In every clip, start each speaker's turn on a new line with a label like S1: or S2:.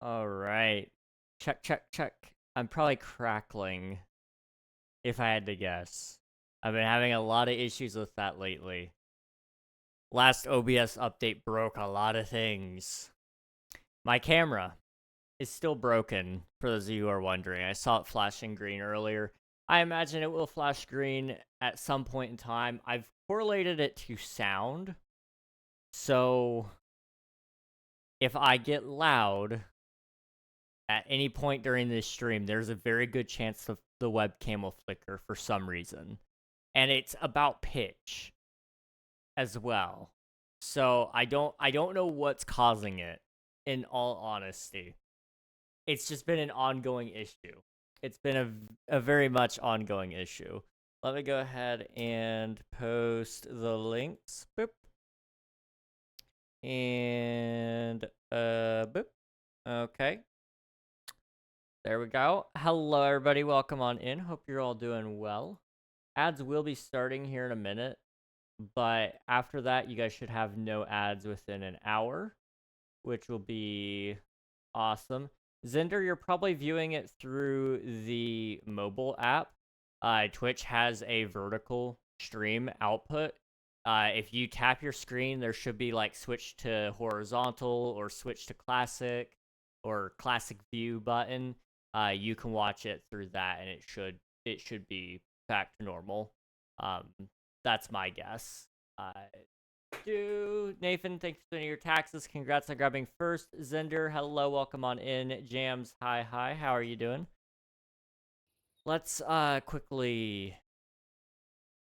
S1: All right. Check, check, check. I'm probably crackling if I had to guess. I've been having a lot of issues with that lately. Last OBS update broke a lot of things. My camera is still broken, for those of you who are wondering. I saw it flashing green earlier. I imagine it will flash green at some point in time. I've correlated it to sound. So if I get loud at any point during this stream, there's a very good chance the webcam will flicker for some reason. And it's about pitch as well. So I don't know what's causing it, in all honesty. It's just been an ongoing issue. It's been a very much ongoing issue. Let me go ahead and post the links. Boop. And boop. Okay. There we go. Hello, everybody. Welcome on in. Hope you're all doing well. Ads will be starting here in a minute, but after that, you guys should have no ads within an hour, which will be awesome. Zender, you're probably viewing it through the mobile app. Twitch has a vertical stream output. If you tap your screen, there should be like switch to horizontal or switch to classic or classic view button. You can watch it through that, and it should be back to normal. That's my guess. Nathan, thanks for doing your taxes. Congrats on grabbing first. Zender, hello, welcome on in. Jams, hi, how are you doing? Let's quickly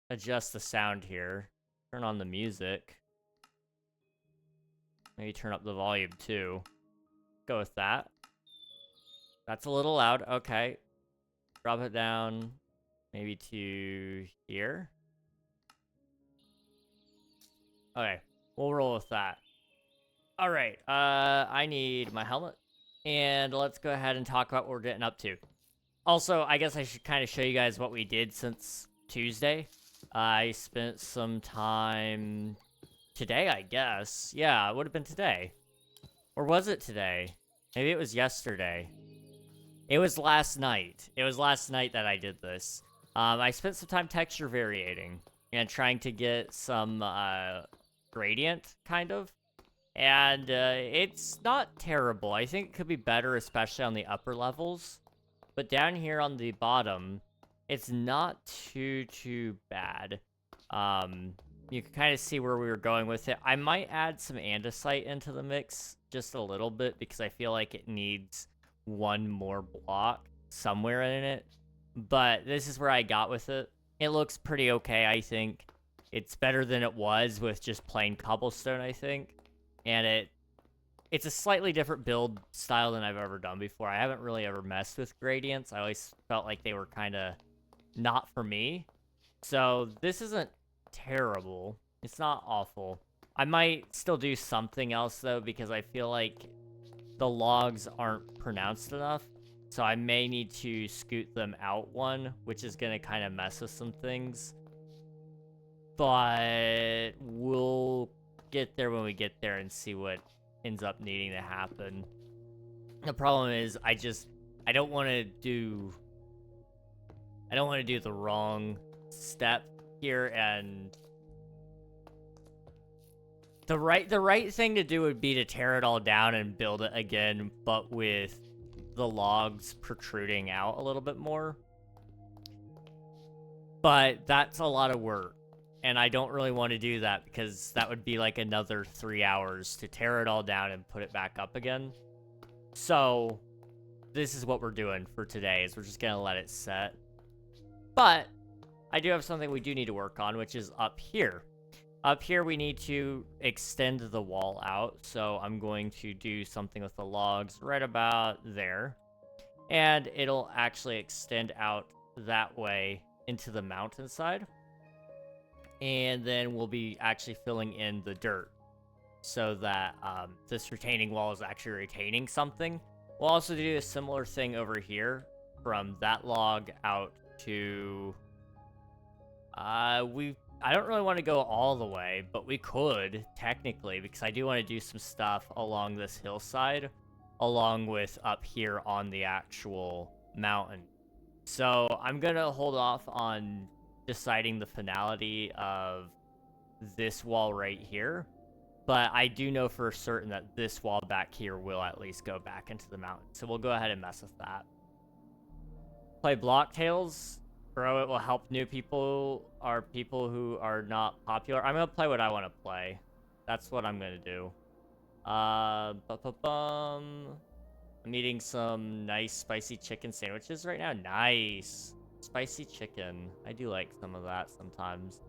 S1: adjust the sound here. Turn on the music. Maybe turn up the volume too. Go with that. That's a little loud. Okay. Drop it down maybe to here. Okay. We'll roll with that. All right. I need my helmet. And let's go ahead and talk about what we're getting up to. Also, I guess I should kind of show you guys what we did since Tuesday. I spent some time today, I guess. Yeah, it would have been today. Or was it today? Maybe it was yesterday. It was last night. It was last night that I did this. I spent some time texture variating and trying to get some gradient, kind of. And it's not terrible. I think it could be better, especially on the upper levels. But down here on the bottom, it's not too bad. You can kind of see where we were going with it. I might add some andesite into the mix just a little bit because I feel like it needs one more block somewhere in it. But this is where I got with it. It looks pretty okay, I think. It's better than it was with just plain cobblestone, I think. And it's a slightly different build style than I've ever done before. I haven't really ever messed with gradients. I always felt like they were kind of not for me. So this isn't terrible. It's not awful. I might still do something else, though, because I feel like the logs aren't pronounced enough. So I may need to scoot them out one, which is going to kind of mess with some things. But we'll get there when we get there and see what ends up needing to happen. The problem is I don't want to do the wrong step here, and the right thing to do would be to tear it all down and build it again, but with the logs protruding out a little bit more. But that's a lot of work, and I don't really want to do that because that would be like another 3 hours to tear it all down and put it back up again. So this is what we're doing for today, is we're just gonna let it set. But I do have something we do need to work on, which is up here. Up here, we need to extend the wall out, so I'm going to do something with the logs right about there. And it'll actually extend out that way into the mountainside. And then we'll be actually filling in the dirt so that this retaining wall is actually retaining something. We'll also do a similar thing over here from that log out to... I don't really want to go all the way, but we could, technically, because I do want to do some stuff along this hillside. along with up here on the actual mountain. So I'm gonna hold off on deciding the finality of this wall right here, but I do know for certain that this wall back here will at least go back into the mountain. So we'll go ahead and mess with that. Play Block Tails. Bro, it will help new people or people who are not popular. I'm gonna play what I want to play. That's what I'm gonna do. I'm eating some nice spicy chicken sandwiches right now. Nice. Spicy chicken. I do like some of that sometimes.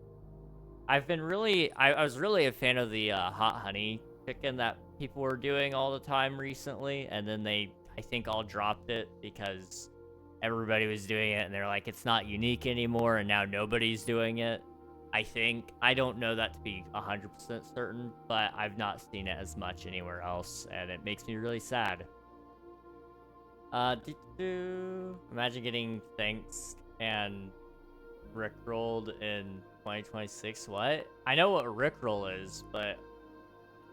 S1: I've been really... I was really a fan of the hot honey chicken that people were doing all the time recently. And then they, I think, all dropped it because everybody was doing it. And they're like, it's not unique anymore. And now nobody's doing it. I think. I don't know that to be 100% certain. But I've not seen it as much anywhere else. And it makes me really sad. Imagine getting thanks and rickrolled in 2026. What? I know what rickroll is, but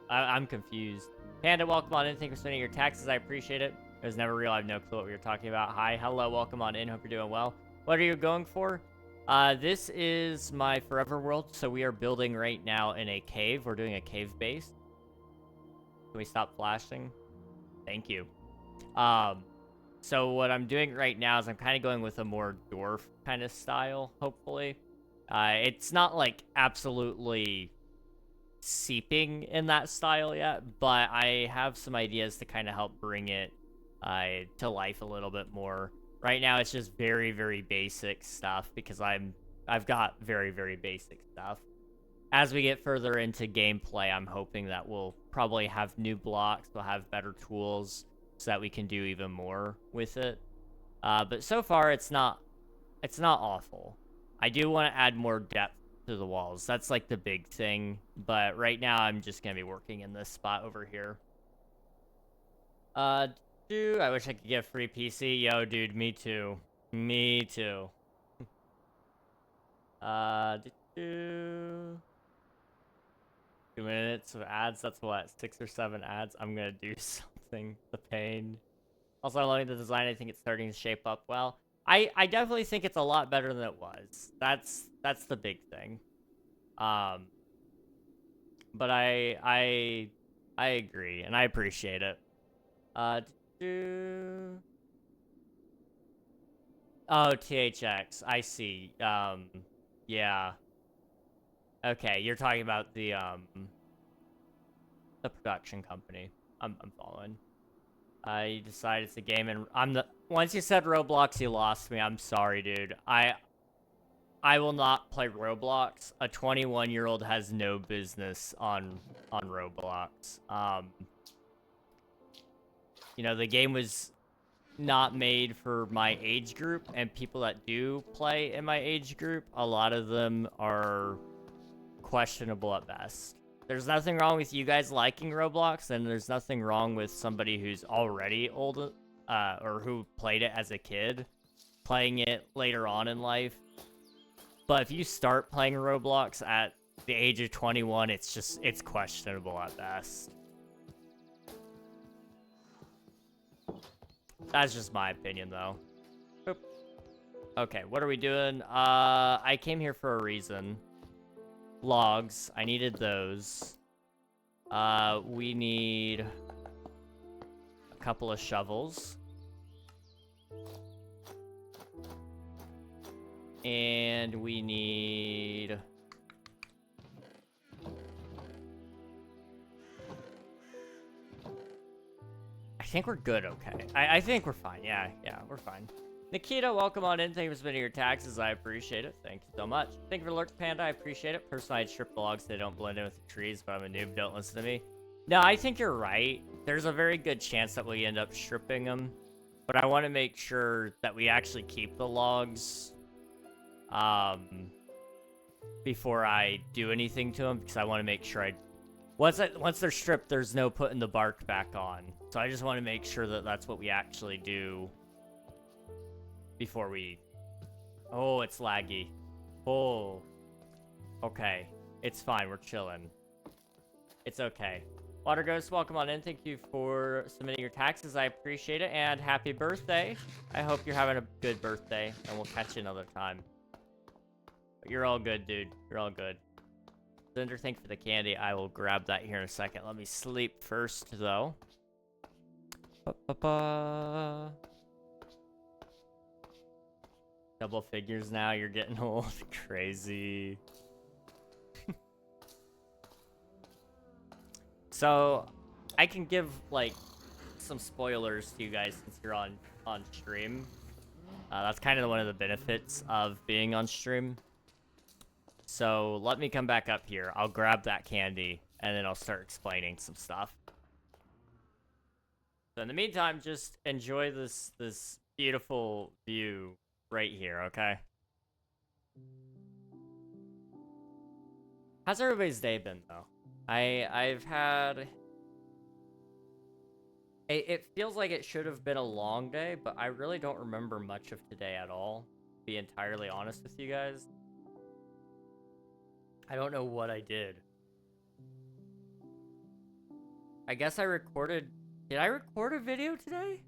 S1: I'm confused. Panda, welcome on in. Thank you for spending your taxes. I appreciate it. I was never real. I have no clue what we were talking about. Hi, hello, welcome on in. Hope you're doing well. What are you going for? This is my forever world. So we are building right now in a cave. We're doing a cave base. Can we stop flashing? Thank you. So what I'm doing right now is I'm kind of going with a more dwarf kind of style, hopefully. It's not, like, absolutely seeping in that style yet, but I have some ideas to kind of help bring it to life a little bit more. Right now, it's just very, very basic stuff because I've got very, very basic stuff. As we get further into gameplay, I'm hoping that we'll probably have new blocks, we'll have better tools, so that we can do even more with it. But so far, it's not awful. I do want to add more depth to the walls. That's like the big thing. But right now, I'm just going to be working in this spot over here. I wish I could get a free PC. Yo, dude, me too. Me too. 2 minutes of ads. That's what, 6 or 7 ads. I'm gonna do something. The pain. Also, I'm loving the design. I think it's starting to shape up well. I definitely think it's a lot better than it was. That's the big thing. But I agree and I appreciate it. Oh, THX. I see. Yeah. Okay, you're talking about the production company. I'm following. You decided it's a game, and once you said Roblox, you lost me. I'm sorry, dude. I will not play Roblox. A 21-year-old has no business on Roblox. You know, the game was not made for my age group, and people that do play in my age group, a lot of them are questionable at best. There's nothing wrong with you guys liking Roblox, and there's nothing wrong with somebody who's already old, or who played it as a kid, playing it later on in life. But if you start playing Roblox at the age of 21, it's questionable at best. That's just my opinion, though. Boop. Okay, what are we doing? I came here for a reason. Logs. I needed those. We need a couple of shovels. And we need... I think we're good, okay. I think we're fine. Yeah, we're fine. Nikita, welcome on in. Thank you for spending your taxes. I appreciate it. Thank you so much. Thank you for Lurk Panda. I appreciate it. Personally, I'd strip the logs so they don't blend in with the trees, but I'm a noob. Don't listen to me. No, I think you're right. There's a very good chance that we end up stripping them, but I want to make sure that we actually keep the logs before I do anything to them, because I want to make sure once they're stripped, there's no putting the bark back on. So I just want to make sure that that's what we actually do before we... Oh, it's laggy. Oh. Okay. It's fine. We're chilling. It's okay. Water Ghost, welcome on in. Thank you for submitting your taxes. I appreciate it. And happy birthday. I hope you're having a good birthday. And we'll catch you another time. But you're all good, dude. You're all good. Cinder, thank you for the candy. I will grab that here in a second. Let me sleep first, though. Ba-ba-ba. Double figures now. You're getting old. Crazy. So, I can give, like, some spoilers to you guys since you're on stream. That's kind of one of the benefits of being on stream. So, let me come back up here. I'll grab that candy, and then I'll start explaining some stuff. So, in the meantime, just enjoy this beautiful view right here, okay? How's everybody's day been, though? I've had... It feels like it should have been a long day, but I really don't remember much of today at all, to be entirely honest with you guys. I don't know what I did. I guess I recorded... Did I record a video today?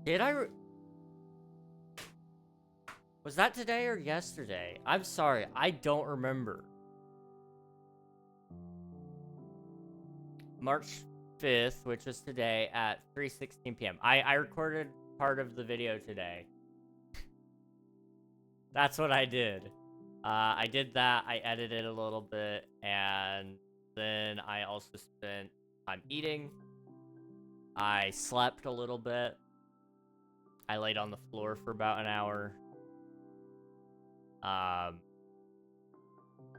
S1: Did I... Was that today or yesterday? I'm sorry, I don't remember. March 5th, which was today at 3:16 p.m. I recorded part of the video today. That's what I did. I did that, I edited a little bit, and then I also spent time eating. I slept a little bit. I laid on the floor for about an hour.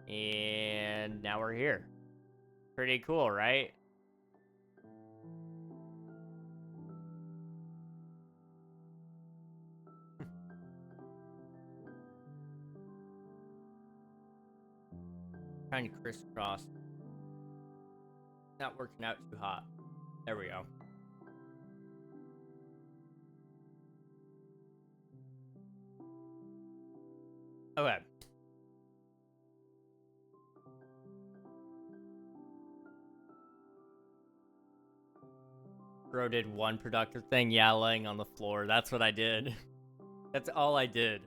S1: And now we're here. Pretty cool, right? Trying to crisscross. Not working out too hot. There we go. Okay. Bro did one productive thing, yeah, laying on the floor. That's what I did. That's all I did.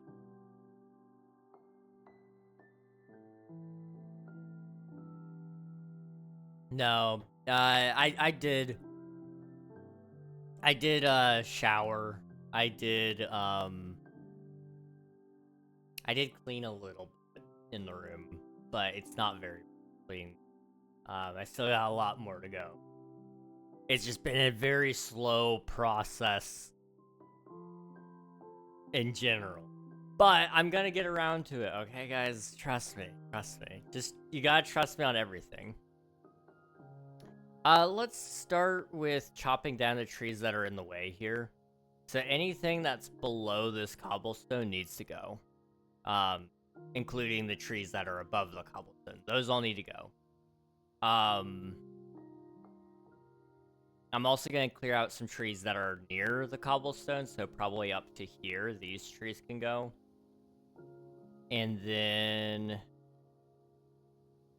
S1: No, I did shower. I did clean a little bit in the room, but it's not very clean. I still got a lot more to go. It's just been a very slow process in general. But I'm gonna get around to it, okay, guys? Trust me. Trust me. Just, you gotta trust me on everything. Let's start with chopping down the trees that are in the way here. So anything that's below this cobblestone needs to go. Including the trees that are above the cobblestone. Those all need to go. I'm also going to clear out some trees that are near the cobblestone, so probably up to here, these trees can go. And then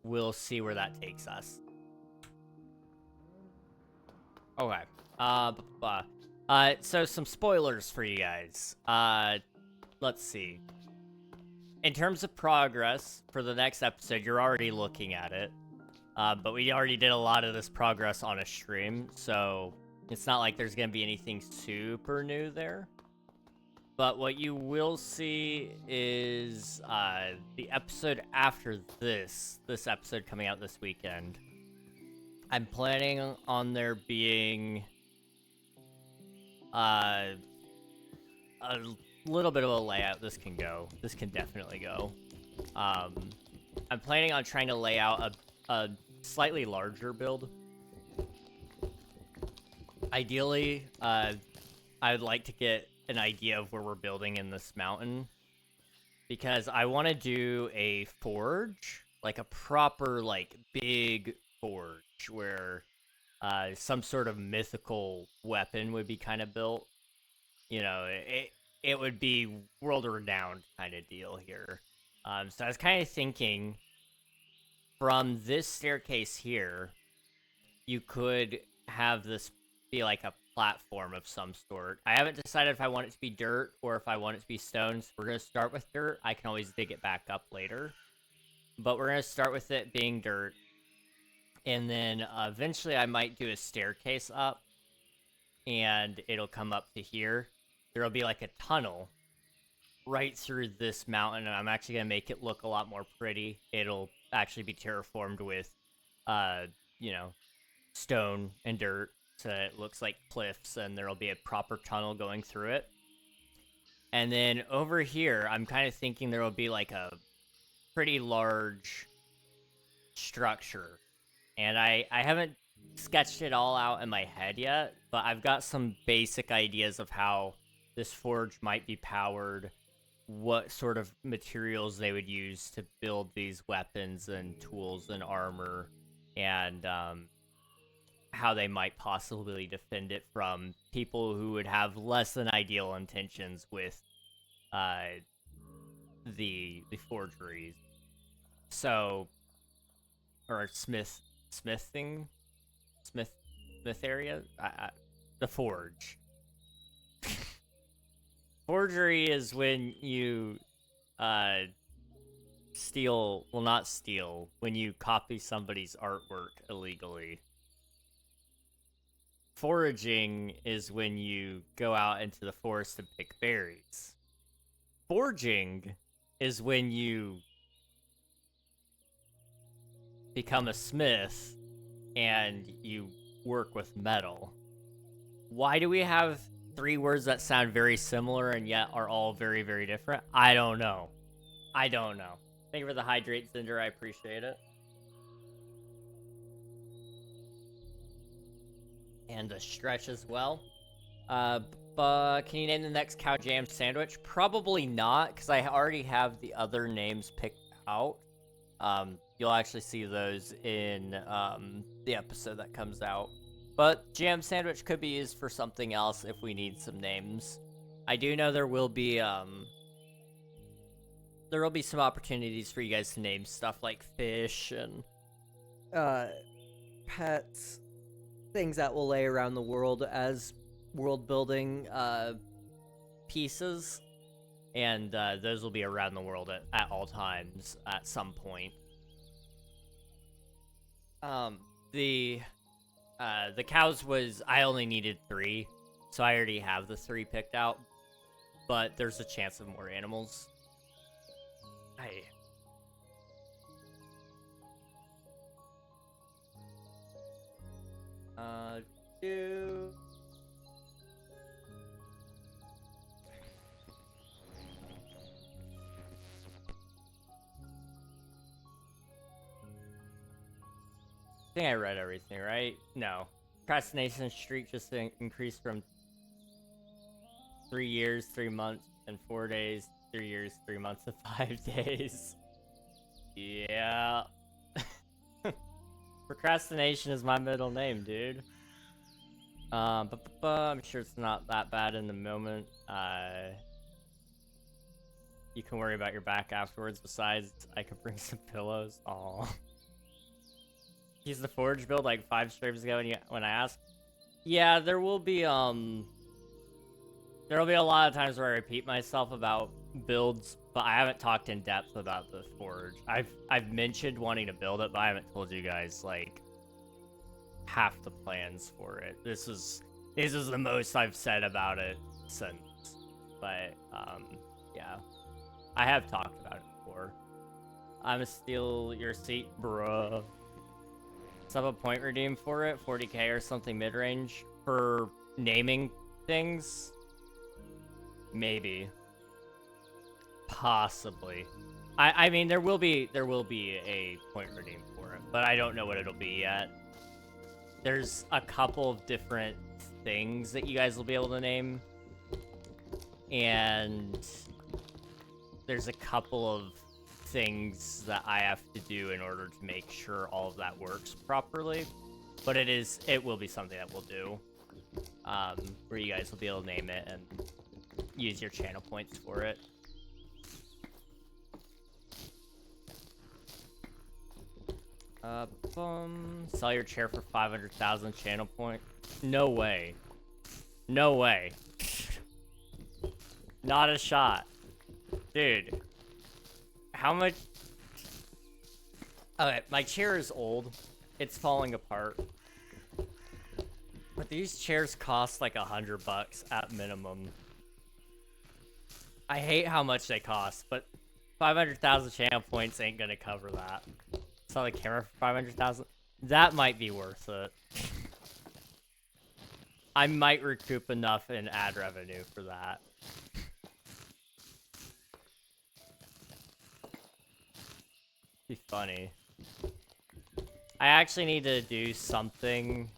S1: we'll see where that takes us. Okay. So some spoilers for you guys. Let's see. In terms of progress, for the next episode, you're already looking at it. But we already did a lot of this progress on a stream, so it's not like there's going to be anything super new there. But what you will see is the episode after this episode coming out this weekend. I'm planning on there being a little bit of a layout. This can go. This can definitely go. I'm planning on trying to lay out a slightly larger build. Ideally, I would like to get an idea of where we're building in this mountain, because I want to do a forge, like a proper, like, big forge, where some sort of mythical weapon would be kind of built. you know, it would be world renowned kind of deal here. So I was kind of thinking from this staircase here, you could have this be like a platform of some sort. I haven't decided if I want it to be dirt or if I want it to be stone. So we're going to start with dirt. I can always dig it back up later. But we're going to start with it being dirt. And then eventually I might do a staircase up. And it'll come up to here. There'll be like a tunnel right through this mountain. And I'm actually going to make it look a lot more pretty. It'll actually be terraformed with, you know, stone and dirt, so it looks like cliffs, and there'll be a proper tunnel going through it. And then over here, I'm kind of thinking there will be like a pretty large structure. And I haven't sketched it all out in my head yet, but I've got some basic ideas of how this forge might be powered, what sort of materials they would use to build these weapons and tools and armor, and how they might possibly defend it from people who would have less than ideal intentions with the forgeries. So, or smith area, the forge. Forgery is when you steal, well, not steal, when you copy somebody's artwork illegally. Foraging is when you go out into the forest and pick berries. Forging is when you become a smith and you work with metal. Why do we have 3 words that sound very similar and yet are all very, very different? I don't know. Thank you for the hydrate, Cinder. I appreciate it. And a stretch as well. But can you name the next cow jam sandwich? Probably not, because I already have the other names picked out. You'll actually see those in the episode that comes out. But jam sandwich could be used for something else if we need some names. I do know there will be some opportunities for you guys to name stuff like fish and pets, things that will lay around the world as world building pieces, and those will be around the world at all times at some point. The cows was, I only needed 3, so I already have the 3 picked out, but there's a chance of more animals. Do... I think I read everything, right? No. Procrastination streak just increased from 3 years, 3 months, and 4 days, 3 years, 3 months, to 5 days. Yeah. Procrastination is my middle name, dude. I'm sure it's not that bad in the moment. You can worry about your back afterwards. Besides, I could bring some pillows. Aw. He's the forge build like 5 streams ago when I asked. Yeah, there will be a lot of times where I repeat myself about builds, but I haven't talked in depth about the forge. I've mentioned wanting to build it, but I haven't told you guys like half the plans for it. This is the most I've said about it since. But yeah. I have talked about it before. I'm gonna steal your seat, bruh. Let's have a point redeem for it, 40k or something mid-range for naming things. Maybe. Possibly. I mean there will be a point redeem for it, but I don't know what it'll be yet. There's a couple of different things that you guys will be able to name, and there's a couple of things that I have to do in order to make sure all of that works properly. But it will be something that we'll do, where you guys will be able to name it, and use your channel points for it. Sell your chair for 500,000 channel point. No way. No way. Not a shot. Dude. How much? Okay, my chair is old. It's falling apart. But these chairs cost like $100 at minimum. I hate how much they cost, but 500,000 channel points ain't gonna cover that. Sell the camera for 500,000? That might be worth it. I might recoup enough in ad revenue for that. Be funny. I actually need to do something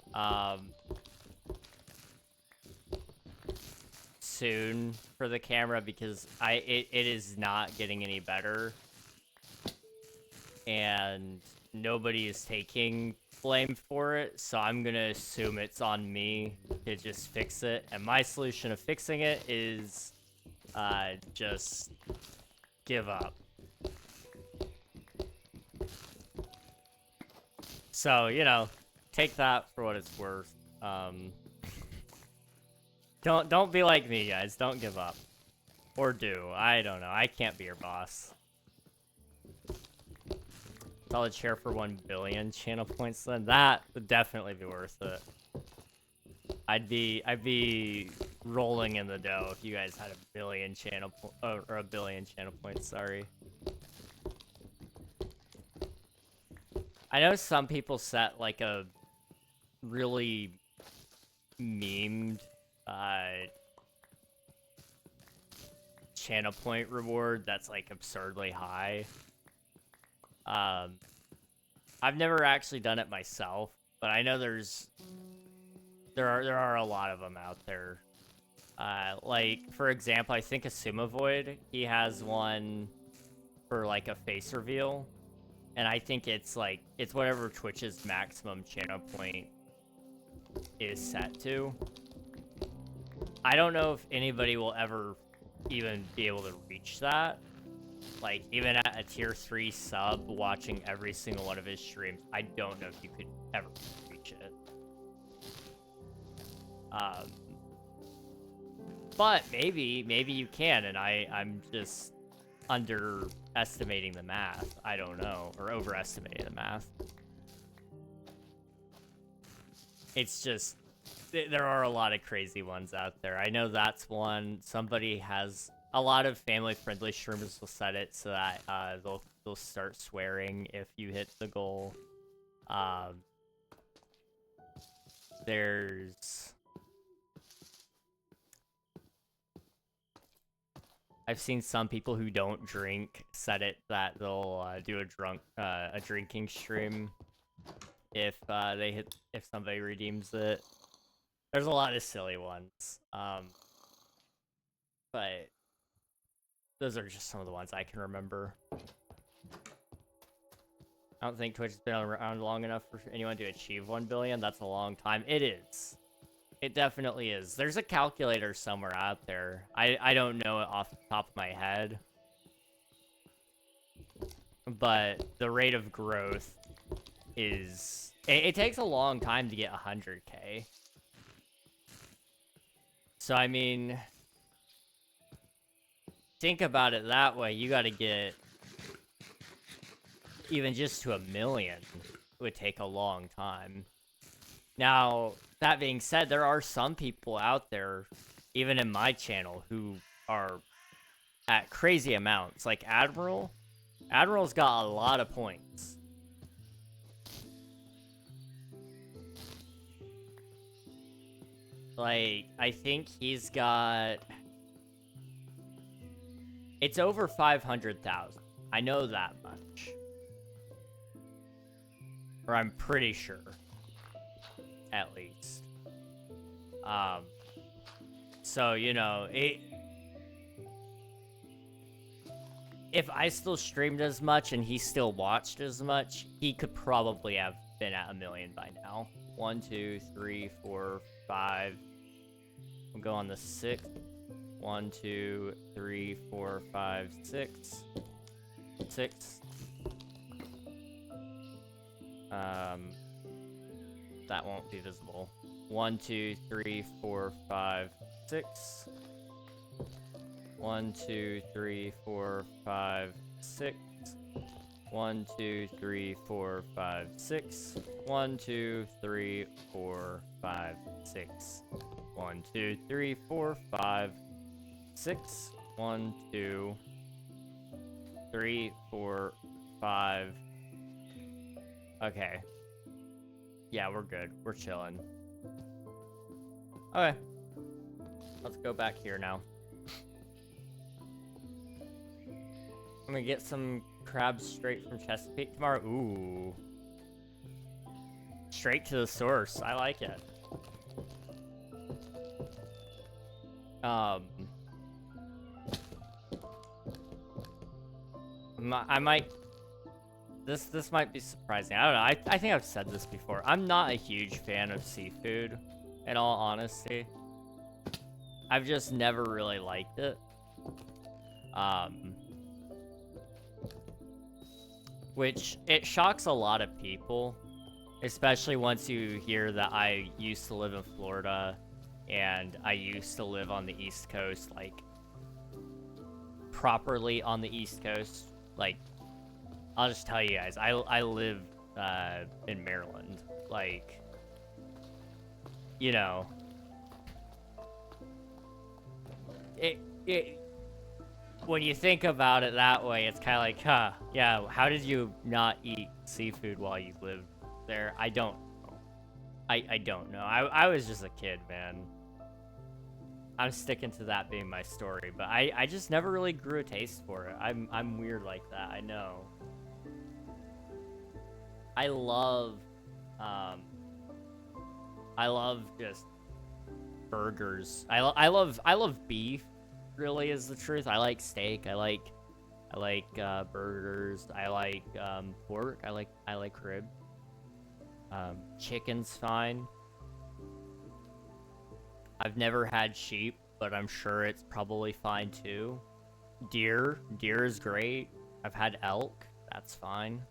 S1: soon for the camera because it is not getting any better. And nobody is taking blame for it, so I'm gonna assume it's on me to just fix it. And my solution of fixing it is just give up. So, you know, take that for what it's worth. Don't be like me, guys. Don't give up. Or do. I don't know. I can't be your boss. Sell a chair for 1 billion channel points then. That would definitely be worth it. I'd be rolling in the dough if you guys had a billion channel or a billion channel points, sorry. I know some people set like a really memed channel point reward that's like absurdly high. I've never actually done it myself, but I know there are a lot of them out there. Like for example, I think Asumavoid, he has one for like a face reveal, and I think it's whatever Twitch's maximum channel point is set to. I don't know if anybody will ever even be able to reach that. Like, even at a tier 3 sub, watching every single one of his streams, I don't know if you could ever reach it. But maybe you can, and I'm just underestimating the math. I don't know, or overestimating the math. It's just, there are a lot of crazy ones out there. I know that's one. Somebody has... A lot of family-friendly streamers will set it so that they'll start swearing if you hit the goal. I've seen some people who don't drink set it that they'll do a drinking stream if somebody redeems it. There's a lot of silly ones, but those are just some of the ones I can remember. I don't think Twitch has been around long enough for anyone to achieve 1 billion. That's a long time. It is. It definitely is. There's a calculator somewhere out there. I don't know it off the top of my head. But the rate of growth is... It takes a long time to get 100K. So, I mean... Think about it that way. You gotta get... Even just to 1 million would take a long time. Now, that being said, there are some people out there, even in my channel, who are at crazy amounts. Like Admiral. Admiral's got a lot of points. Like, I think he's got... It's over 500,000. I know that much. Or I'm pretty sure. At least. So, you know, if I still streamed as much and he still watched as much, he could probably have been at 1 million by now. 1, 2, 3, 4, 5. We'll go on the 6th. 1, 2, 3, 4, 5, 6. 6. That won't be visible. 1, 2, 3, 4, 5, 6. 1, 2, 3, 4, 5, 6. 1, 2, 3, 4, 5, 6. 1, 2, 3, 4, 5, 6. 1, 2, 3, 4, 5, 6. 1, 2, 3, 4, 5. Okay. Yeah, we're good. We're chilling. Okay. Let's go back here now. I'm gonna get some crabs straight from Chesapeake tomorrow. Ooh. Straight to the source. I like it. I might... This might be surprising. I don't know. I think I've said this before. I'm not a huge fan of seafood, in all honesty. I've just never really liked it. Which, it shocks a lot of people. Especially once you hear that I used to live in Florida. And I used to live on the East Coast, like... properly on the East Coast. Like... I'll just tell you guys, I live in Maryland. Like, you know, when you think about it that way, it's kind of like, huh, yeah, how did you not eat seafood while you lived there? I don't know. I don't know. I was just a kid, man. I'm sticking to that being my story, but I just never really grew a taste for it. I'm weird like that, I know. I love just burgers. I love beef, really is the truth. I like steak. I like burgers. I like pork. I like rib. Chicken's fine. I've never had sheep, but I'm sure it's probably fine too. Deer is great. I've had elk. That's fine.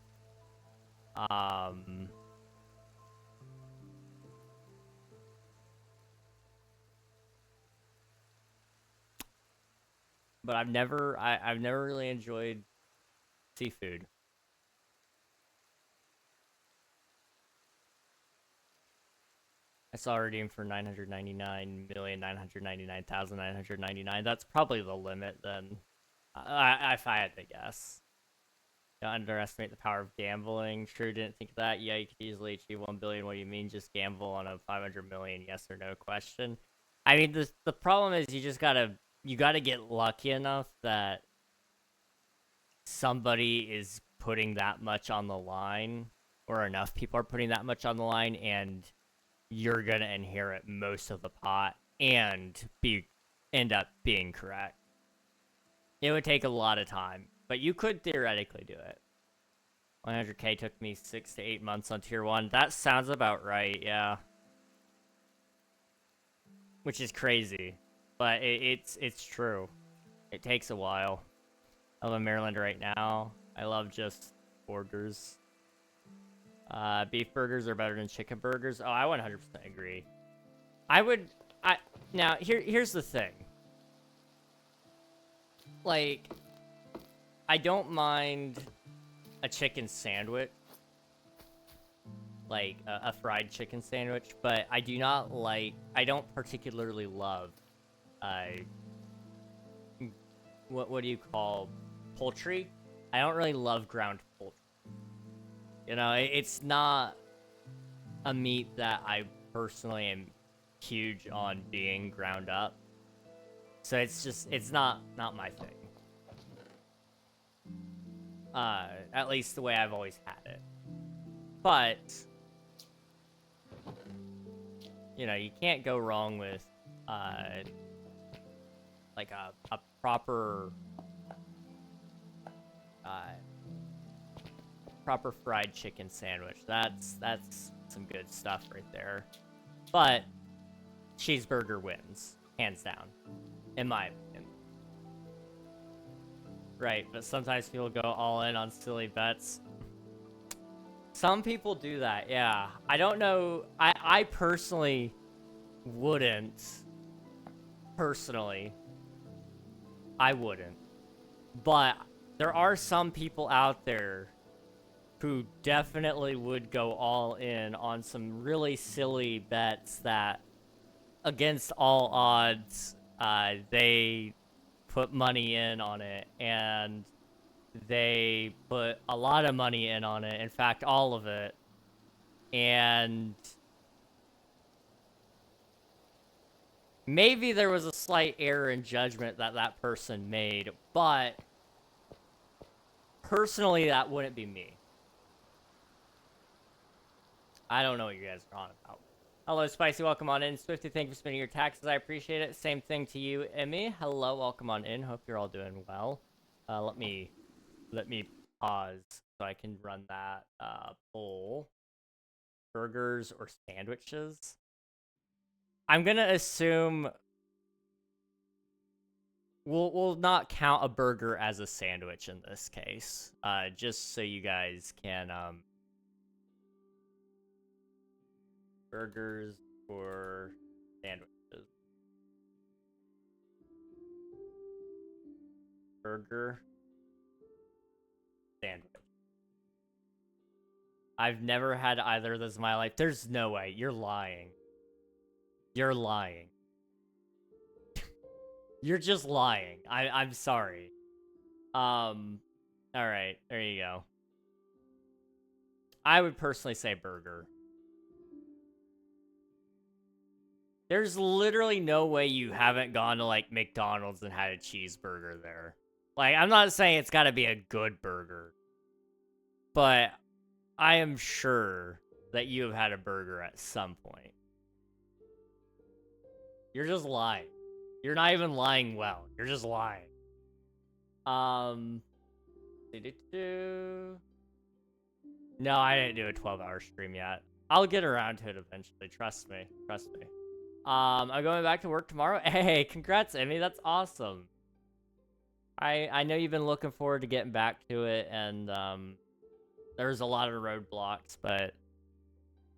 S1: But I've never really enjoyed seafood. I saw a redeem for 999,999,999. That's probably the limit then. If I had to guess. Don't underestimate the power of gambling. Sure didn't think of that. Yeah, you could easily achieve 1 billion. What do you mean? Just gamble on a 500 million yes or no question. I mean, the problem is you gotta get lucky enough that somebody is putting that much on the line, or enough people are putting that much on the line, and you're gonna inherit most of the pot and end up being correct. It would take a lot of time. But you could theoretically do it. 100k took me 6 to 8 months on tier 1. That sounds about right, yeah. Which is crazy. But it's true. It takes a while. I live in Maryland right now. I love just burgers. Beef burgers are better than chicken burgers. Oh, I 100% agree. Now, here's the thing. Like... I don't mind a chicken sandwich, like a fried chicken sandwich, but I don't particularly love, what do you call poultry? I don't really love ground poultry. You know, it's not a meat that I personally am huge on being ground up. So it's not my thing. At least the way I've always had it. But, you know, you can't go wrong with, like a proper fried chicken sandwich. That's some good stuff right there. But cheeseburger wins, hands down, in my opinion. Right, but sometimes people go all in on silly bets. Some people do that, yeah. I don't know. I personally wouldn't. Personally. I wouldn't. But there are some people out there who definitely would go all in on some really silly bets that, against all odds, they put money in on it, and they put a lot of money in on it. In fact, all of it. And maybe there was a slight error in judgment that that person made, but personally, that wouldn't be me. I don't know what you guys are on about. Hello, Spicy. Welcome on in. Swifty, thank you for spending your taxes. I appreciate it. Same thing to you, Emmy. Hello, welcome on in. Hope you're all doing well. Let me pause so I can run that poll. Burgers or sandwiches? I'm gonna assume we'll not count a burger as a sandwich in this case. Just so you guys can burgers or sandwiches. Burger, sandwich. I've never had either of those in my life. There's no way. You're lying. You're lying. You're just lying. I'm sorry. Alright, there you go. I would personally say burger. There's literally no way you haven't gone to, like, McDonald's and had a cheeseburger there. Like, I'm not saying it's gotta be a good burger, but I am sure that you have had a burger at some point. You're just lying. You're not even lying well. You're just lying. No, I didn't do a 12-hour stream yet. I'll get around to it eventually. Trust me. Trust me. I'm going back to work tomorrow. Hey, congrats, Emmy. That's awesome. I know you've been looking forward to getting back to it, and there's a lot of roadblocks, but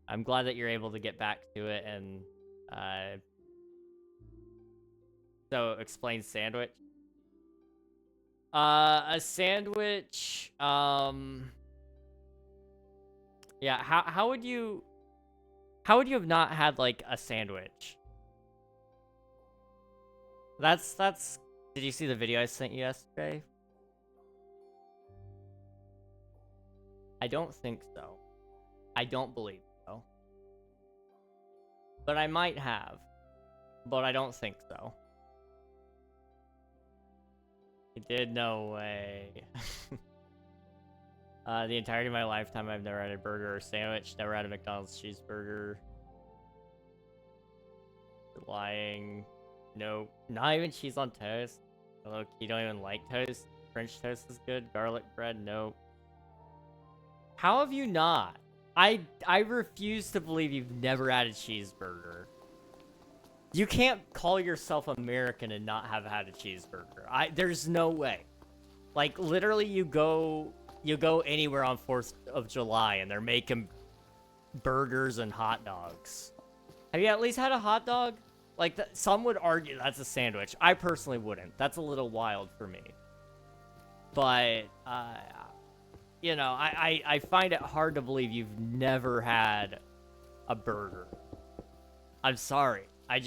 S1: I'm glad that you're able to get back to it. And so explain sandwich. A sandwich. Yeah. How would you have not had like a sandwich? That's. Did you see the video I sent you yesterday? I don't think so. I don't believe so. But I might have. But I don't think so. I did, no way. The entirety of my lifetime, I've never had a burger or sandwich. Never had a McDonald's cheeseburger. Lying. Nope. Not even cheese on toast. Hello, you don't even like toast? French toast is good. Garlic bread, nope. How have you not? I refuse to believe you've never had a cheeseburger. You can't call yourself American and not have had a cheeseburger. There's no way. Like, literally, you go anywhere on 4th of July and they're making burgers and hot dogs. Have you at least had a hot dog? Like, some would argue that's a sandwich. I personally wouldn't. That's a little wild for me. But, you know, I find it hard to believe you've never had a burger. I'm sorry. I've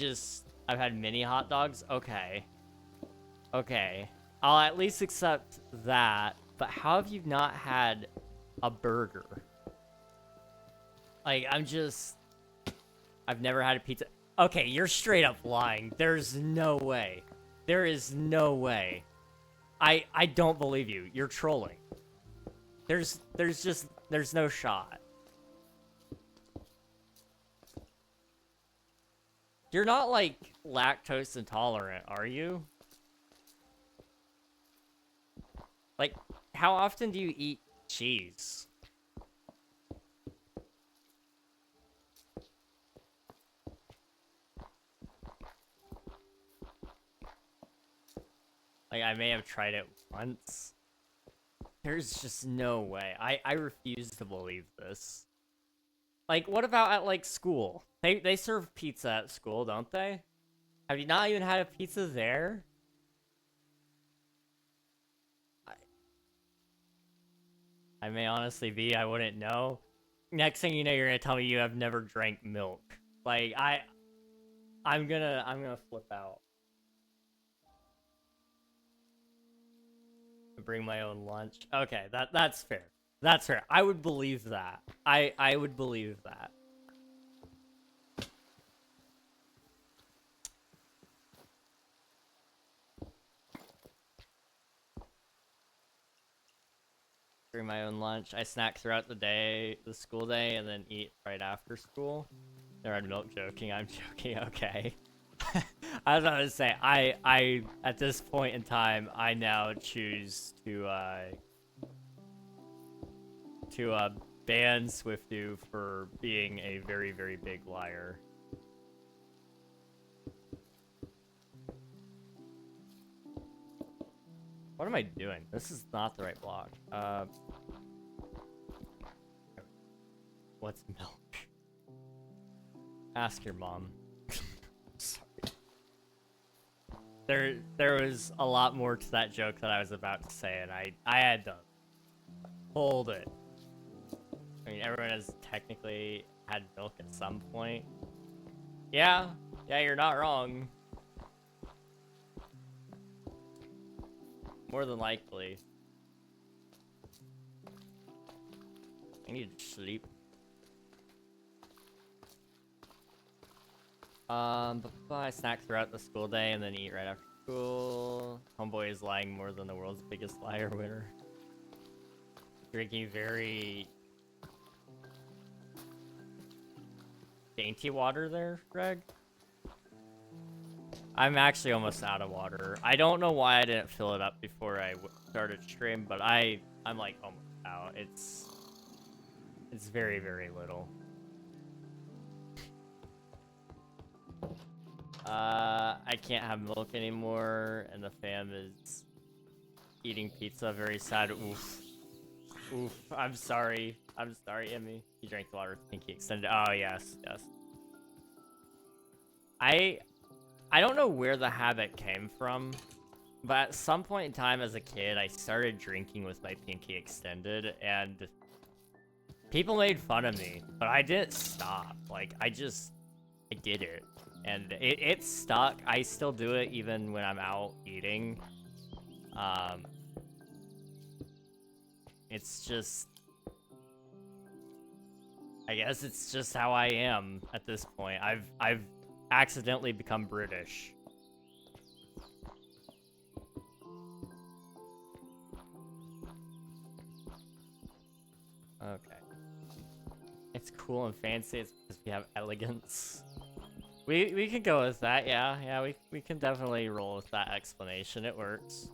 S1: had mini hot dogs. Okay. Okay. I'll at least accept that. But how have you not had a burger? Like, I've never had a pizza. Okay, you're straight up lying. There's no way. There is no way. I don't believe you. You're trolling. There's no shot. You're not, like, lactose intolerant, are you? Like, how often do you eat cheese? Like, I may have tried it once. There's just no way. I refuse to believe this. Like, what about at, like, school? They serve pizza at school, don't they? Have you not even had a pizza there? I may honestly be, I wouldn't know. Next thing you know, you're gonna tell me you have never drank milk. Like, I'm gonna flip out. Bring my own lunch. Okay, that's fair. That's fair. I would believe that. I would believe that. Bring my own lunch. I snack throughout the day, the school day, and then eat right after school. They're on milk joking. I'm joking. Okay. I was about to say, I at this point in time, I now choose to ban Swiftu for being a very, very big liar. What am I doing? This is not the right block. What's milk? Ask your mom. Sorry. There was a lot more to that joke that I was about to say, and I had to hold it. I mean, everyone has technically had milk at some point. Yeah, you're not wrong. More than likely. I need to sleep. I snack throughout the school day and then eat right after school. Homeboy is lying more than the world's biggest liar winner. Drinking very dainty water there, Greg. I'm actually almost out of water. I don't know why I didn't fill it up before I started stream, but I'm like almost out. It's very, very little. I can't have milk anymore, and the fam is eating pizza. Very sad. Oof. Oof. I'm sorry. I'm sorry, Emmy. You drank the water. Pinky extended. Oh, yes. Yes. I don't know where the habit came from, but at some point in time as a kid, I started drinking with my pinky extended, and people made fun of me, but I didn't stop. Like, I did it. And it stuck. I still do it even when I'm out eating. It's just, I guess it's just how I am at this point. I've accidentally become British. Okay. It's cool and fancy. It's because we have elegance. We can go with that, yeah, we can definitely roll with that explanation. It works.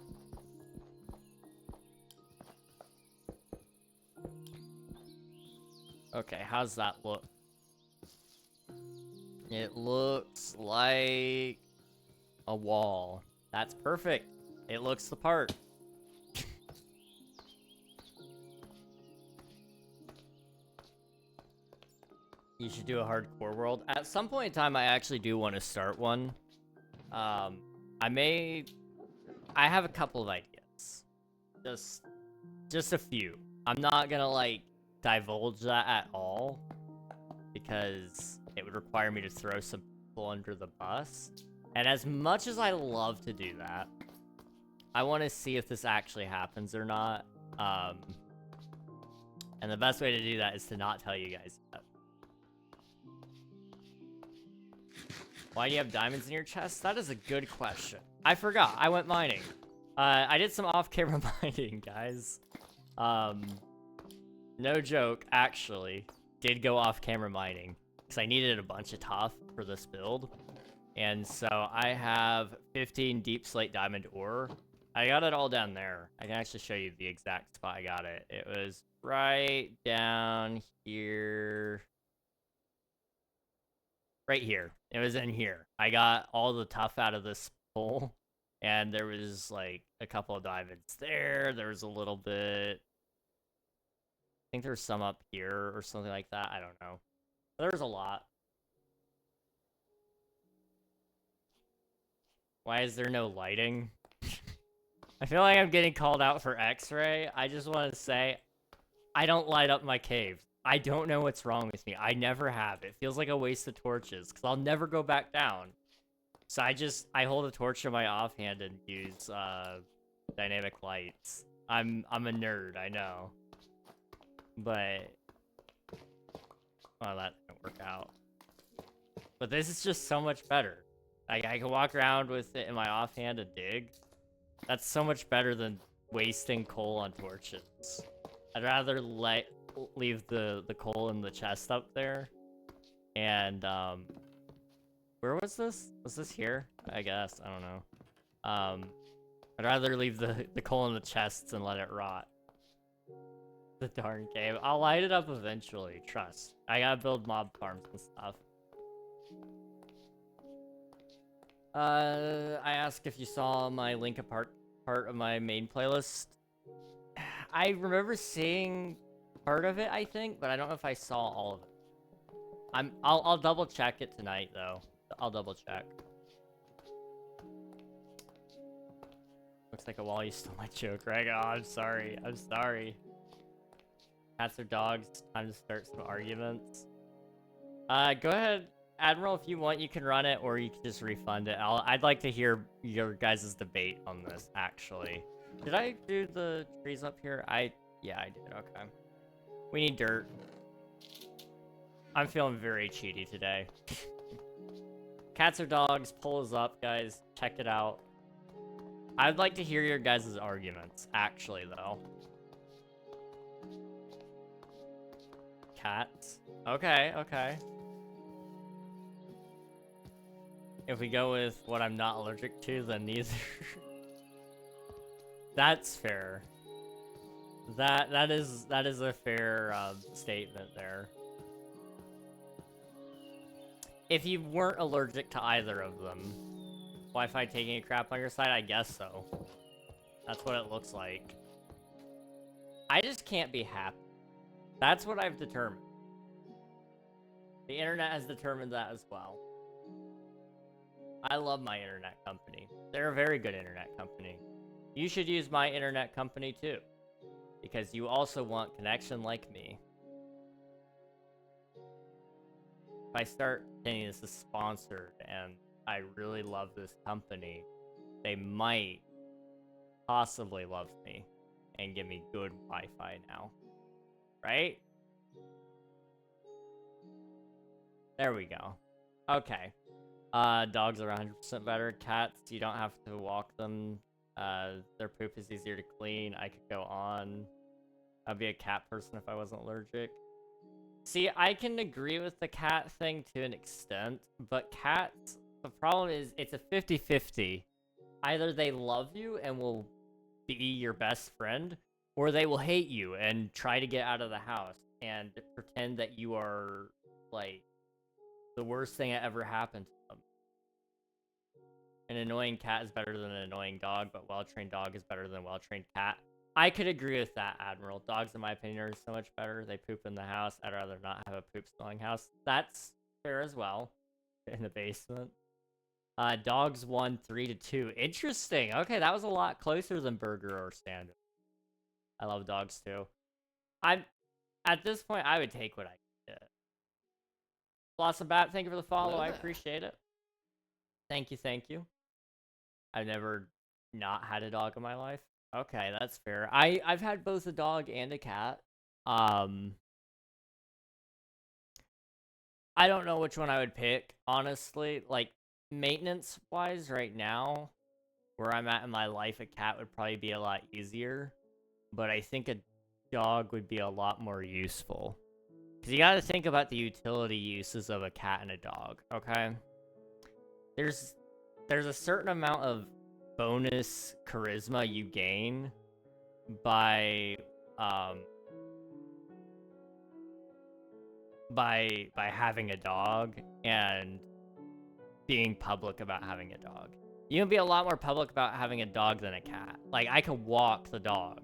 S1: Okay, how's that look? It looks like a wall. That's perfect. It looks the part. You should do a hardcore world. At some point in time, I actually do want to start one. I have a couple of ideas. Just a few. I'm not gonna, like, divulge that at all, because it would require me to throw some people under the bus. And as much as I love to do that, I want to see if this actually happens or not. And the best way to do that is to not tell you guys yet. Why do you have diamonds in your chest? That is a good question. I forgot. I went mining. I did some off-camera mining, guys. No joke, actually. Did go off-camera mining. Because I needed a bunch of tuff for this build. And so I have 15 deep slate diamond ore. I got it all down there. I can actually show you the exact spot I got it. It was right down here. Right here. It was in here. I got all the tuff out of this hole. And there was, like, a couple of diamonds there. There was a little bit... I think there's some up here or something like that. I don't know. There's a lot. Why is there no lighting? I feel like I'm getting called out for X-ray. I just want to say, I don't light up my caves. I don't know what's wrong with me. I never have. It feels like a waste of torches, because I'll never go back down. So I hold a torch in my offhand and use, dynamic lights. I'm a nerd, I know. But... well, that didn't work out. But this is just so much better. Like, I can walk around with it in my offhand and dig. That's so much better than wasting coal on torches. I'd rather leave the coal in the chest up there. And, where was this? Was this here? I guess. I don't know. I'd rather leave the coal in the chests and let it rot. The darn cave. I'll light it up eventually, trust. I gotta build mob farms and stuff. I asked if you saw my link apart part of my main playlist. I remember seeing part of it, I think, but I don't know if I saw all of it. I'll double check it tonight though. I'll double check. Looks like a wall. You stole my joke, right? Oh, I'm sorry. I'm sorry. Cats or dogs? Time to start some arguments. Go ahead, Admiral, if you want, you can run it, or you can just refund it. I'd like to hear your guys' debate on this, actually. Did I do the trees up here? Yeah, I did, okay. We need dirt. I'm feeling very cheaty today. Cats or dogs, pull us up, guys. Check it out. I'd like to hear your guys' arguments, actually, though. Cats? Okay, okay. If we go with what I'm not allergic to, then neither. That's fair. That is a fair statement there. If you weren't allergic to either of them, Wi-Fi taking a crap on your side, I guess so. That's what it looks like. I just can't be happy. That's what I've determined. The internet has determined that as well. I love my internet company. They're a very good internet company. You should use my internet company too, because you also want connection like me. If I start saying this is sponsored and I really love this company, they might possibly love me and give me good Wi-Fi now. Right? There we go. Okay. Dogs are 100% better. Cats, you don't have to walk them. Their poop is easier to clean. I could go on. I'd be a cat person if I wasn't allergic. See, I can agree with the cat thing to an extent, but cats, the problem is it's a 50-50. Either they love you and will be your best friend, or they will hate you and try to get out of the house and pretend that you are, like, the worst thing that ever happened to them. An annoying cat is better than an annoying dog, but well-trained dog is better than a well-trained cat. I could agree with that, Admiral. Dogs, in my opinion, are so much better. They poop in the house. I'd rather not have a poop-smelling house. That's fair as well. In the basement. Dogs won 3-2. Interesting. Okay, that was a lot closer than Burger or Standard. I love dogs, too. At this point, I would take what I can get. Blossom Bat, thank you for the follow. I appreciate it. Thank you, thank you. I've never not had a dog in my life. Okay, that's fair. I've had both a dog and a cat. I don't know which one I would pick, honestly. Like, maintenance-wise right now, where I'm at in my life, a cat would probably be a lot easier. But I think a dog would be a lot more useful. Because you gotta think about the utility uses of a cat and a dog, okay? There's a certain amount of bonus charisma you gain by having a dog and being public about having a dog. You can be a lot more public about having a dog than a cat. Like, I could walk the dog.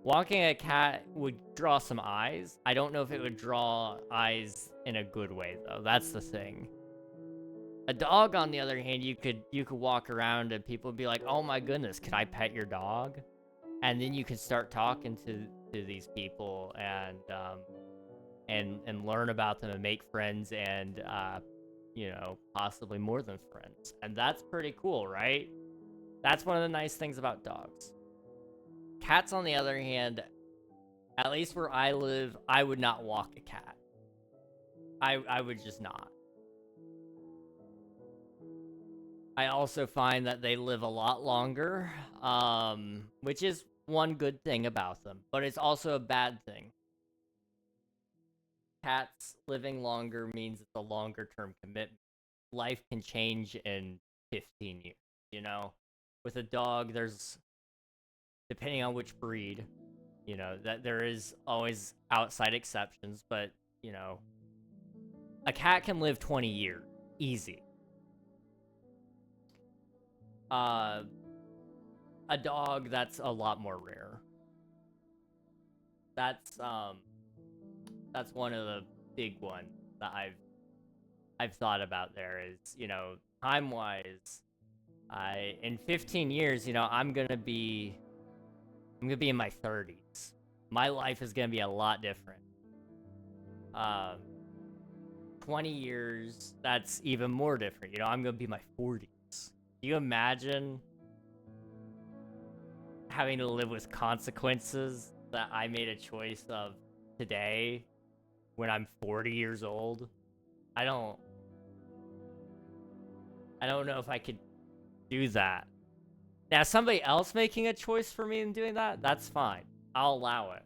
S1: Walking a cat would draw some eyes. I don't know if it would draw eyes in a good way, though. That's the thing. A dog, on the other hand, you could walk around and people would be like, "Oh my goodness, could I pet your dog?" And then you can start talking to these people and learn about them and make friends and you know, possibly more than friends. And that's pretty cool, right? That's one of the nice things about dogs. Cats, on the other hand, at least where I live, I would not walk a cat. I would just not. I also find that they live a lot longer, which is one good thing about them, but it's also a bad thing. Cats living longer means it's a longer term commitment. Life can change in 15 years, you know? With a dog, there's, depending on which breed, you know, that there is always outside exceptions, but, you know, a cat can live 20 years, easy. A dog, that's a lot more rare. That's one of the big ones that I've thought about there is, you know, time-wise, in 15 years, you know, I'm gonna be in my 30s. My life is gonna be a lot different. 20 years, that's even more different. You know, I'm gonna be in my 40s. Can you imagine having to live with consequences that I made a choice of today when I'm 40 years old? I don't know if I could do that. Now, somebody else making a choice for me and doing that, that's fine. I'll allow it.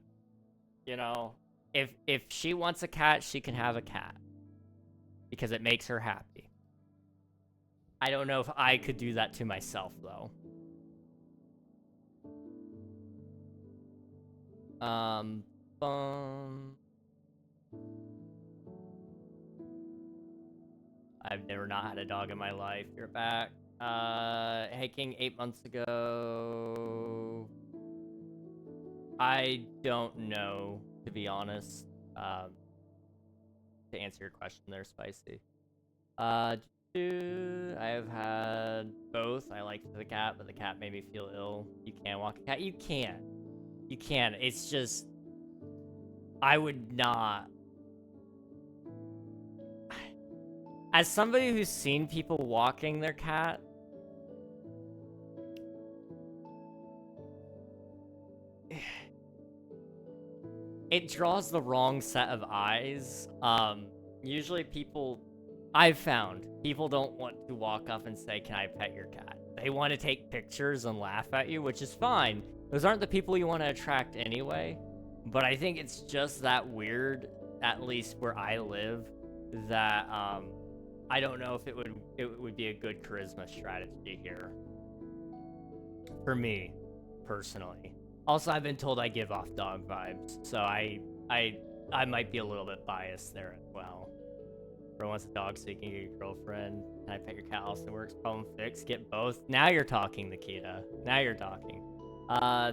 S1: You know, if she wants a cat, she can have a cat. Because it makes her happy. I don't know if I could do that to myself, though. I've never not had a dog in my life. You're back. Hiking 8 months ago. I don't know, to be honest. To answer your question there, Spicy. I have had both. I liked the cat, but the cat made me feel ill. You can't walk a cat. You can. You can. It's just, I would not. As somebody who's seen people walking their cat, it draws the wrong set of eyes. Usually people, I've found, people don't want to walk up and say, "Can I pet your cat?" They want to take pictures and laugh at you, which is fine. Those aren't the people you want to attract anyway. But I think it's just that weird, at least where I live, that I don't know if it would be a good charisma strategy here. For me, personally. Also, I've been told I give off dog vibes, so I might be a little bit biased there as well. Bro wants a dog so you can get your girlfriend. Can I pet your cat? Also works. Problem fixed. Get both. Now you're talking, Nikita. Now you're talking.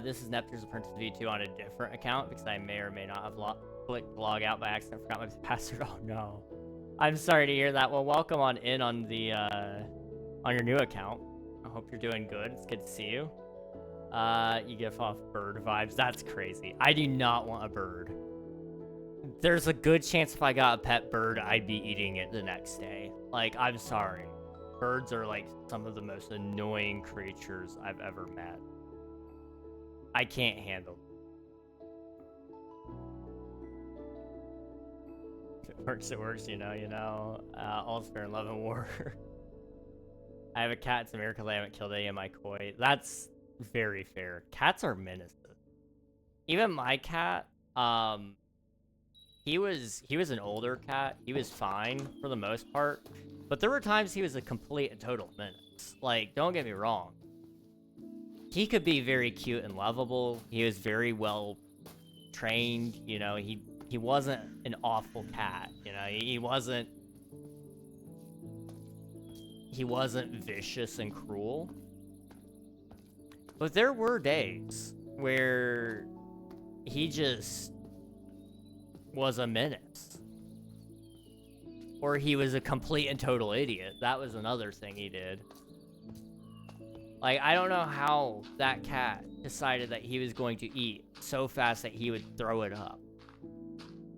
S1: This is Neptune's Apprentice V2 on a different account because I may or may not have clicked log out by accident. Forgot my password. Oh no. I'm sorry to hear that. Well, welcome on in on the on your new account. I hope you're doing good. It's good to see you. You give off bird vibes. That's crazy. I do not want a bird. There's a good chance if I got a pet bird, I'd be eating it the next day. Like, I'm sorry. Birds are like some of the most annoying creatures I've ever met. I can't handle them. If it works, you know. All's fair in love and war. I have a cat. It's a miracle I haven't killed any of my koi. That's very fair. Cats are menaces. Even my cat, he was an older cat. He was fine for the most part, but there were times he was a complete and total menace. Like, don't get me wrong. He could be very cute and lovable. He was very well trained. You know, he wasn't an awful cat. You know, he he wasn't vicious and cruel. But there were days where he just was a menace. Or he was a complete and total idiot. That was another thing he did. Like, I don't know how that cat decided that he was going to eat so fast that he would throw it up.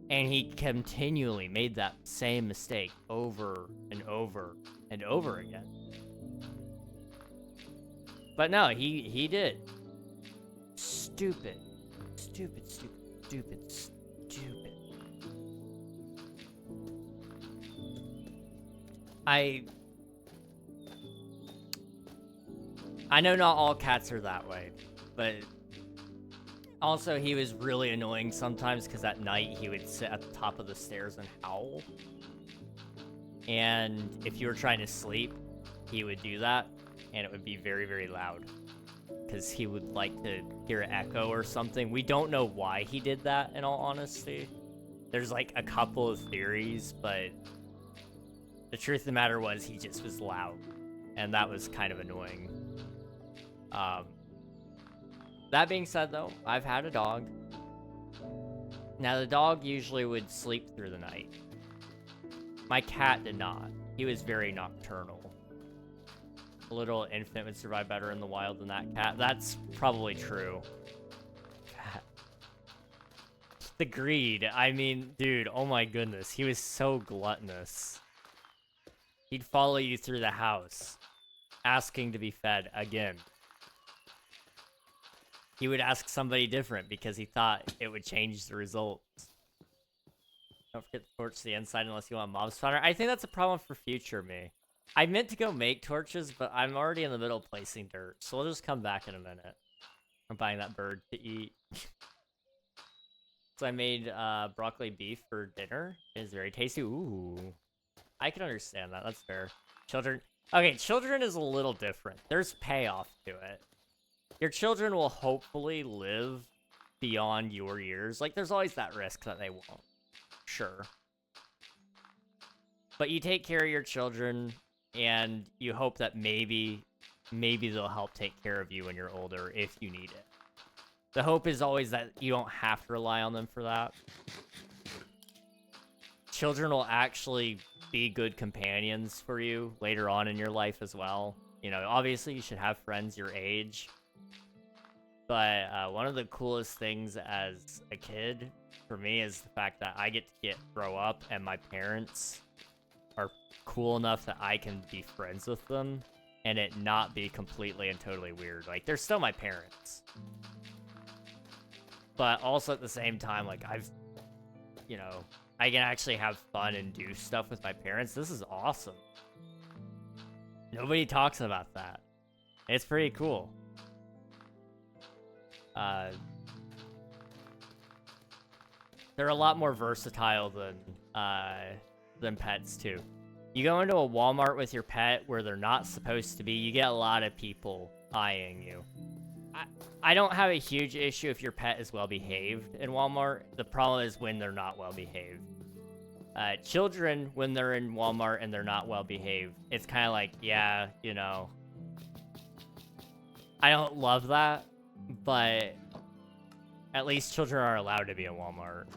S1: And he continually made that same mistake over and over and over again. But no, he did. Stupid. Stupid, stupid, stupid, stupid. I know not all cats are that way, but also he was really annoying sometimes because at night he would sit at the top of the stairs and howl. And if you were trying to sleep, he would do that, and it would be very, very loud because he would like to hear an echo or something. We don't know why he did that, in all honesty. There's like a couple of theories, but the truth of the matter was he just was loud, and that was kind of annoying. That being said, though, I've had a dog. Now, the dog usually would sleep through the night. My cat did not. He was very nocturnal. A little infant would survive better in the wild than that cat. That's probably true. The greed. I mean, dude, oh my goodness. He was so gluttonous. He'd follow you through the house, asking to be fed again. He would ask somebody different because he thought it would change the results. Don't forget to torch the inside unless you want a mob spawner. I think that's a problem for future me. I meant to go make torches, but I'm already in the middle of placing dirt, so we'll just come back in a minute. I'm buying that bird to eat. So I made broccoli beef for dinner. It is very tasty. Ooh. I can understand that. That's fair. Children. Okay, children is a little different. There's payoff to it. Your children will hopefully live beyond your years. Like, there's always that risk that they won't. Sure. But you take care of your children, and you hope that maybe they'll help take care of you when you're older if you need it. The hope is always that you don't have to rely on them for that. Children will actually be good companions for you later on in your life as well. You know, obviously you should have friends your age. But one of the coolest things as a kid for me is the fact that I get to grow up and my parents are cool enough that I can be friends with them and it not be completely and totally weird. Like, they're still my parents. But also at the same time, like, I can actually have fun and do stuff with my parents. This is awesome. Nobody talks about that. It's pretty cool. They're a lot more versatile than pets too. You go into a Walmart with your pet where they're not supposed to be, you get a lot of people eyeing you. I don't have a huge issue if your pet is well behaved in Walmart. The problem is when they're not well behaved. Children, when they're in Walmart and they're not well behaved, it's kind of like, yeah, you know, I don't love that. But at least children are allowed to be in Walmart,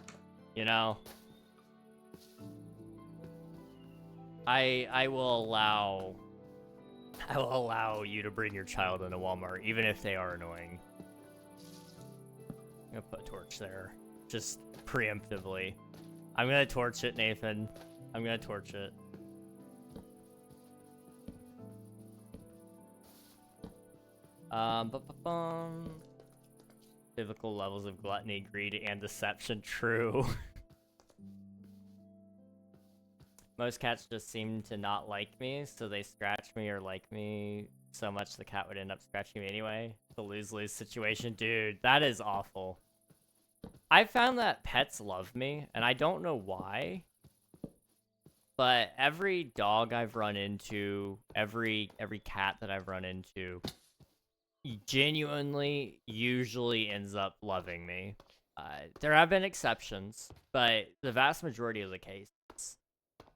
S1: you know? I will allow you to bring your child into Walmart, even if they are annoying. I'm gonna put a torch there, just preemptively. I'm gonna torch it, Nathan. I'm gonna torch it. Biblical levels of gluttony, greed, and deception. True. Most cats just seem to not like me, so they scratch me or like me so much the cat would end up scratching me anyway. The lose-lose situation. Dude, that is awful. I found that pets love me, and I don't know why. But every dog I've run into, every cat that I've run into, genuinely usually ends up loving me. There have been exceptions, but the vast majority of the cases,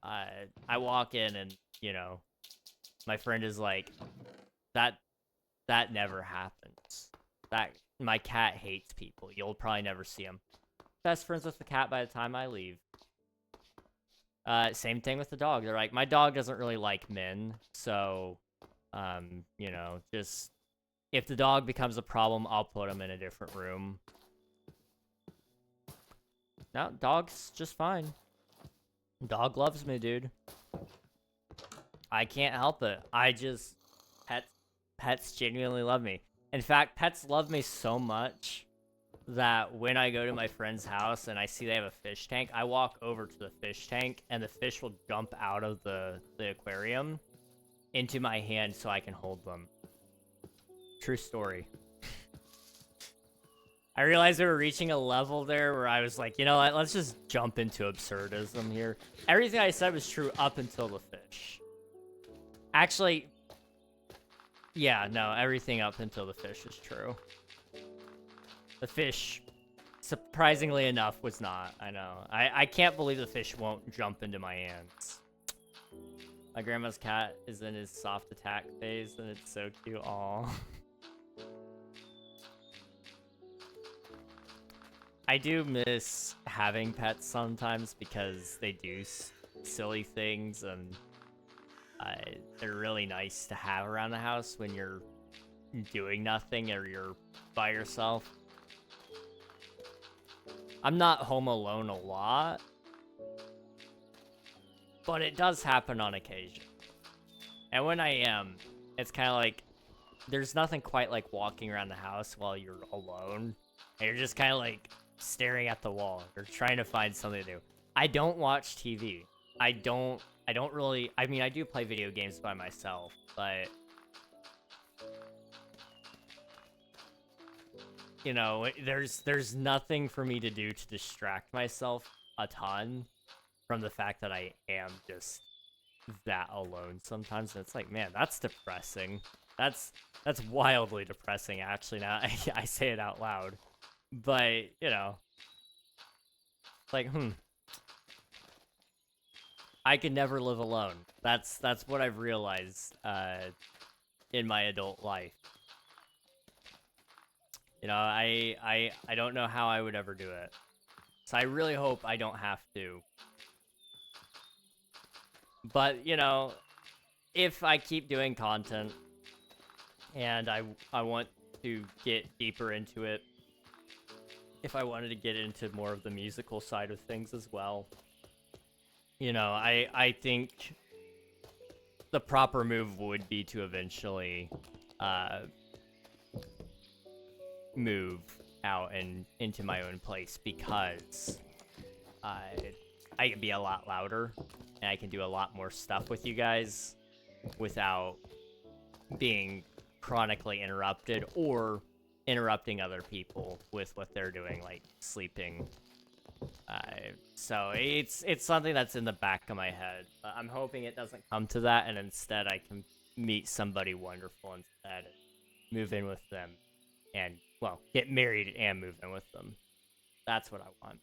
S1: I walk in and, you know, My friend is like, that never happens. My cat hates people. You'll probably never see him. Best friends with the cat by the time I leave. Same thing with the dog. They're like, my dog doesn't really like men, so, you know, just if the dog becomes a problem, I'll put him in a different room. No, dog's just fine. Dog loves me, dude. I can't help it. Pets genuinely love me. In fact, pets love me so much that when I go to my friend's house and I see they have a fish tank, I walk over to the fish tank and the fish will jump out of the aquarium into my hand so I can hold them. True story. I realized we were reaching a level there where I was like, you know what, let's just jump into absurdism here. Everything I said was true up until the fish. Actually, yeah, no, everything up until the fish is true. The fish, surprisingly enough, was not. I know. I can't believe the fish won't jump into my hands. My grandma's cat is in his soft attack phase, and it's so cute. Aw. I do miss having pets sometimes because they do silly things, and they're really nice to have around the house when you're doing nothing or you're by yourself. I'm not home alone a lot, but it does happen on occasion. And when I am, it's kind of like, there's nothing quite like walking around the house while you're alone, and you're just kind of like staring at the wall or trying to find something to do. I don't watch TV. I don't really, I mean, I do play video games by myself, but you know, there's nothing for me to do to distract myself a ton from the fact that I am just that alone sometimes. And it's like, man, that's depressing. That's wildly depressing, actually, now I say it out loud. But, you know, like, I could never live alone. That's what I've realized in my adult life. You know, I don't know how I would ever do it. So I really hope I don't have to. But, you know, if I keep doing content and I want to get deeper into it, if I wanted to get into more of the musical side of things as well, you know, I think the proper move would be to eventually move out and into my own place, because I can be a lot louder and I can do a lot more stuff with you guys without being chronically interrupted or interrupting other people with what they're doing, like sleeping. So it's something that's in the back of my head. I'm hoping it doesn't come to that, and instead I can meet somebody wonderful instead and move in with them, and, well, get married and move in with them. That's what I want.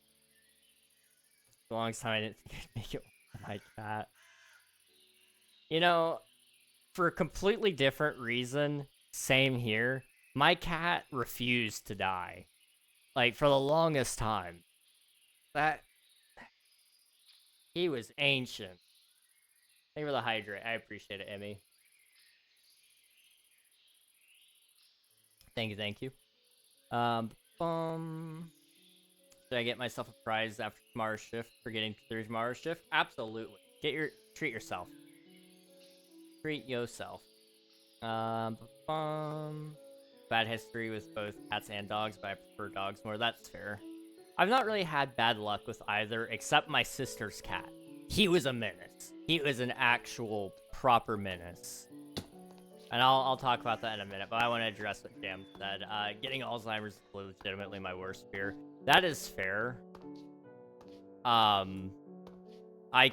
S1: The longest time I didn't think I'd make it with my cat. You know, for a completely different reason, same here, my cat refused to die. Like, for the longest time. He was ancient. Thank you for the hydrate. I appreciate it, Emmy. Thank you. Did I get myself a prize after tomorrow's shift for getting through tomorrow's shift? Absolutely. Treat yourself. Treat yourself. Bad history with both cats and dogs, but I prefer dogs more. That's fair. I've not really had bad luck with either, except my sister's cat. He was a menace. He was an actual proper menace. And I'll talk about that in a minute, but I want to address what Jam said. Getting Alzheimer's is legitimately my worst fear. That is fair. I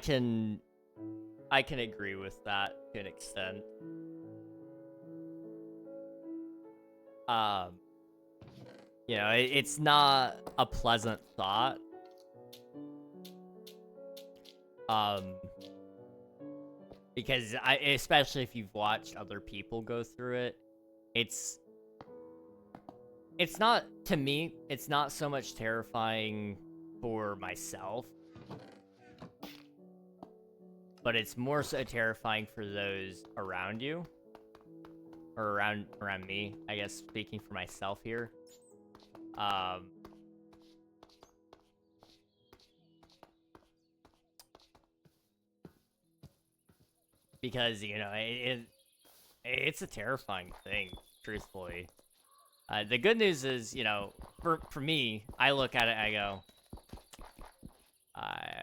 S1: can agree with that to an extent. You know, it's not a pleasant thought. Because especially if you've watched other people go through it, it's not, to me, it's not so much terrifying for myself, but it's more so terrifying for those around you, or around me, I guess, speaking for myself here. Because, you know, it's a terrifying thing, truthfully. The good news is, you know, for me, I look at it, I go,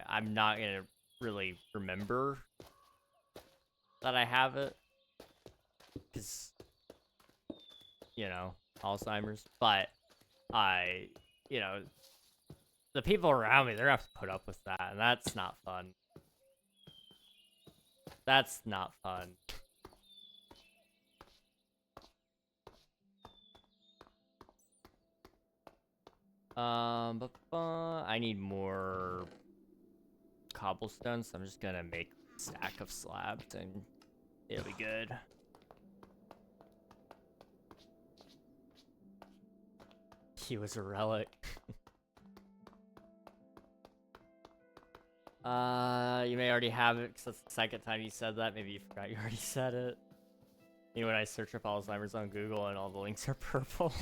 S1: I'm not gonna really remember that I have it, because, you know, Alzheimer's, but you know, the people around me, they're gonna have to put up with that, and that's not fun. That's not fun. I need more cobblestone, so I'm just gonna make a stack of slabs, and it'll be good. He was a relic. You may already have it, because that's the second time you said that. Maybe you forgot you already said it. You know, when I search up Alzheimer's on Google and all the links are purple.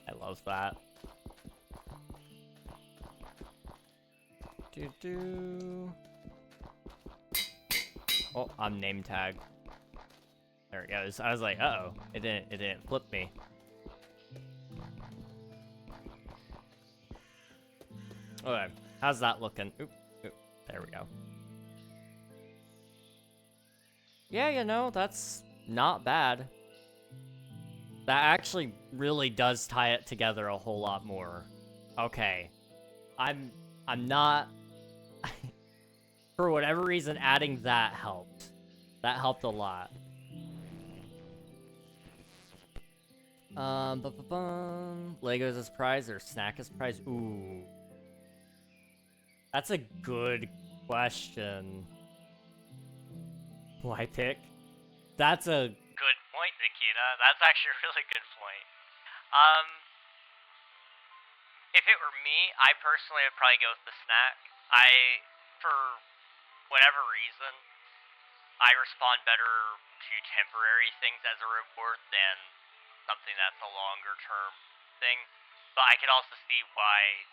S1: I love that. Oh, I'm name tagged. There it goes. I was like, uh-oh. It didn't flip me. Okay, how's that looking? Oop, there we go. Yeah, you know, that's not bad. That actually really does tie it together a whole lot more. Okay. I'm not... For whatever reason, adding that helped. That helped a lot. Legos as prize or snack as prize? Ooh. That's a good question. Why pick? That's a good point, Nikita. That's actually a really good point. If it were me, I personally would probably go with the snack. For whatever reason, I respond better to temporary things as a reward than something that's a longer term thing. But I could also see why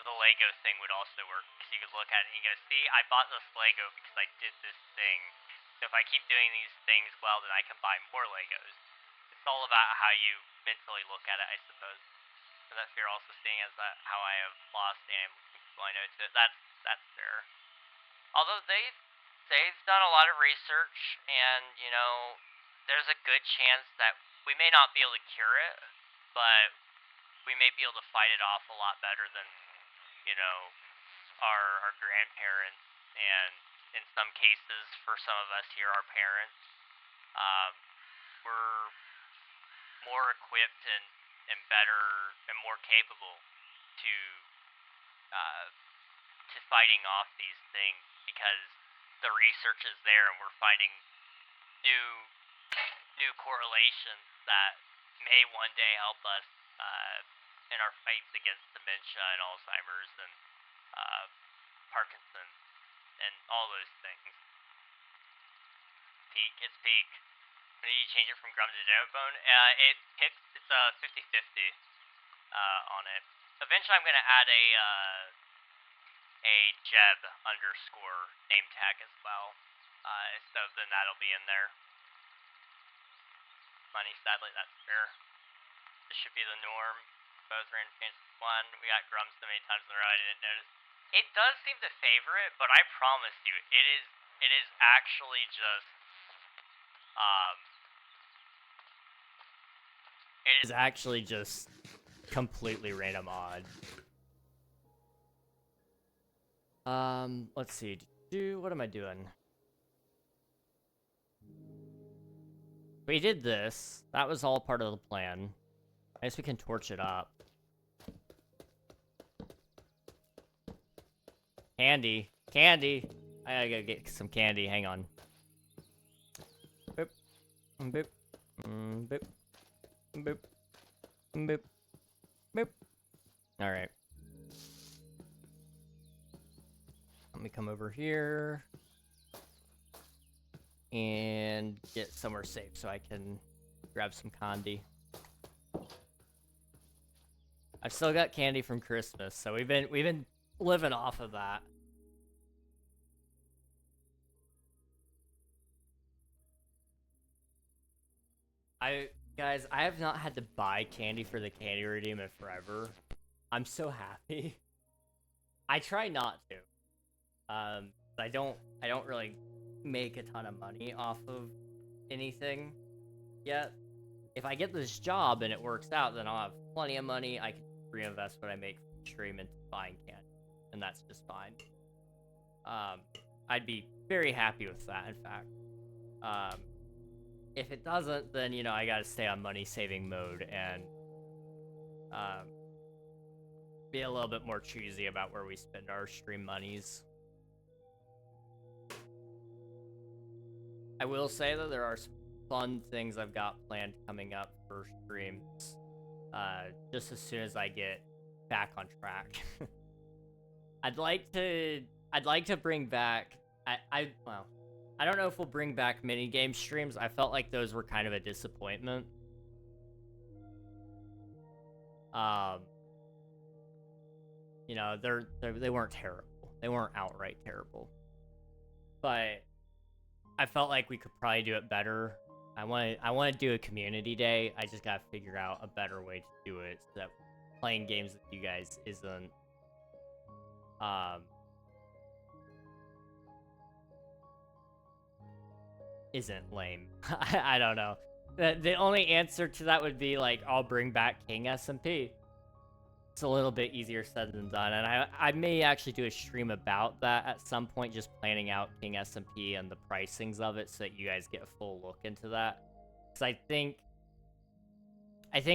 S1: the Lego thing would also work, because you could look at it and you go, see, I bought this Lego because I did this thing. So if I keep doing these things well, then I can buy more Legos. It's all about how you mentally look at it, I suppose. So that fear also seeing as that how I have lost and I know to it. That's fair. Although they've done a lot of research, and you know, there's a good chance that we may not be able to cure it, but we may be able to fight it off a lot better than, you know, our grandparents, and in some cases, for some of us here, our parents, we're more equipped and better and more capable to fighting off these things, because the research is there and we're finding new correlations that may one day help us in our fights against dementia and Alzheimer's and Parkinson's and all those things. It's peak. When you change it from gum to bone, it's a 50-50 on it. Eventually, I'm gonna add a Jeb underscore name tag as well. So then that'll be in there. Money, sadly, that's fair. This should be the norm. Both random chances. One, we got Grumps so many times in a row I didn't notice. It does seem to favor it, but I promise you, it is actually just it is actually just completely random odd. Let's see. What am I doing? We did this. That was all part of the plan. I guess we can torch it up. Candy. Candy. I gotta go get some candy. Hang on. Boop. Boop. Boop. Boop. Boop. Boop. Alright. Let me come over here and get somewhere safe so I can grab some candy. I've still got candy from Christmas, so we've been living off of that. Guys, I have not had to buy candy for the candy redeem in forever. I'm so happy. I try not to. I don't really make a ton of money off of anything yet. If I get this job and it works out, then I'll have plenty of money. I can reinvest what I make from the stream into buying candy, and that's just fine. I'd be very happy with that, in fact. If it doesn't, then, you know, I gotta stay on money-saving mode and be a little bit more choosy about where we spend our stream monies. I will say that there are some fun things I've got planned coming up for streams, just as soon as I get back on track. I'd like to bring back, well, I don't know if we'll bring back minigame streams. I felt like those were kind of a disappointment. You know, they weren't terrible. They weren't outright terrible. But I felt like we could probably do it better. I want to do a community day. I just gotta figure out a better way to do it so that playing games with you guys isn't lame. I don't know. The only answer to that would be like, I'll bring back King SMP. It's a little bit easier said than done, and I may actually do a stream about that at some point, just planning out King SMP and the pricings of it so that you guys get a full look into that. Because I think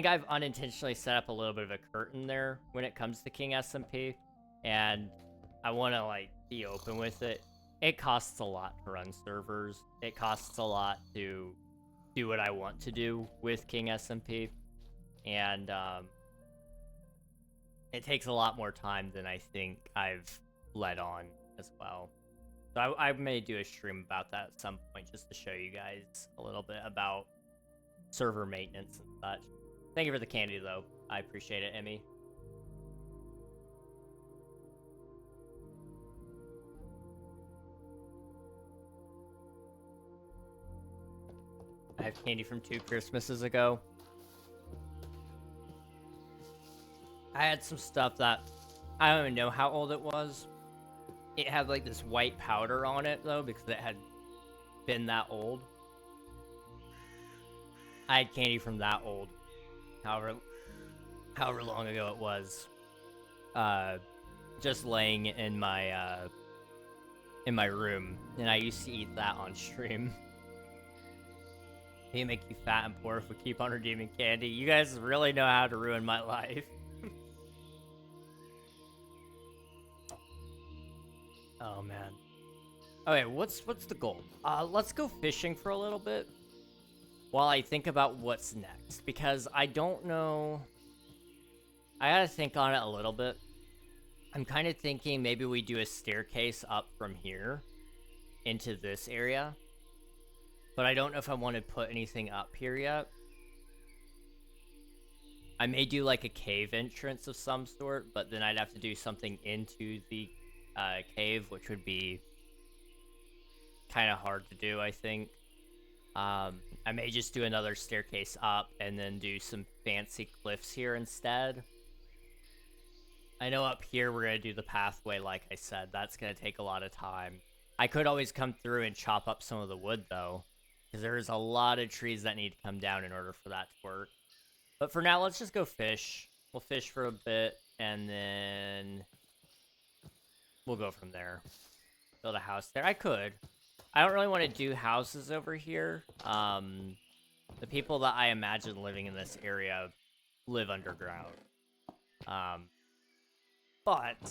S1: I've unintentionally set up a little bit of a curtain there when it comes to King SMP, and I want to like be open with it. It costs a lot to run servers. It costs a lot to do what I want to do with King SMP, and it takes a lot more time than I think I've let on as well. So I may do a stream about that at some point just to show you guys a little bit about server maintenance and such. Thank you for the candy, though. I appreciate it, Emmy. I have candy from 2 Christmases ago. I had some stuff that I don't even know how old it was. It had like this white powder on it though, because it had been that old. I had candy from that old, however long ago it was. Just laying in my room, and I used to eat that on stream. They make you fat and poor if we keep on redeeming candy. You guys really know how to ruin my life. Oh man. Okay, what's the goal? Let's go fishing for a little bit while I think about what's next, because I don't know. I gotta think on it a little bit. I'm kind of thinking maybe we do a staircase up from here into this area, but I don't know if I want to put anything up here yet. I may do like a cave entrance of some sort, but then I'd have to do something into the cave, which would be kind of hard to do, I think. I may just do another staircase up and then do some fancy cliffs here instead. I know up here we're going to do the pathway, like I said. That's going to take a lot of time. I could always come through and chop up some of the wood, though, because there's a lot of trees that need to come down in order for that to work. But for now, let's just go fish. We'll fish for a bit, and then we'll go from there. Build a house there. I could. I don't really want to do houses over here. The people that I imagine living in this area live underground. But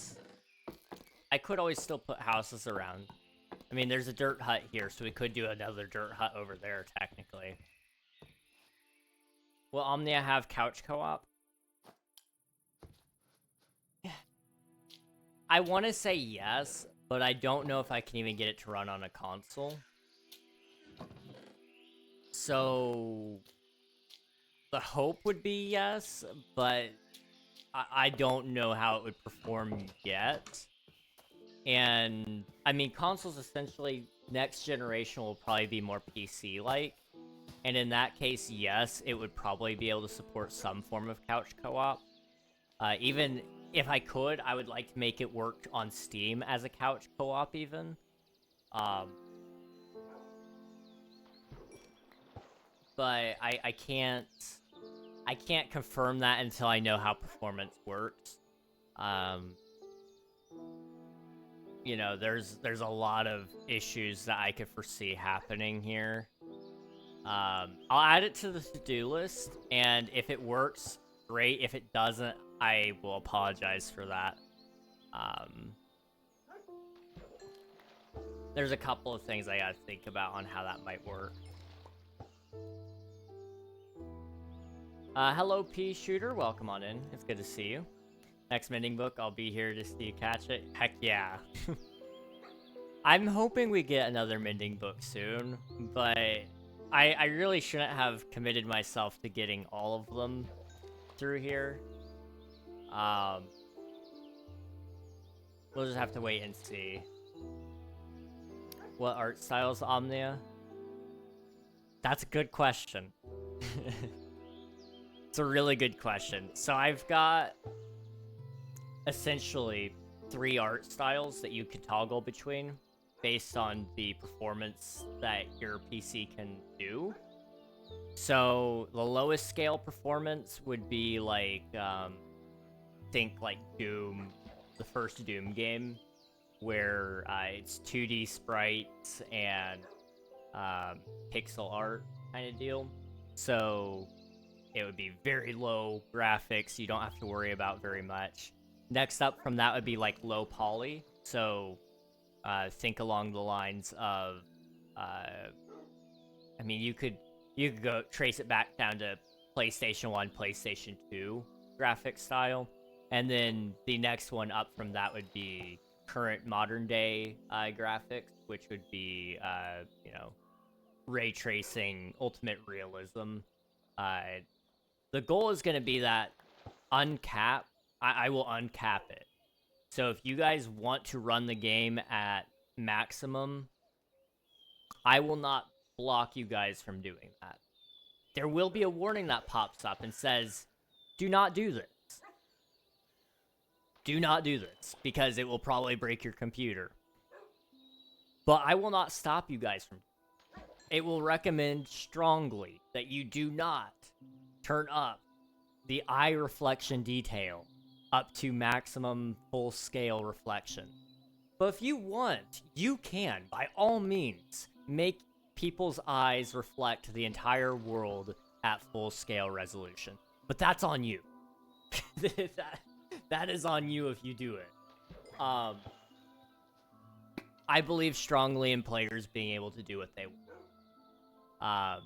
S1: I could always still put houses around. I mean, there's a dirt hut here, so we could do another dirt hut over there, technically. Will Omnia have couch co-op? I want to say yes, but I don't know if I can even get it to run on a console. So the hope would be yes, but I don't know how it would perform yet. And I mean, consoles essentially next generation will probably be more PC-like. And in that case, yes, it would probably be able to support some form of couch co-op. Even if I could, I would like to make it work on Steam as a couch co-op even. But I can't confirm that until I know how performance works. You know, there's a lot of issues that I could foresee happening here. I'll add it to the to-do list, and if it works, great. If it doesn't, I will apologize for that. There's a couple of things I gotta think about on how that might work. Hello, P Shooter. Welcome on in. It's good to see you. Next mending book, I'll be here to see you catch it. Heck yeah. I'm hoping we get another mending book soon, but I really shouldn't have committed myself to getting all of them through here. We'll just have to wait and see. What art styles, Omnia? That's a good question. It's a really good question. So I've got essentially 3 art styles that you could toggle between based on the performance that your PC can do. So the lowest scale performance would be like, think like Doom, the first Doom game, where it's 2D sprites and pixel art kind of deal. So it would be very low graphics. You don't have to worry about very much. Next up from that would be like low poly. So think along the lines of, I mean, you could go trace it back down to PlayStation 1, PlayStation 2 graphic style. And then the next one up from that would be current modern day graphics, which would be, you know, ray tracing, ultimate realism. The goal is going to be that uncap. I will uncap it. So if you guys want to run the game at maximum, I will not block you guys from doing that. There will be a warning that pops up and says, do not do this. Do not do this, because it will probably break your computer. But I will not stop you guys from doing it. It will recommend strongly that you do not turn up the eye reflection detail up to maximum full scale reflection. But if you want, you can, by all means, make people's eyes reflect the entire world at full scale resolution. But that's on you. That is on you if you do it. I believe strongly in players being able to do what they want.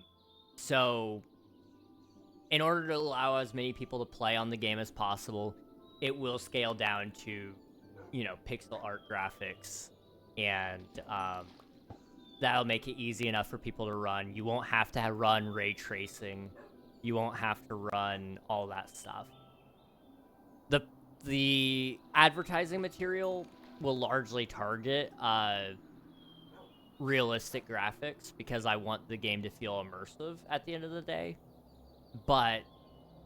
S1: So in order to allow as many people to play on the game as possible, it will scale down to, you know, pixel art graphics, and that'll make it easy enough for people to run. You won't have to run ray tracing. You won't have to run all that stuff. The advertising material will largely target realistic graphics, because I want the game to feel immersive at the end of the day. But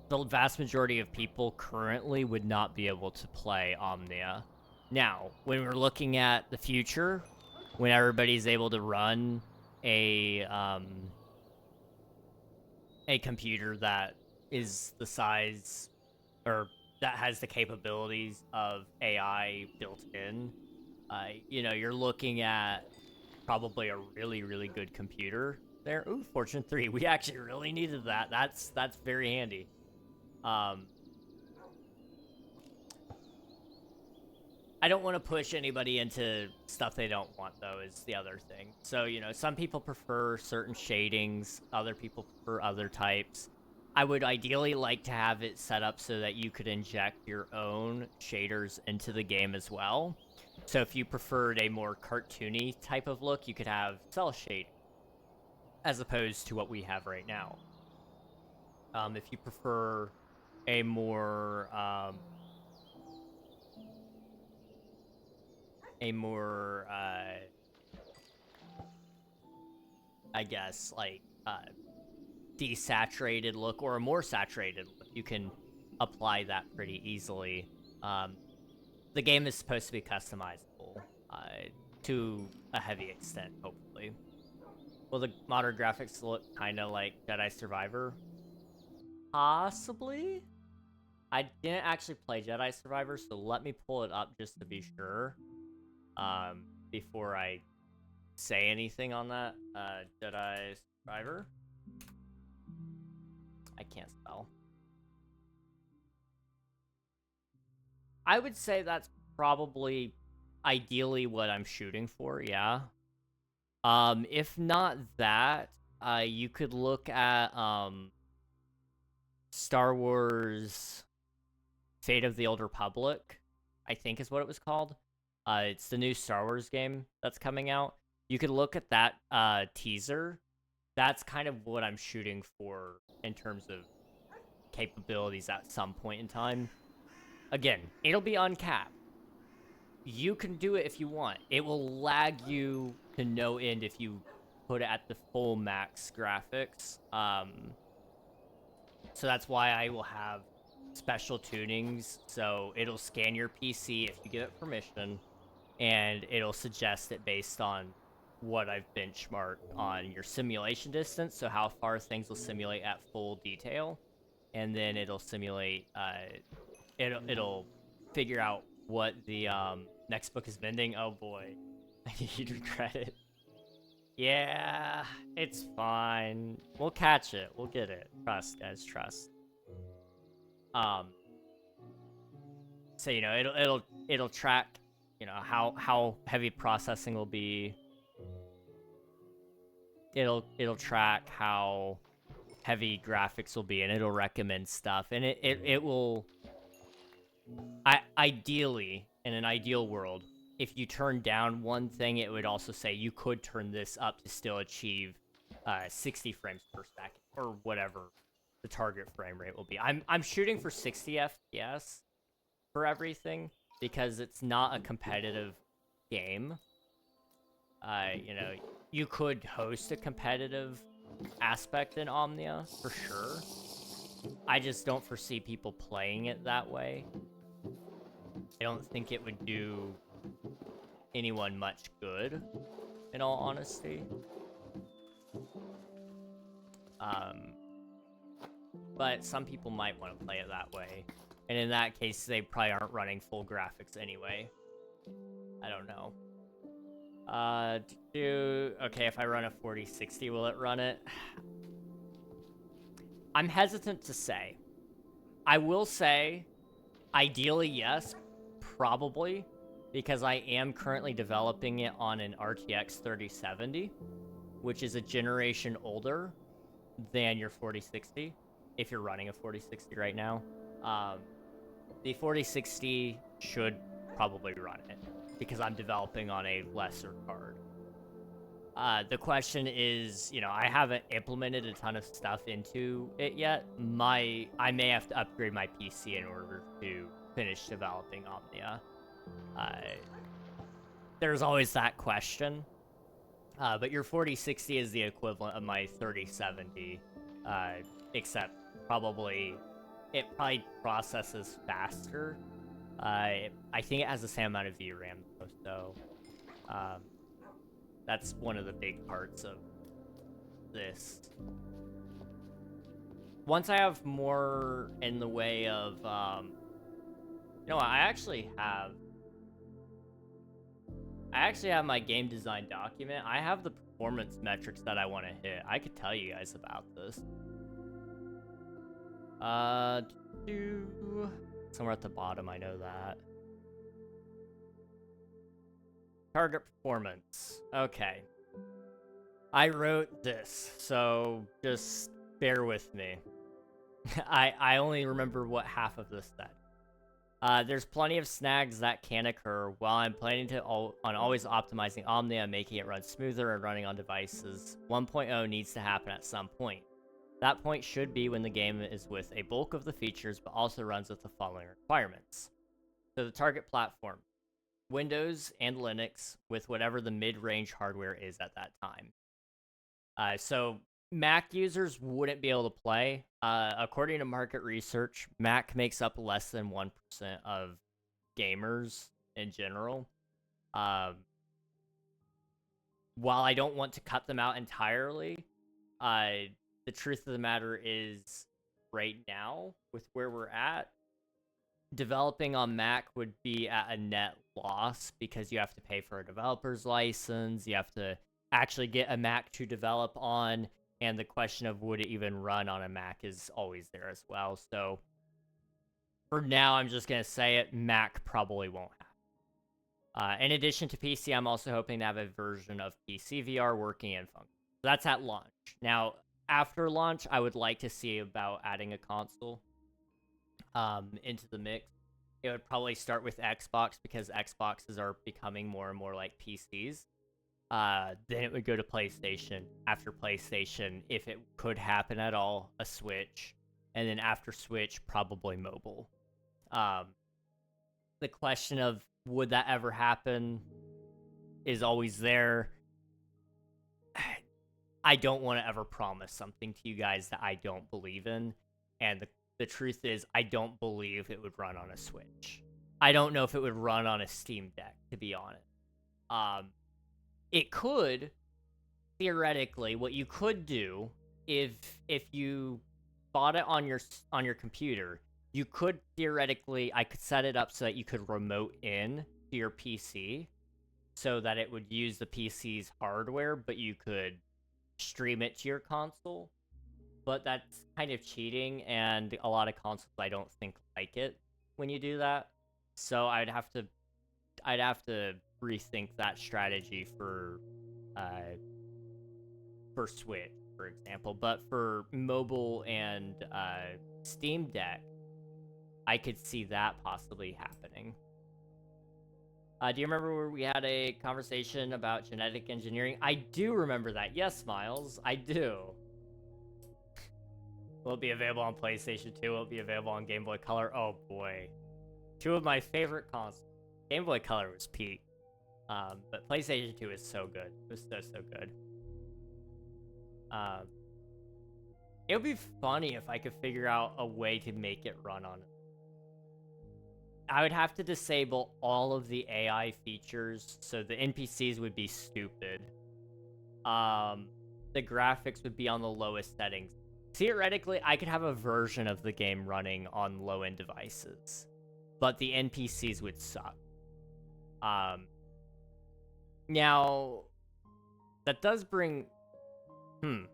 S1: the vast majority of people currently would not be able to play Omnia. Now, when we're looking at the future, when everybody's able to run a computer that is the size, or that has the capabilities of AI built in, you know, you're looking at probably a really, really good computer there. Ooh, Fortune 3. We actually really needed that. That's very handy. I I don't want to push anybody into stuff they don't want, though, is the other thing. So, you know, some people prefer certain shadings, other people prefer other types. I would ideally like to have it set up so that you could inject your own shaders into the game as well. So if you preferred a more cartoony type of look, you could have cell shading, as opposed to what we have right now. If you prefer a more, I guess, like, desaturated look or a more saturated look, you can apply that pretty easily. The game is supposed to be customizable to a heavy extent, hopefully. Will the modern graphics look kind of like Jedi Survivor? Possibly? I didn't actually play Jedi Survivor, so let me pull it up just to be sure before I say anything on that. Jedi Survivor? I can't spell. I would say that's probably ideally what I'm shooting for, yeah. If not that, you could look at Star Wars Fate of the Old Republic, I think is what it was called. It's the new Star Wars game that's coming out. You could look at that teaser. That's kind of what I'm shooting for in terms of capabilities at some point in time. Again, it'll be uncapped. You can do it if you want. It will lag you to no end if you put it at the full max graphics. So that's why I will have special tunings. So it'll scan your PC if you give it permission, and it'll suggest it based on what I've benchmarked on your simulation distance, so how far things will simulate at full detail, and then it'll simulate, it'll figure out what the next book is vending. Oh boy, you'd regret it. Yeah, it's fine. We'll catch it. We'll get it. Trust, guys. Trust. So you know, it'll track, you know, how heavy processing will be. It'll track how heavy graphics will be, and it'll recommend stuff, and it will. Ideally, in an ideal world, if you turn down one thing, it would also say you could turn this up to still achieve 60 frames per second, or whatever the target frame rate will be. I'm shooting for 60 FPS for everything because it's not a competitive game. You know, you could host a competitive aspect in Omnia for sure. I just don't foresee people playing it that way. I don't think it would do anyone much good, in all honesty. But some people might want to play it that way. And in that case, they probably aren't running full graphics anyway. I don't know. Okay, if I run a 4060, will it run it? I'm hesitant to say. I will say, ideally, yes, probably, because I am currently developing it on an RTX 3070, which is a generation older than your 4060, if you're running a 4060 right now. The 4060 should probably run it, because I'm developing on a lesser card. The question is, you know, I haven't implemented a ton of stuff into it yet. I may have to upgrade my PC in order to finish developing Omnia. There's always that question. But your 4060 is the equivalent of my 3070, except it probably processes faster. I think it has the same amount of VRAM though, so that's one of the big parts of this. Once I have more in the way of, you know what, I actually have my game design document. I have the performance metrics that I want to hit. I could tell you guys about this. Somewhere at the bottom, I know that. Target performance. Okay. I wrote this, so just bear with me. I only remember what half of this said. There's plenty of snags that can occur. While I'm planning on always optimizing Omnia and making it run smoother and running on devices, 1.0 needs to happen at some point. That point should be when the game is with a bulk of the features, but also runs with the following requirements. So the target platform, Windows and Linux with whatever the mid-range hardware is at that time. So Mac users wouldn't be able to play. According to market research, Mac makes up less than 1% of gamers in general. While I don't want to cut them out entirely, the truth of the matter is right now, with where we're at, developing on Mac would be at a net loss because you have to pay for a developer's license, you have to actually get a Mac to develop on, and the question of would it even run on a Mac is always there as well. So for now, I'm just going to say it, Mac probably won't happen. In addition to PC, I'm also hoping to have a version of PC VR working and functioning. So that's at launch. Now, after launch, I would like to see about adding a console into the mix. It would probably start with Xbox because Xboxes are becoming more and more like PCs. Then it would go to PlayStation. After PlayStation, if it could happen at all, a Switch. And then after Switch, probably mobile. The question of would that ever happen is always there. I don't want to ever promise something to you guys that I don't believe in. And the truth is, I don't believe it would run on a Switch. I don't know if it would run on a Steam Deck, to be honest. It could, theoretically, what you could do, if you bought it on your computer, you could theoretically, I could set it up so that you could remote in to your PC, so that it would use the PC's hardware, but you could stream it to your console. But that's kind of cheating, and a lot of consoles I don't think like it when you do that. So I'd have to rethink that strategy for Switch, for example. But for mobile and Steam Deck, I could see that possibly happening. Do you remember where we had a conversation about genetic engineering? I do remember that. Yes, Miles, I do. Will it be available on PlayStation 2? Will it be available on Game Boy Color? Oh boy. Two of my favorite consoles. Game Boy Color was peak. But PlayStation 2 is so good. It was so good. It would be funny if I could figure out a way to make it run on it. I would have to disable all of the AI features, so the NPCs would be stupid. The graphics would be on the lowest settings. Theoretically, I could have a version of the game running on low-end devices, but the NPCs would suck. Now, that does bring... I'm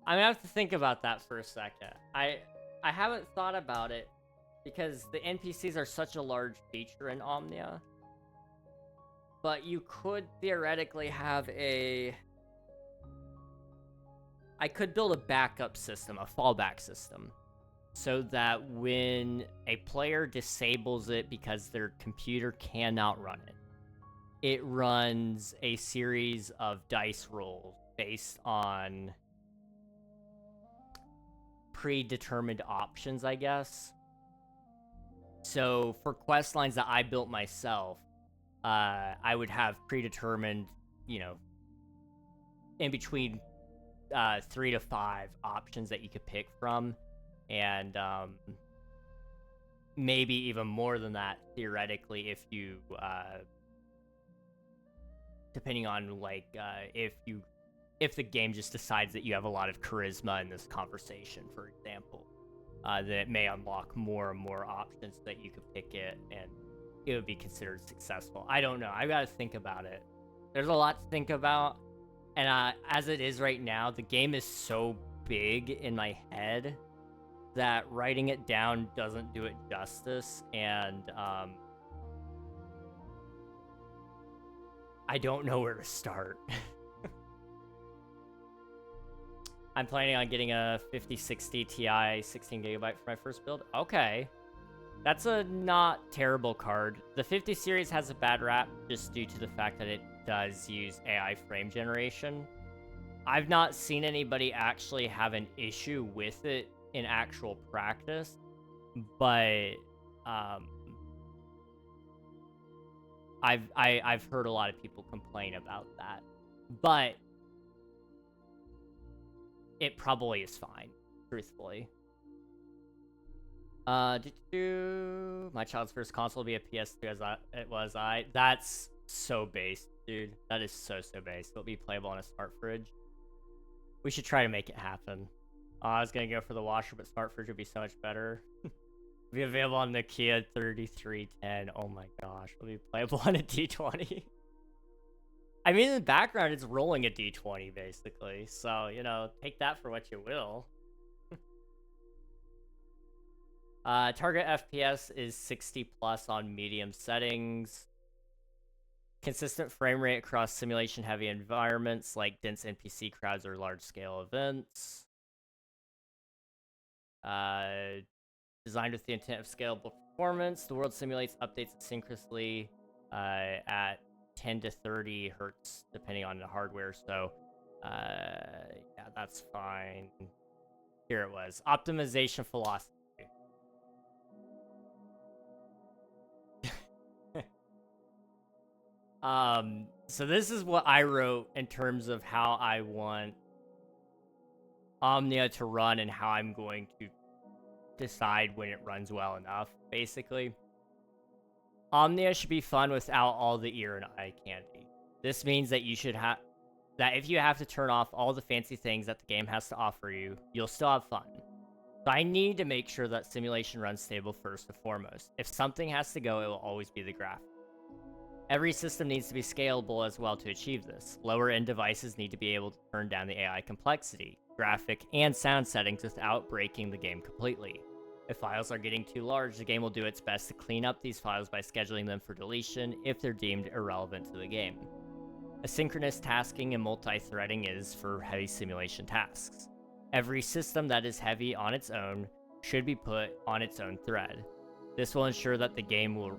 S1: gonna have to think about that for a second. I haven't thought about it, because the NPCs are such a large feature in Omnia. But you could theoretically have I could build a backup system, a fallback system, so that when a player disables it because their computer cannot run it, it runs a series of dice rolls based on predetermined options, I guess. So for quest lines that I built myself, I would have predetermined, in between 3 to 5 options that you could pick from, and maybe even more than that theoretically if you depending on if the game just decides that you have a lot of charisma in this conversation, for example, then it may unlock more and more options so that you could pick it and it would be considered successful. I don't know. I gotta think about it. There's a lot to think about. And as it is right now, the game is so big in my head that writing it down doesn't do it justice. And I don't know where to start. I'm planning on getting a 5060 Ti 16 gigabyte for my first build. Okay. That's a not terrible card. The 50 series has a bad rap just due to the fact that it does use AI frame generation. I've not seen anybody actually have an issue with it in actual practice, but I've heard a lot of people complain about that. But it probably is fine, truthfully. My child's first console will be a PS2 as it was That's so base, dude. That is so base. It'll be playable on a smart fridge. We should try to make it happen. I was gonna go for the washer, but smart fridge would be so much better. Be available on the Kia 3310. Oh my gosh, it'll be playable on a D20. I mean, in the background, it's rolling a D20 basically. So, you know, take that for what you will. Target FPS is 60 plus on medium settings. Consistent frame rate across simulation-heavy environments like dense NPC crowds or large-scale events. Designed with the intent of scalable performance, the world simulates updates synchronously at 10 to 30 hertz, depending on the hardware. So, yeah, that's fine. Here it was. Optimization philosophy. So this is what I wrote in terms of how I want Omnia to run and how I'm going to decide when it runs well enough, basically. Omnia should be fun without all the ear and eye candy. This means that you should have that if you have to turn off all the fancy things that the game has to offer you, you'll still have fun. So I need to make sure that simulation runs stable first and foremost. If something has to go, it will always be the graphics. Every system needs to be scalable as well to achieve this. Lower-end devices need to be able to turn down the AI complexity, graphic, and sound settings without breaking the game completely. If files are getting too large, the game will do its best to clean up these files by scheduling them for deletion if they're deemed irrelevant to the game. Asynchronous tasking and multi-threading is for heavy simulation tasks. Every system that is heavy on its own should be put on its own thread. This will ensure that the game will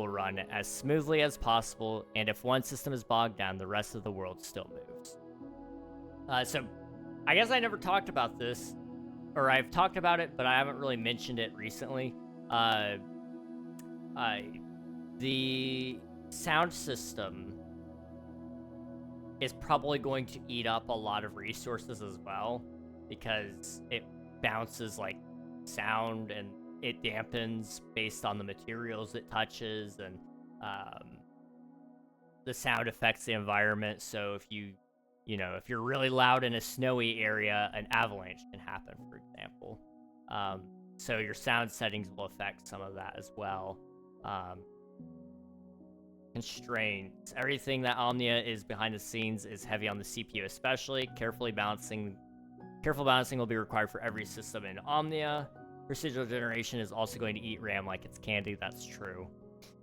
S1: run as smoothly as possible, and if one system is bogged down, the rest of the world still moves. So, I guess I never talked about this, or I've talked about it, but I haven't really mentioned it recently. The sound system is probably going to eat up a lot of resources as well, because it bounces like sound and it dampens based on the materials it touches, and the sound affects the environment. So if if you're really loud in a snowy area, an avalanche can happen, for example. So your sound settings will affect some of that as well. Constraints. Everything that Omnia is behind the scenes is heavy on the CPU especially. Careful balancing will be required for every system in Omnia. Procedural generation is also going to eat RAM like it's candy. That's true.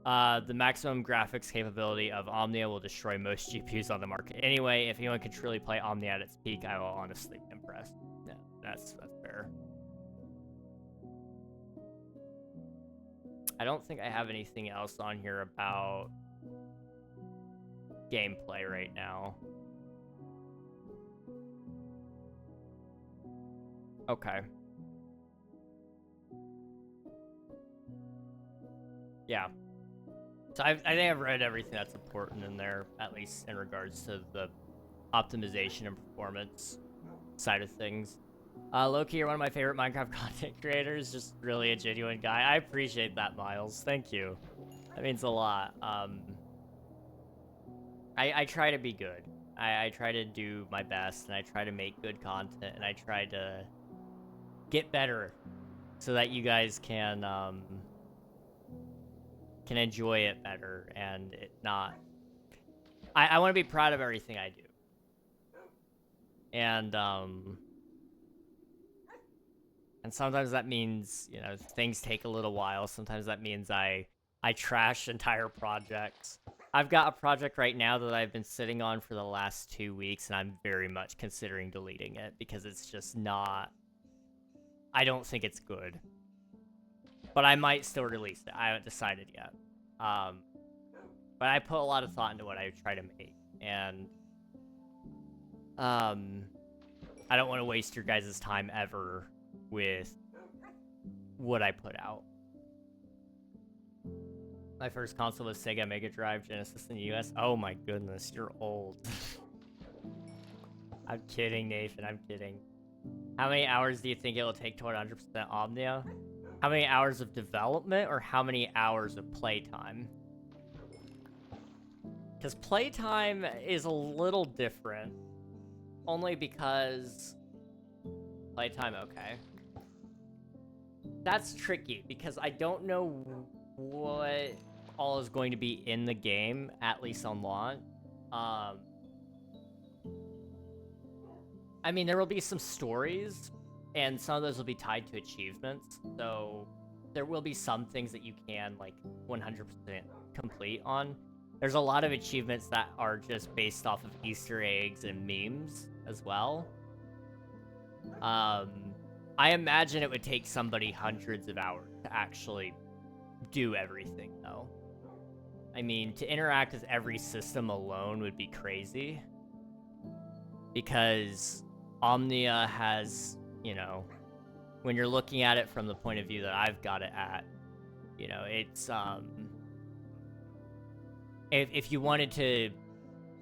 S1: The maximum graphics capability of Omnia will destroy most GPUs on the market anyway. If anyone can truly play Omnia at its peak, I will honestly be impressed. Yeah, that's fair. I don't think I have anything else on here about gameplay right now. Okay. Yeah. So I think I've read everything that's important in there, at least in regards to the optimization and performance side of things. Loki, you're one of my favorite Minecraft content creators. Just really a genuine guy. I appreciate that, Miles. Thank you. That means a lot. I try to be good. I try to do my best, and I try to make good content, and I try to get better so that you guys can enjoy it better and it not. I want to be proud of everything I do, and sometimes that means things take a little while. Sometimes that means I trash entire projects. I've got a project right now that I've been sitting on for the last 2 weeks, and I'm very much considering deleting it because it's just not... I don't think it's good. But I might still release it. I haven't decided yet. But I put a lot of thought into what I try to make, and I don't want to waste your guys' time ever with what I put out. My first console was Sega Mega Drive Genesis in the US. Oh my goodness, you're old. I'm kidding, Nathan, I'm kidding. How many hours do you think it will take to 100% Omnia? How many hours of development, or how many hours of playtime? Because playtime is a little different. Only because... Playtime, okay. That's tricky, because I don't know what all is going to be in the game, at least on launch. I mean, there will be some stories, and some of those will be tied to achievements, so there will be some things that you can, like, 100% complete on. There's a lot of achievements that are just based off of Easter eggs and memes as well. I imagine it would take somebody hundreds of hours to actually do everything, though. I mean, to interact with every system alone would be crazy. Because Omnia has, you know, when you're looking at it from the point of view that I've got it at, you know, it's, if you wanted to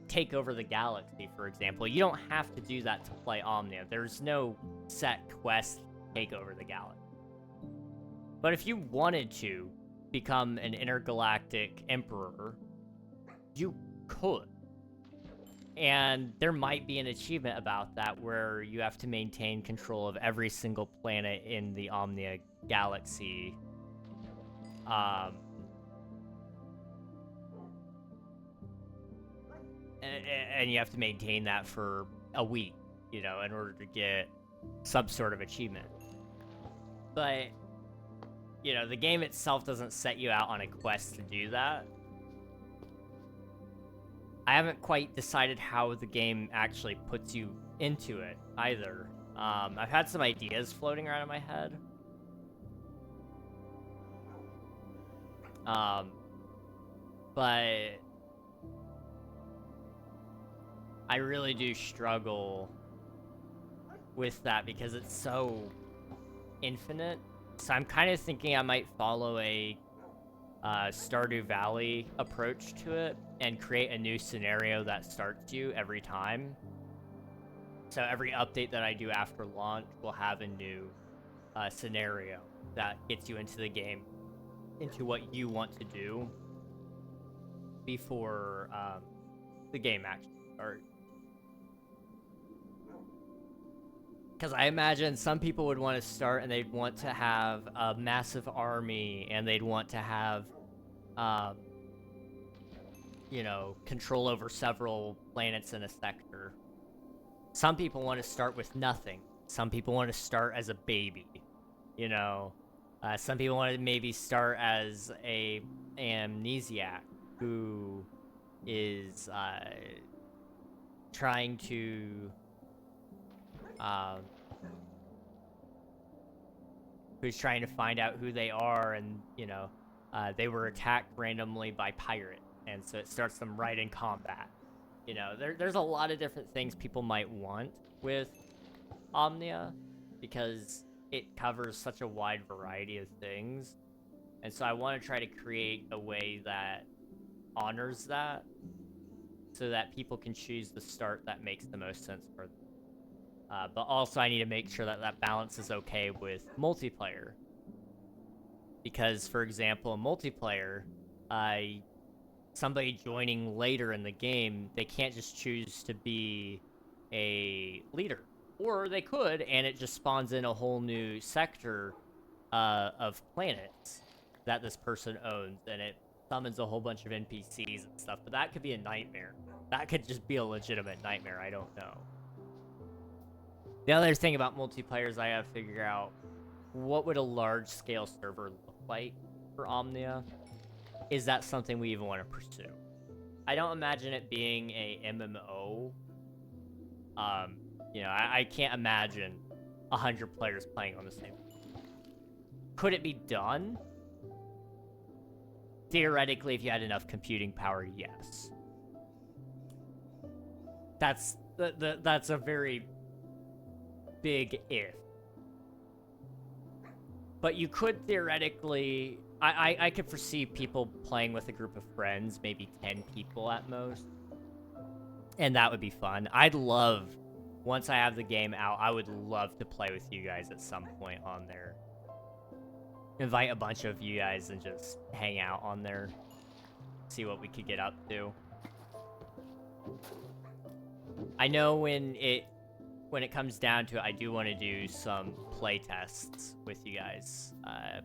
S1: take over the galaxy, for example, you don't have to do that to play Omnia. There's no set quest to take over the galaxy. But if you wanted to become an intergalactic emperor, you could. And there might be an achievement about that where you have to maintain control of every single planet in the Omnia galaxy. And you have to maintain that for a week, you know, in order to get some sort of achievement. But, you know, the game itself doesn't set you out on a quest to do that. I haven't quite decided how the game actually puts you into it, either. I've had some ideas floating around in my head. But I really do struggle with that because it's so infinite. So I'm kind of thinking I might follow a Stardew Valley approach to it and create a new scenario that starts you every time. So every update that I do after launch will have a new scenario that gets you into the game, into what you want to do before the game actually starts. Because I imagine some people would want to start and they'd want to have a massive army, and they'd want to have, you know, control over several planets in a sector. Some people want to start with nothing. Some people want to start as a baby, you know. Some people want to maybe start as a amnesiac who is trying to... who's trying to find out who they are, and, you know, they were attacked randomly by pirates, and so it starts them right in combat. You know, there's a lot of different things people might want with Omnia, because it covers such a wide variety of things, and so I want to try to create a way that honors that, so that people can choose the start that makes the most sense for them. But also I need to make sure that that balance is okay with multiplayer. Because, for example, in multiplayer, somebody joining later in the game, they can't just choose to be a leader. Or they could, and it just spawns in a whole new sector of planets that this person owns, and it summons a whole bunch of NPCs and stuff. But that could be a nightmare. That could just be a legitimate nightmare, I don't know. The other thing about multiplayer is I have to figure out what would a large-scale server look like for Omnia. Is that something we even want to pursue? I don't imagine it being a MMO. You know, I can't imagine 100 players playing on the same. Could it be done? Theoretically, if you had enough computing power, yes. That's a very big if. But you could theoretically... I could foresee people playing with a group of friends, maybe 10 people at most. And that would be fun. I'd love, once I have the game out, I would love to play with you guys at some point on there. Invite a bunch of you guys and just hang out on there. See what we could get up to. I know when it comes down to it, I do want to do some play tests with you guys,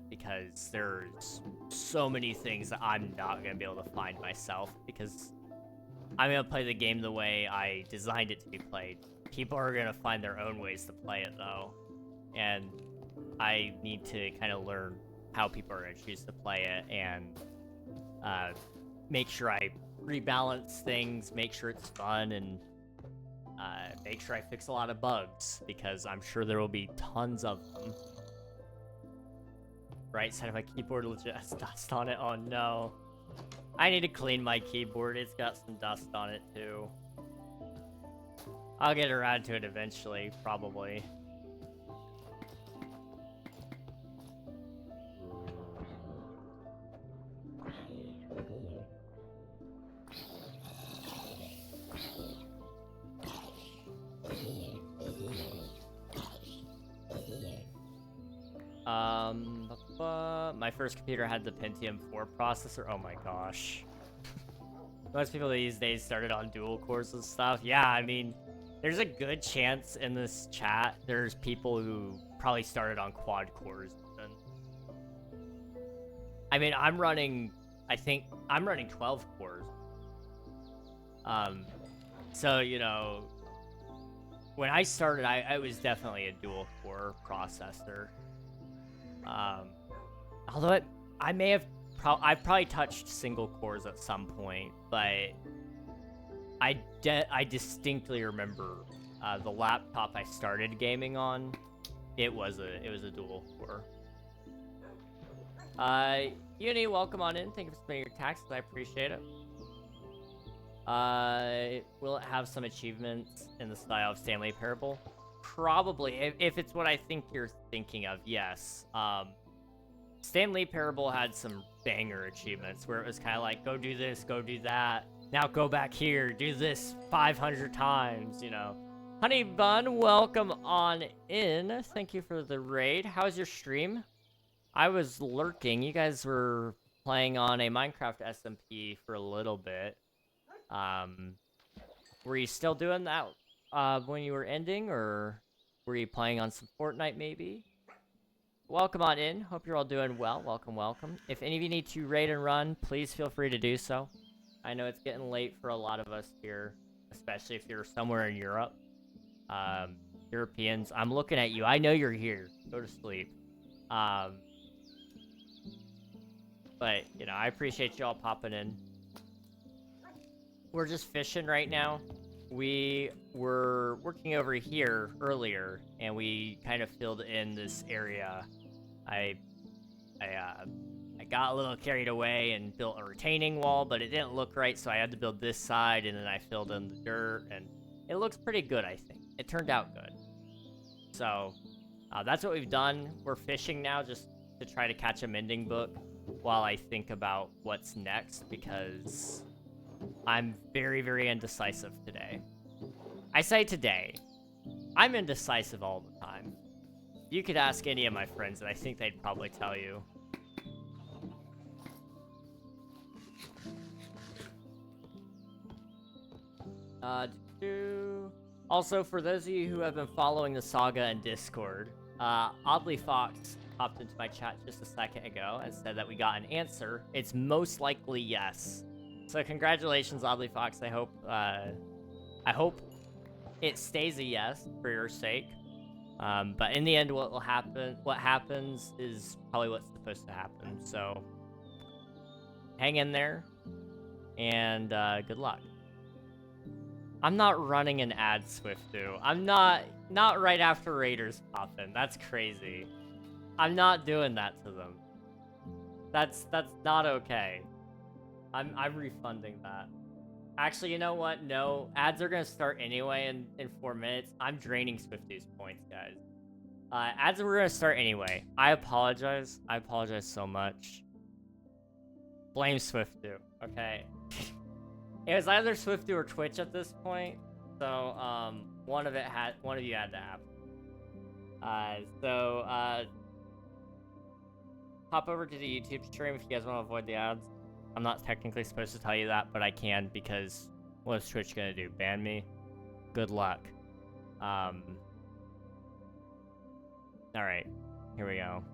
S1: because there's so many things that I'm not going to be able to find myself, because I'm going to play the game the way I designed it to be played. People are going to find their own ways to play it, though, and I need to kind of learn how people are going to choose to play it, and make sure I rebalance things, make sure it's fun, and make sure I fix a lot of bugs, because I'm sure there will be tons of them. Right side of my keyboard legit has dust on it. Oh no. I need to clean my keyboard. It's got some dust on it too. I'll get around to it eventually, probably. My first computer had the Pentium 4 processor. Oh my gosh. Most people these days started on dual cores and stuff. Yeah, I mean, there's a good chance in this chat there's people who probably started on quad cores. I mean, I think I'm running 12 cores. So, you know, when I started, I was definitely a dual core processor. Although I've probably touched single cores at some point, but I distinctly remember the laptop I started gaming on. It was a dual core. Uni, welcome on in. Thank you for spending your taxes. I appreciate it. Will it have some achievements in the style of Stanley Parable? Probably, if it's what I think you're thinking of, yes. Stanley Parable had some banger achievements where it was kind of like, go do this, go do that. Now go back here, do this 500 times, you know. Honey Bun, welcome on in. Thank you for the raid. How's your stream? I was lurking. You guys were playing on a Minecraft SMP for a little bit. Were you still doing that when you were ending, or were you playing on some Fortnite maybe? Welcome on in. Hope you're all doing well. Welcome, welcome. If any of you need to raid and run, please feel free to do so. I know it's getting late for a lot of us here, especially if you're somewhere in Europe. Europeans, I'm looking at you. I know you're here. Go to sleep. But, you know, I appreciate you all popping in. We're just fishing right now. We were working over here earlier, and we kind of filled in this area. I got a little carried away and built a retaining wall, but it didn't look right, so I had to build this side, and then I filled in the dirt, and it looks pretty good, I think. It turned out good. So, that's what we've done. We're fishing now just to try to catch a mending book while I think about what's next, because I'm very, very indecisive today. I say today. I'm indecisive all the time. You could ask any of my friends, and I think they'd probably tell you. Also, for those of you who have been following the saga in Discord, Oddly Fox popped into my chat just a second ago and said that we got an answer. It's most likely yes. So congratulations, Oddly Fox. I hope it stays a yes for your sake. But in the end, what happens is probably what's supposed to happen. So hang in there. And good luck. I'm not running an ad Swiftu. I'm not right after Raiders pop in. That's crazy. I'm not doing that to them. That's not okay. I'm refunding that. Actually, you know what? No, ads are gonna start anyway in 4 minutes. I'm draining Swifty's points, guys. Ads are gonna start anyway. I apologize. I apologize so much. Blame Swiftu, okay? It was either Swiftu or Twitch at this point, so one of you had to have. Hop over to the YouTube stream if you guys want to avoid the ads. I'm not technically supposed to tell you that, but I can because what is Twitch gonna do? Ban me? Good luck. Alright, here we go.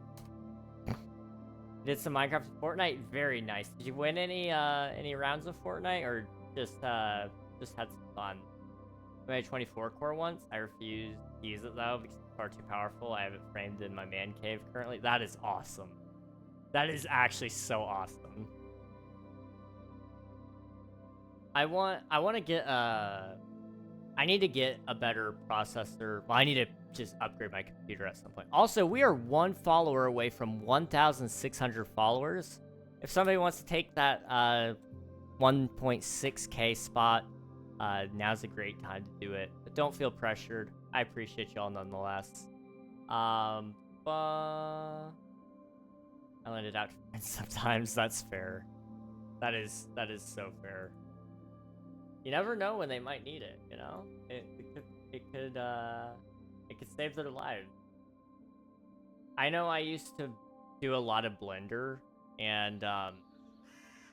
S1: Did some Minecraft and Fortnite? Very nice. Did you win any rounds of Fortnite or just had some fun? I made a 24 core once. I refuse to use it though because it's far too powerful. I have it framed in my man cave currently. That is awesome. That is actually so awesome. I want to get I need to get a better processor. Well, I need to just upgrade my computer at some point. Also, we are 1 follower away from 1,600 followers. If somebody wants to take that 1.6K spot, now's a great time to do it. But don't feel pressured. I appreciate y'all nonetheless. But I landed out sometimes. That's fair. That is so fair. You never know when they might need it, you know? It could save their lives. I know I used to do a lot of Blender, and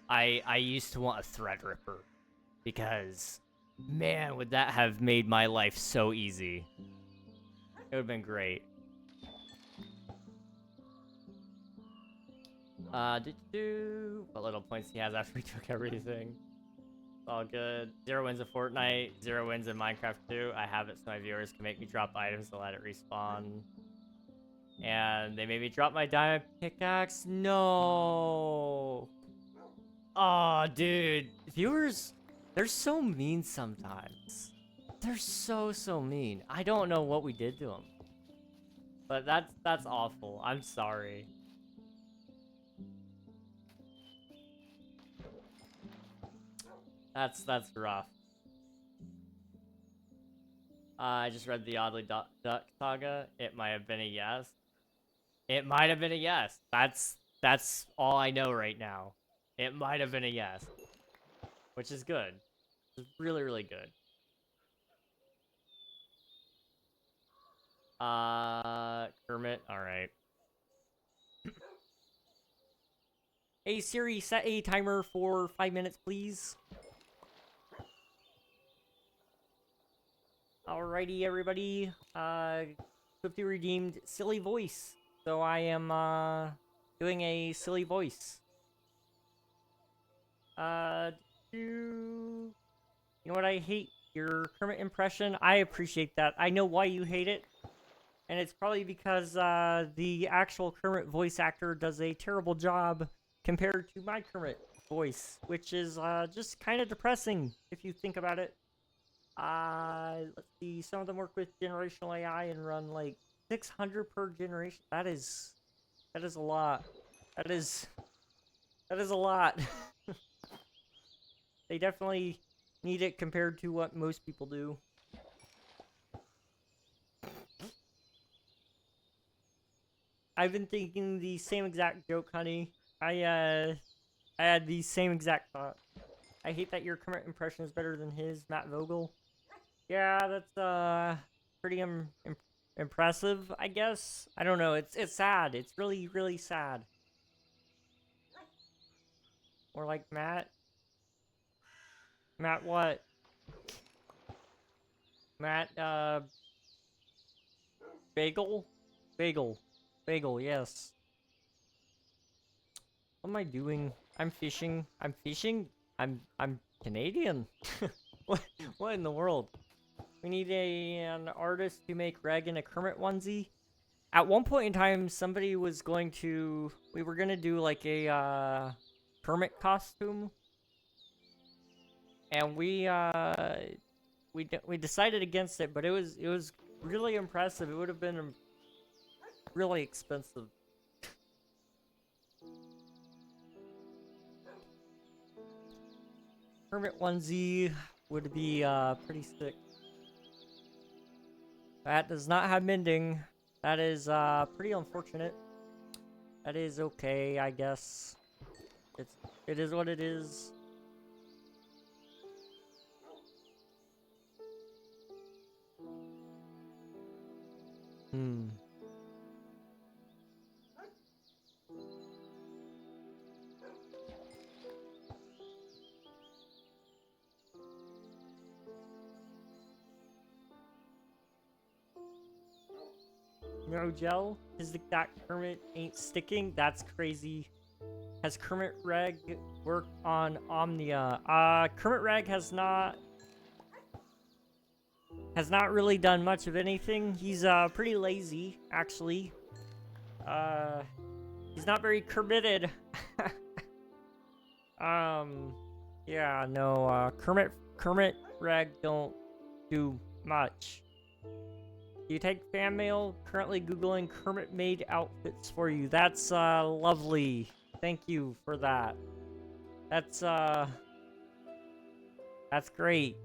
S1: I used to want a Threadripper because, man, would that have made my life so easy. It would have been great. What little points he has after we took everything. All good. 0 wins in Fortnite, 0 wins in Minecraft 2. I have it so my viewers can make me drop items to let it respawn. And they made me drop my diamond pickaxe. No. Oh, dude. Viewers, they're so mean sometimes. They're so mean. I don't know what we did to them. But that's awful. I'm sorry. That's rough. I just read the Oddly Duck saga. It might have been a yes. It might have been a yes. That's all I know right now. It might have been a yes. Which is good. It's really, really good. Kermit, alright. Hey Siri, set a timer for 5 minutes, please. Alrighty, everybody. 50 redeemed silly voice. So I am doing a silly voice. You know what I hate? Your Kermit impression. I appreciate that. I know why you hate it. And it's probably because the actual Kermit voice actor does a terrible job compared to my Kermit voice, which is just kind of depressing if you think about it. Let's see. Some of them work with generational AI and run like 600 per generation. That is a lot. That is a lot. They definitely need it compared to what most people do. I've been thinking the same exact joke, honey. I had the same exact thought. I hate that your current impression is better than his, Matt Vogel. Yeah, that's pretty impressive, I guess. I don't know. It's sad. It's really, really sad. Or like Matt. Matt what? Matt Bagel? Bagel, yes. What am I doing? I'm fishing. I'm Canadian. What in the world? We need an artist to make Regan a Kermit onesie. At one point in time, somebody was going to... We were going to do like a Kermit costume. and we decided against it, but it was really impressive. It would have been really expensive. Hermit onesie would be pretty sick. That does not have mending. That is pretty unfortunate. That is okay, I guess. It is what it is. No gel? Is that Kermit ain't sticking? That's crazy. Has Kermit Reg worked on Omnia? Kermit Reg has not really done much of anything. He's pretty lazy, actually. He's not very committed. Yeah, no, Kermit Reg don't do much. Do you take fan mail? Currently Googling Kermit made outfits for you. That's, lovely. Thank you for that. That's great.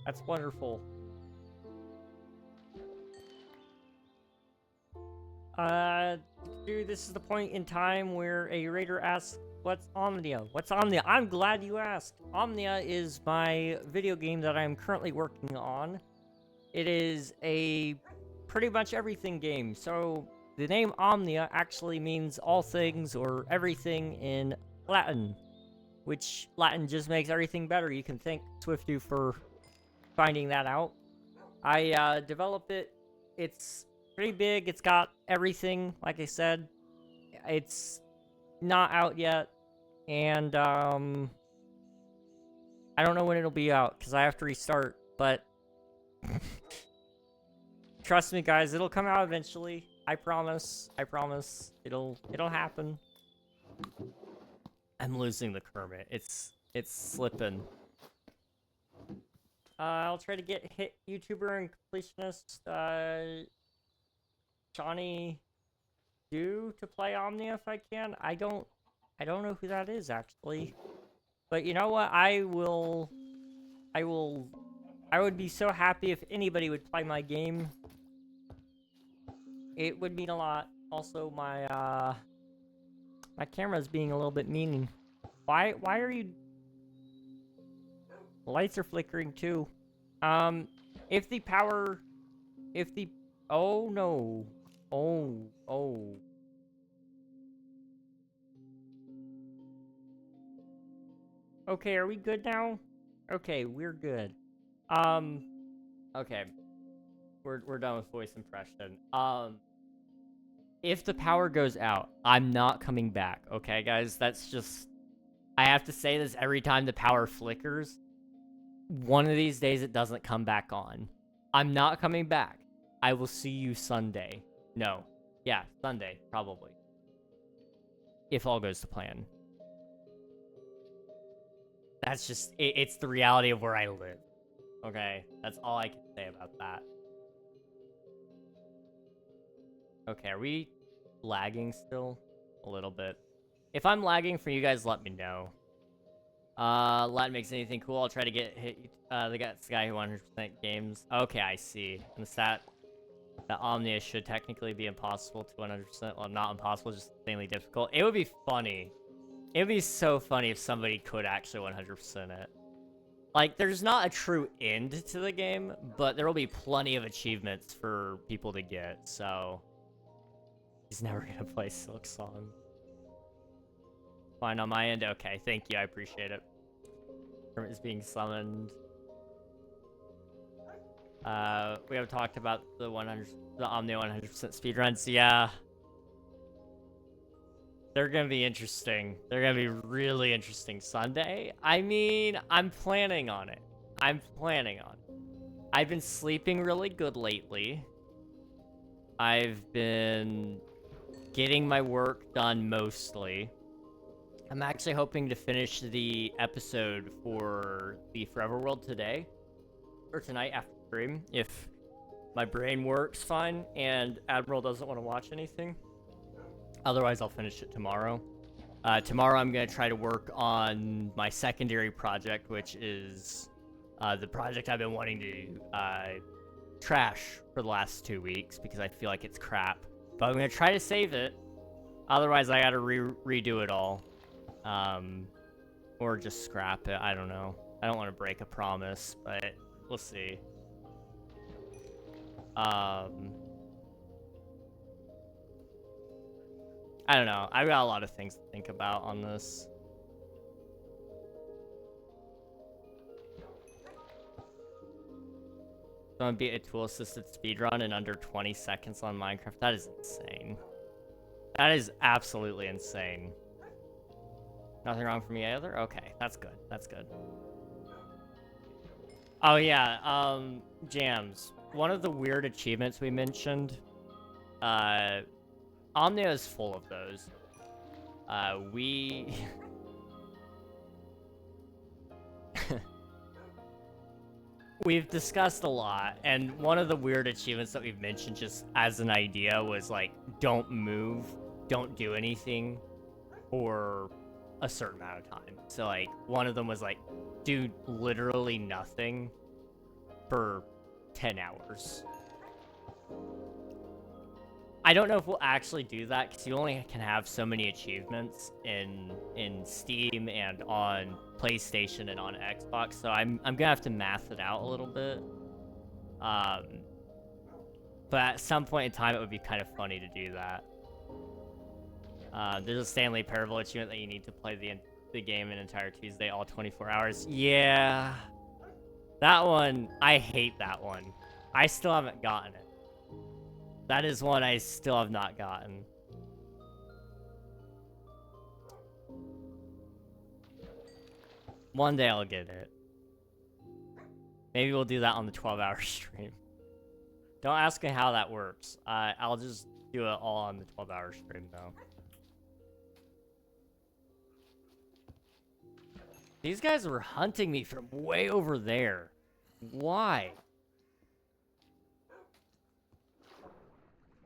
S1: That's wonderful. Dude, this is the point in time where a raider asks, what's Omnia? What's Omnia? I'm glad you asked. Omnia is my video game that I'm currently working on. It is a pretty much everything game. So the name Omnia actually means all things or everything in Latin, which Latin just makes everything better. You can thank SwiftU for finding that out. I developed it. It's pretty big. It's got everything, like I said. It's not out yet, and I don't know when it'll be out because I have to restart, but trust me, guys, it'll come out eventually. I promise. I promise. It'll happen. I'm losing the Kermit. It's slipping. I'll try to get hit YouTuber and completionist Johnny Do to play Omnia if I can. I don't know who that is actually. But you know what? I would be so happy if anybody would play my game. It would mean a lot. Also, my camera's being a little bit mean. Why are you... The lights are flickering too. If the power... Oh no. Oh. Okay, are we good now? Okay, we're good. Okay. We're done with voice impression. If the power goes out, I'm not coming back, okay, guys? That's just... I have to say this every time the power flickers. One of these days it doesn't come back on. I'm not coming back. I will see you Sunday. No. Yeah, Sunday, probably. If all goes to plan. That's just... It's the reality of where I live. Okay? That's all I can say about that. Okay, are we lagging still? A little bit. If I'm lagging for you guys, let me know. Latin makes anything cool. I'll try to get hit the guy who 100% games. Okay, I see. And the Omnia should technically be impossible to 100%. Well, not impossible, just insanely difficult. It would be funny. It would be so funny if somebody could actually 100% it. Like, there's not a true end to the game, but there will be plenty of achievements for people to get, so... He's never gonna play Silk Song. Fine on my end? Okay, thank you, I appreciate it. Kermit is being summoned. We have talked about the Omnia 100% speedruns, yeah. They're gonna be interesting. They're gonna be really interesting Sunday. I mean, I'm planning on it. I've been sleeping really good lately. I've been getting my work done mostly. I'm actually hoping to finish the episode for the Forever World today, or tonight after stream, if my brain works fine and Admiral doesn't want to watch anything. Otherwise, I'll finish it tomorrow. Tomorrow, I'm going to try to work on my secondary project, which is the project I've been wanting to trash for the last 2 weeks because I feel like it's crap. But I'm going to try to save it. Otherwise, I got to redo it all. Or just scrap it. I don't know. I don't want to break a promise, but we'll see. I don't know. I've got a lot of things to think about on this. So I'm gonna beat a tool-assisted speedrun in under 20 seconds on Minecraft. That is insane. That is absolutely insane. Nothing wrong for me either? Okay, that's good. That's good. Oh yeah, Jams. One of the weird achievements we mentioned, Omnia is full of those. We've discussed a lot, and one of the weird achievements that we've mentioned just as an idea was like, don't move, don't do anything for a certain amount of time. So like, one of them was like, do literally nothing for 10 hours. I don't know if we'll actually do that because you only can have so many achievements in Steam and on PlayStation and on Xbox, so I'm gonna have to math it out a little bit. But at some point in time, it would be kind of funny to do that. There's a Stanley Parable achievement that you need to play the game an entire Tuesday, all 24 hours. Yeah, that one, I hate that one. I still haven't gotten it. That is one I still have not gotten. One day I'll get it. Maybe we'll do that on the 12-hour stream. Don't ask me how that works. I'll just do it all on the 12-hour stream, though. These guys were hunting me from way over there. Why?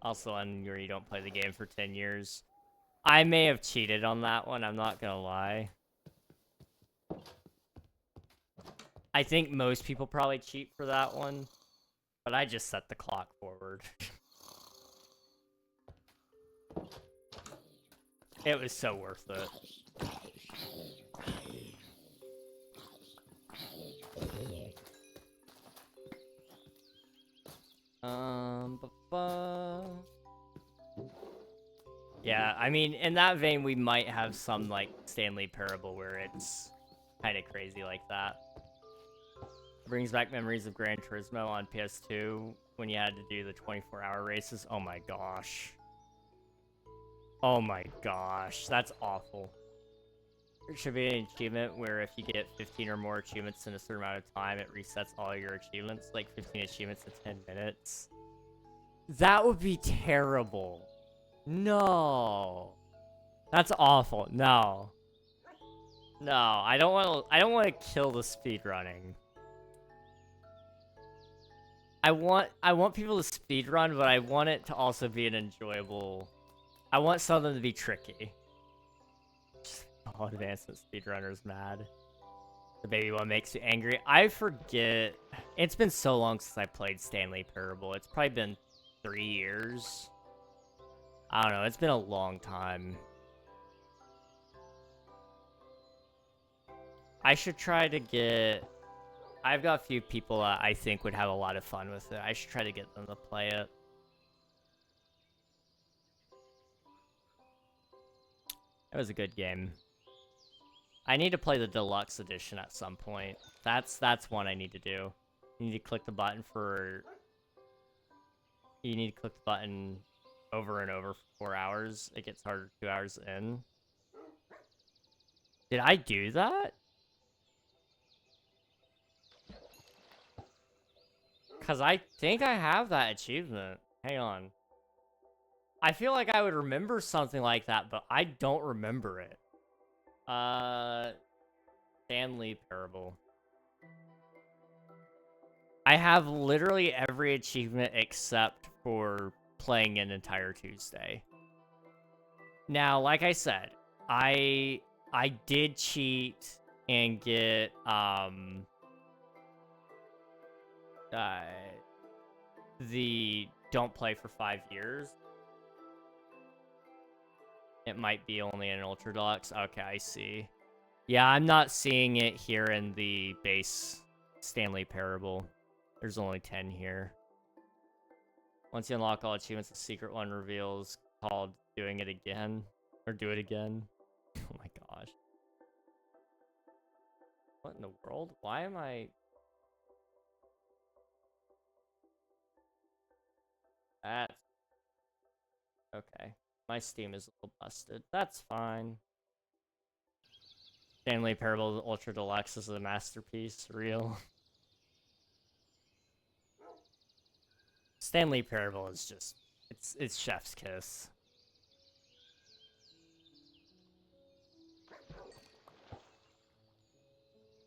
S1: Also, on your you don't play the game for 10 years. I may have cheated on that one, I'm not gonna lie. I think most people probably cheat for that one, but I just set the clock forward. It was so worth it. Yeah, I mean, in that vein, we might have some, like, Stanley Parable where it's kind of crazy like that. Brings back memories of Gran Turismo on PS2 when you had to do the 24-hour races. Oh my gosh. Oh my gosh, that's awful. There should be an achievement where if you get 15 or more achievements in a certain amount of time, it resets all your achievements, like 15 achievements in 10 minutes. That would be terrible. No. That's awful. No. No, I don't want to kill the speedrunning. I want people to speedrun, but I want it to also be an enjoyable... I want some of them to be tricky. All advancement speedrunners mad. The baby one makes you angry. I forget. It's been so long since I played Stanley Parable. It's probably been 3 years. I don't know. It's been a long time. I should try to get... I've got a few people I think would have a lot of fun with it. I should try to get them to play it. It was a good game. I need to play the deluxe edition at some point. That's one I need to do. You need to click the button for... You need to click the button over and over for 4 hours. It gets harder 2 hours in. Did I do that? Because I think I have that achievement. Hang on. I feel like I would remember something like that, but I don't remember it. Stanley Parable. I have literally every achievement except for playing an entire Tuesday. Now, like I said, I did cheat and get the don't play for 5 years. It might be only an Ultra Deluxe. Okay, I see. Yeah, I'm not seeing it here in the base Stanley Parable. There's only 10 here. Once you unlock all achievements, the secret one reveals called Doing It Again. Or Do It Again. Oh my gosh. What in the world? Why am I... That's... Okay. My Steam is a little busted. That's fine. Stanley Parable Ultra Deluxe is a masterpiece. Real. Stanley Parable is just... It's chef's kiss.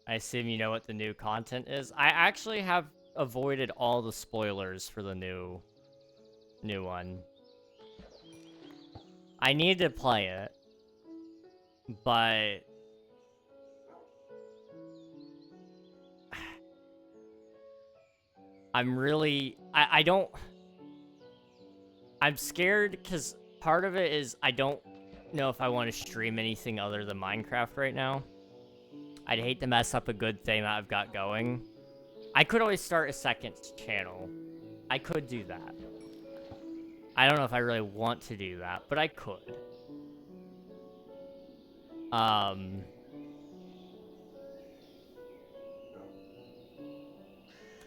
S1: I assume you know what the new content is. I actually have avoided all the spoilers for the new one. I need to play it, but I'm really I don't I'm scared because part of it is I don't know if I want to stream anything other than Minecraft right now. I'd hate to mess up a good thing that I've got going. I could always start a second channel. I could do that. I don't know if I really want to do that, but I could. And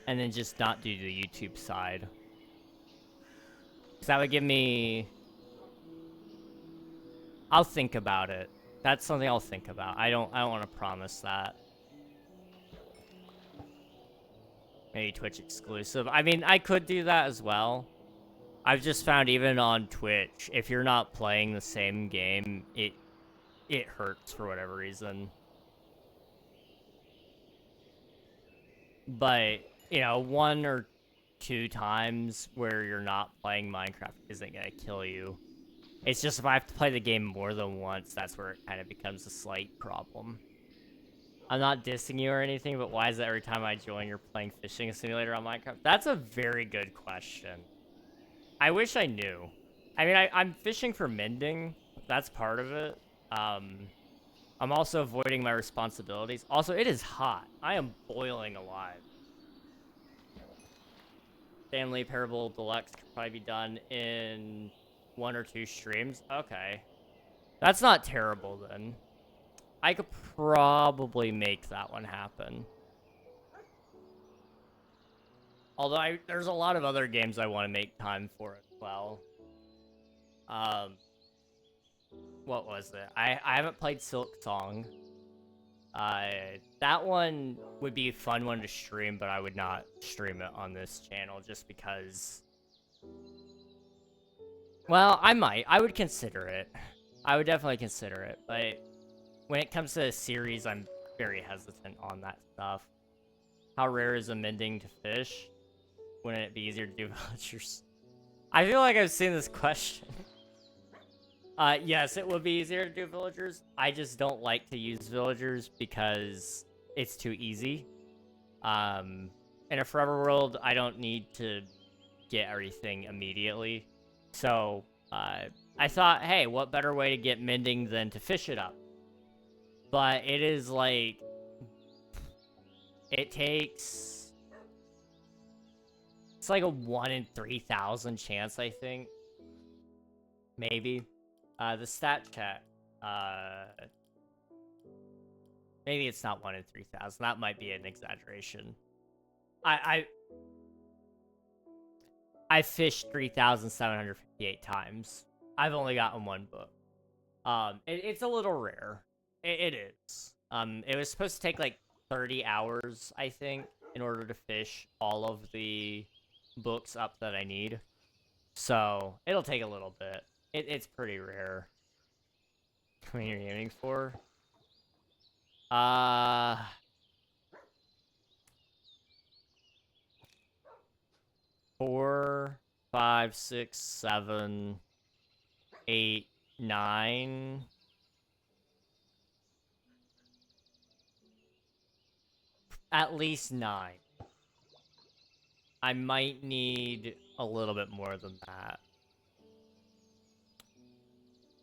S1: then just not do the YouTube side. Because that would give me... I'll think about it. That's something I'll think about. I don't want to promise that. Maybe Twitch exclusive. I mean, I could do that as well. I've just found even on Twitch, if you're not playing the same game, it hurts for whatever reason. But, you know, 1 or 2 times where you're not playing Minecraft isn't gonna kill you. It's just if I have to play the game more than once, that's where it kind of becomes a slight problem. I'm not dissing you or anything, but why is it every time I join you're playing Fishing Simulator on Minecraft? That's a very good question. I wish I knew. I mean, I'm fishing for mending. That's part of it. I'm also avoiding my responsibilities. Also, it is hot. I am boiling alive. Stanley Parable Deluxe could probably be done in 1 or 2 streams. Okay. That's not terrible, then. I could probably make that one happen. Although there's a lot of other games I want to make time for as well. What was it? I haven't played Silk Song. That one would be a fun one to stream, but I would not stream it on this channel just because... Well, I might. I would consider it. I would definitely consider it, but when it comes to a series, I'm very hesitant on that stuff. How rare is amending to fish? Wouldn't it be easier to do villagers? I feel like I've seen this question. Yes, it would be easier to do villagers. I just don't like to use villagers because it's too easy. In a forever world, I don't need to get everything immediately. So, I thought, hey, what better way to get mending than to fish it up? But it is like... It takes... It's like a 1 in 3,000 chance, I think. Maybe. The stat check. Maybe it's not 1 in 3,000. That might be an exaggeration. I fished 3,758 times. I've only gotten 1 book. It's a little rare. It is. It was supposed to take like 30 hours, I think, in order to fish all of the books up that I need. So, it'll take a little bit. It's pretty rare. What are you aiming for? Uh... 4, 5, 6, 7, 8, 9. At least 9. I might need a little bit more than that.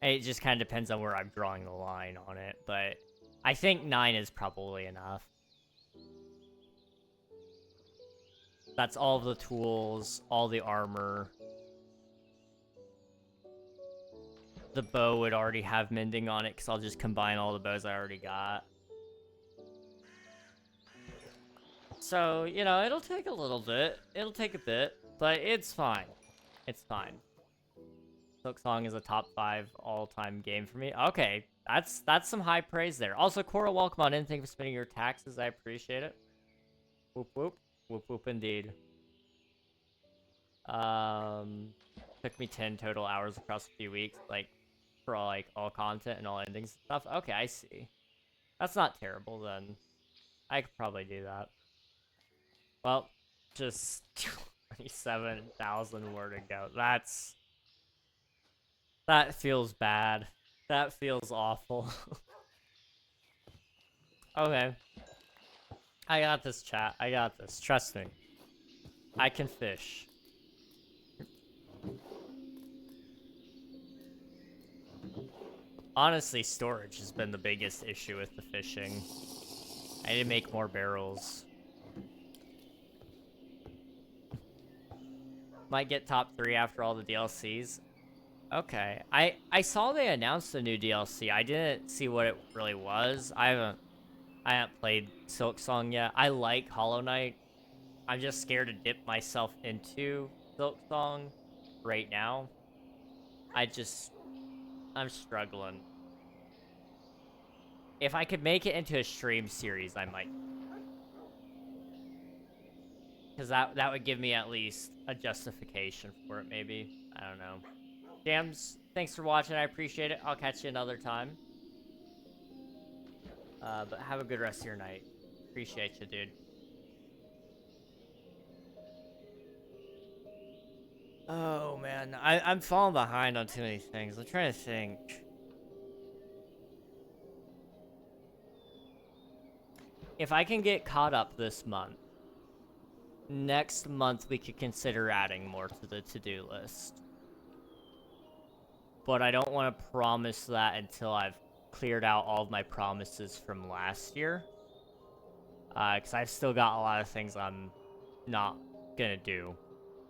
S1: It just kind of depends on where I'm drawing the line on it, but I think 9 is probably enough. That's all the tools, all the armor. The bow would already have mending on it, because I'll just combine all the bows I already got. So, you know, it'll take a little bit. It'll take a bit, but it's fine. It's fine. Silksong is a top 5 all-time game for me. Okay, that's some high praise there. Also, Cora, welcome on in. Thank you for spending your taxes. I appreciate it. Whoop, whoop. Whoop, whoop, indeed. Took me 10 total hours across a few weeks, like, for all, like, all content and all endings and stuff. Okay, I see. That's not terrible, then. I could probably do that. Well, just 27,000 more to go. That feels bad. That feels awful. Okay. I got this, chat. I got this. Trust me. I can fish. Honestly, storage has been the biggest issue with the fishing. I need to make more barrels. Might get top 3 after all the DLCs. Okay. I saw they announced a new DLC. I didn't see what it really was. I haven't played Silksong yet. I like Hollow Knight. I'm just scared to dip myself into Silksong right now. I'm struggling. If I could make it into a stream series, I might. Because that would give me at least a justification for it, maybe. I don't know. Jams, thanks for watching. I appreciate it. I'll catch you another time. But have a good rest of your night. Appreciate you, dude. Oh, man. I'm falling behind on too many things. I'm trying to think. If I can get caught up this month, next month we could consider adding more to the to-do list. But I don't want to promise that until I've cleared out all of my promises from last year. Because I've still got a lot of things I'm not gonna do.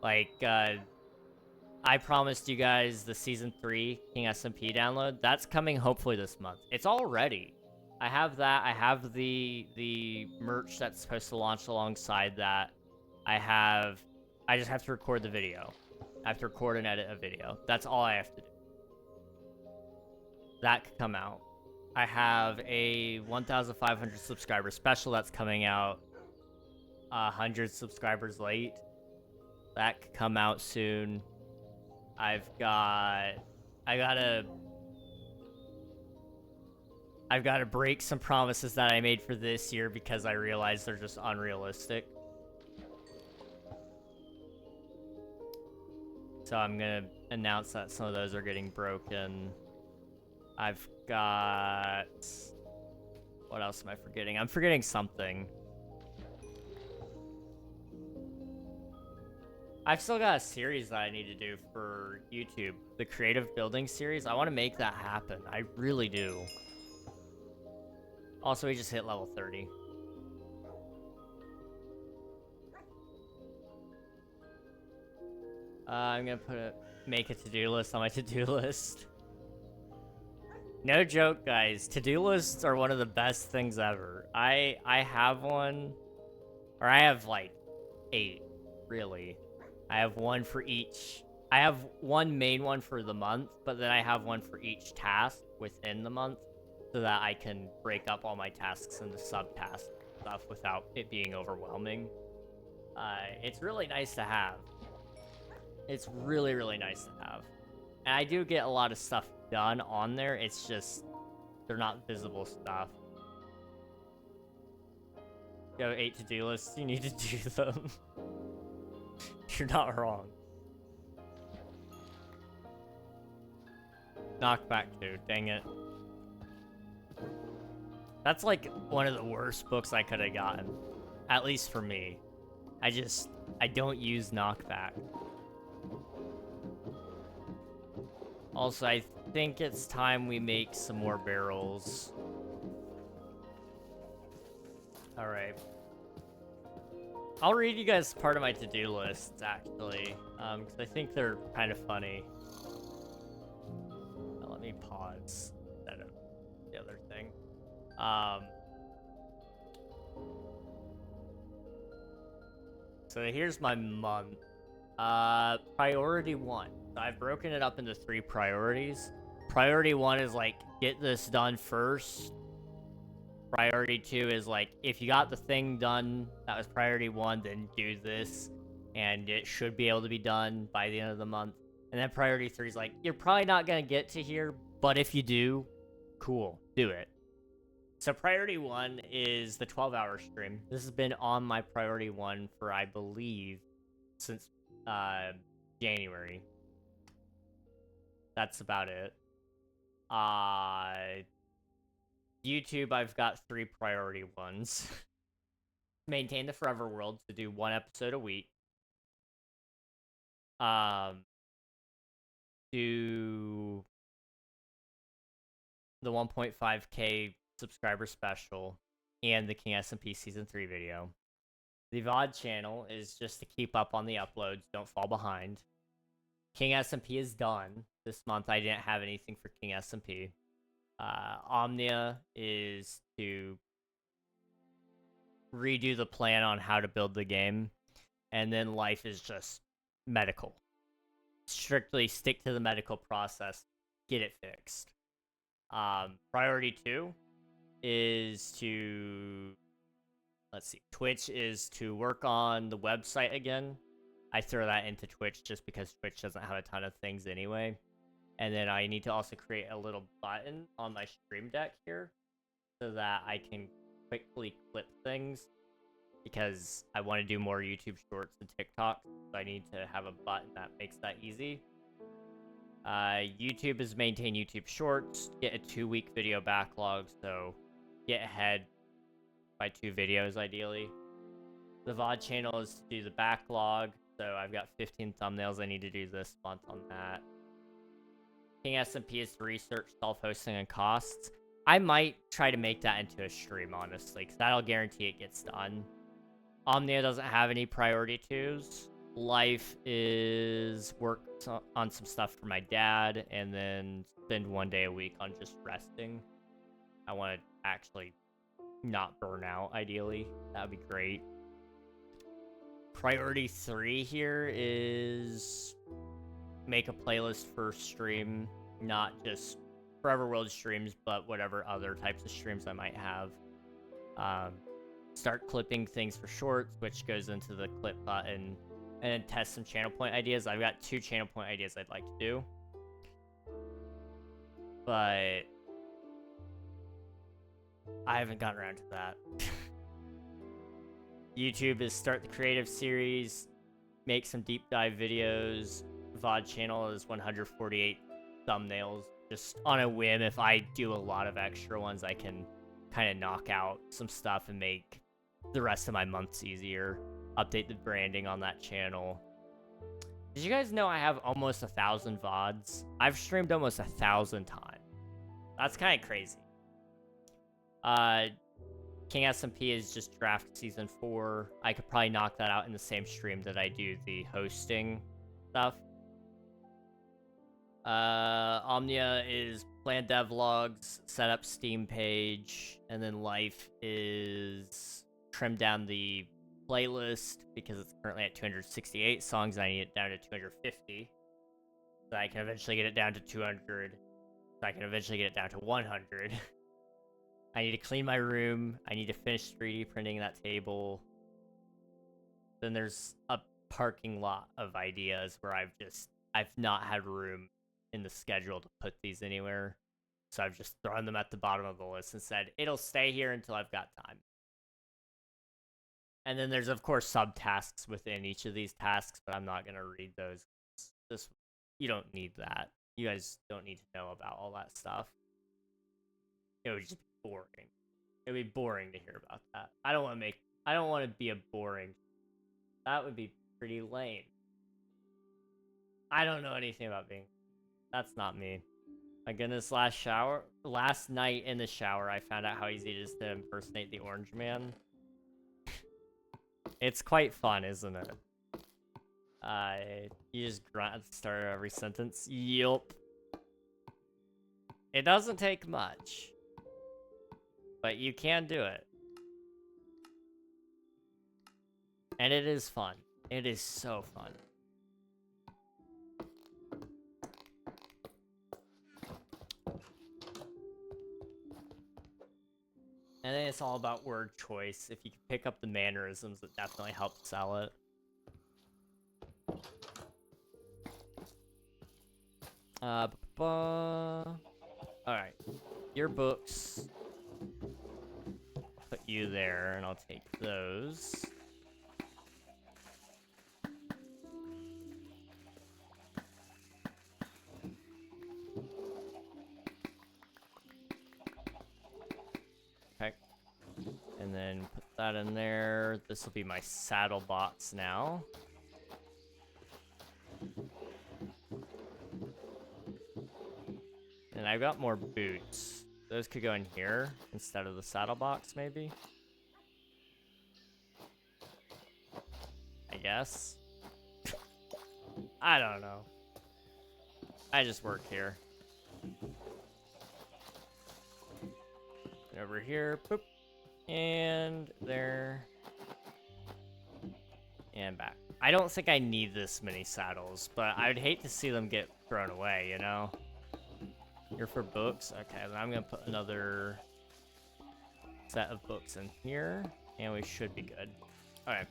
S1: Like, I promised you guys the Season 3 King SMP download. That's coming hopefully this month. It's all ready. I have that. I have the merch that's supposed to launch alongside that. I just have to record the video. I have to record and edit a video. That's all I have to do. That could come out. I have a 1,500 subscriber special that's coming out 100 subscribers late. That could come out soon. I've got to break some promises that I made for this year because I realized they're just unrealistic. So I'm gonna announce that some of those are getting broken. I've got... What else am I forgetting? I'm forgetting something. I've still got a series that I need to do for YouTube. The creative building series. I want to make that happen. I really do. Also, we just hit level 30. I'm gonna make a to-do list on my to-do list. No joke, guys. To-do lists are one of the best things ever. I have one, or I have like 8, really. I have one for each. I have one main one for the month, but then I have one for each task within the month, so that I can break up all my tasks into subtasks and stuff without it being overwhelming. It's really nice to have. It's really, really nice to have. And I do get a lot of stuff done on there. It's just, they're not visible stuff. You have 8 to-do lists, you need to do them. You're not wrong. Knockback 2, dang it. That's like one of the worst books I could have gotten. At least for me. I don't use Knockback. Also, I think it's time we make some more barrels. Alright. I'll read you guys part of my to-do lists, actually. Because I think they're kind of funny. Now, let me pause instead of the other thing. So here's my month. Priority 1. So I've broken it up into 3 priorities. Priority 1 is like, get this done first. Priority 2 is like, if you got the thing done, that was priority 1, then do this. And it should be able to be done by the end of the month. And then priority 3 is like, you're probably not going to get to here, but if you do, cool, do it. So priority 1 is the 12-hour stream. This has been on my priority 1 for, I believe, since January. That's about it. YouTube, I've got 3 priority ones. Maintain the Forever World, to do 1 episode a week. Do the 1.5k subscriber special and the King SMP Season 3 video. The VOD channel is just to keep up on the uploads, don't fall behind. King SMP is done. This month I didn't have anything for King SMP. Omnia is to redo the plan on how to build the game. And then life is just medical. Strictly stick to the medical process. Get it fixed. Priority 2 is to... Let's see. Twitch is to work on the website again. I throw that into Twitch just because Twitch doesn't have a ton of things anyway. And then I need to also create a little button on my stream deck here so that I can quickly clip things, because I want to do more YouTube shorts and TikTok. So I need to have a button that makes that easy. YouTube is maintain YouTube shorts, get a 2-week video backlog, so get ahead by 2 videos ideally. The VOD channel is to do the backlog, so I've got 15 thumbnails I need to do this month on that. King SMP is to research self-hosting and costs. I might try to make that into a stream, honestly, because that'll guarantee it gets done. Omnia doesn't have any priority 2s. Life is work on some stuff for my dad, and then spend 1 day a week on just resting. I want to actually not burn out, ideally. That would be great. Priority 3 here is make a playlist for stream, not just Forever World streams, but whatever other types of streams I might have. Start clipping things for shorts, which goes into the clip button, and then test some channel point ideas. I've got 2 channel point ideas I'd like to do, but I haven't gotten around to that. YouTube is start the creative series, make some deep dive videos. VOD channel is 148 thumbnails. Just on a whim, if I do a lot of extra ones, I can kind of knock out some stuff and make the rest of my months easier. Update the branding on that channel. Did you guys know I have almost 1,000 VODs? I've streamed almost 1,000 times. That's kind of crazy. King SMP is just draft season 4. I could probably knock that out in the same stream that I do the hosting stuff. Omnia is plan devlogs, set up Steam page, and then life is trim down the playlist because it's currently at 268 songs and I need it down to 250. So I can eventually get it down to 200. So I can eventually get it down to 100. I need to clean my room. I need to finish 3D printing that table. Then there's a parking lot of ideas where I've not had room in the schedule to put these anywhere. So I've just thrown them at the bottom of the list and said, it'll stay here until I've got time. And then there's, of course, subtasks within each of these tasks, but I'm not going to read those. You don't need that. You guys don't need to know about all that stuff. It would just be boring. It would be boring to hear about that. I don't want to be a boring. That would be pretty lame. I don't know anything about being. That's not me. My goodness, last night in the shower, I found out how easy it is to impersonate the Orange Man. It's quite fun, isn't it? You just grunt at the start of every sentence. Yup. It doesn't take much, but you can do it. And it is fun. It is so fun. And then it's all about word choice. If you can pick up the mannerisms, it definitely helps sell it. Alright. Your books. Put you there, and I'll take those. Okay. And then put that in there. This will be my saddle box now. And I've got more boots. Those could go in here instead of the saddle box, maybe. I guess. I don't know. I just work here. And over here, boop. And there. And back. I don't think I need this many saddles, but I would hate to see them get thrown away, you know? You're for books? Okay, then I'm gonna put another set of books in here, and we should be good. Alright.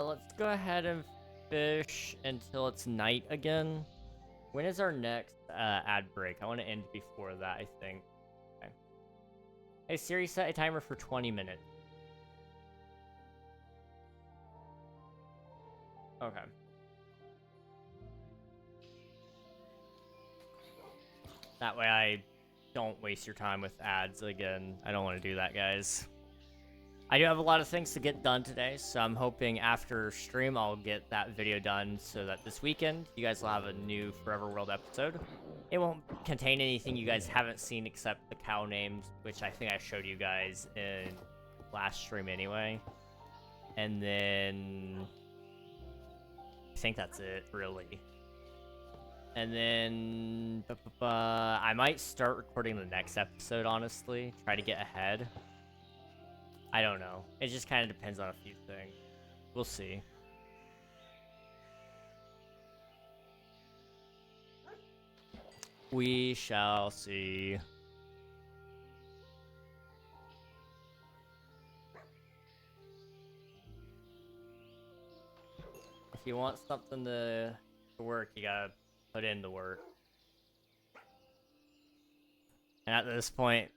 S1: Let's go ahead and fish until it's night again. When is our next ad break? I want to end before that, I think. Okay. Hey Siri, set a timer for 20 minutes. Okay. That way I don't waste your time with ads again. I don't want to do that, guys. I do have a lot of things to get done today, so I'm hoping after stream I'll get that video done so that this weekend you guys will have a new Forever World episode. It won't contain anything you guys haven't seen except the cow names, which I think I showed you guys in last stream anyway. And then I think that's it, really. And then I might start recording the next episode, honestly. Try to get ahead. I don't know. It just kind of depends on a few things. We'll see. We shall see. If you want something to work, you gotta put in the work. And at this point,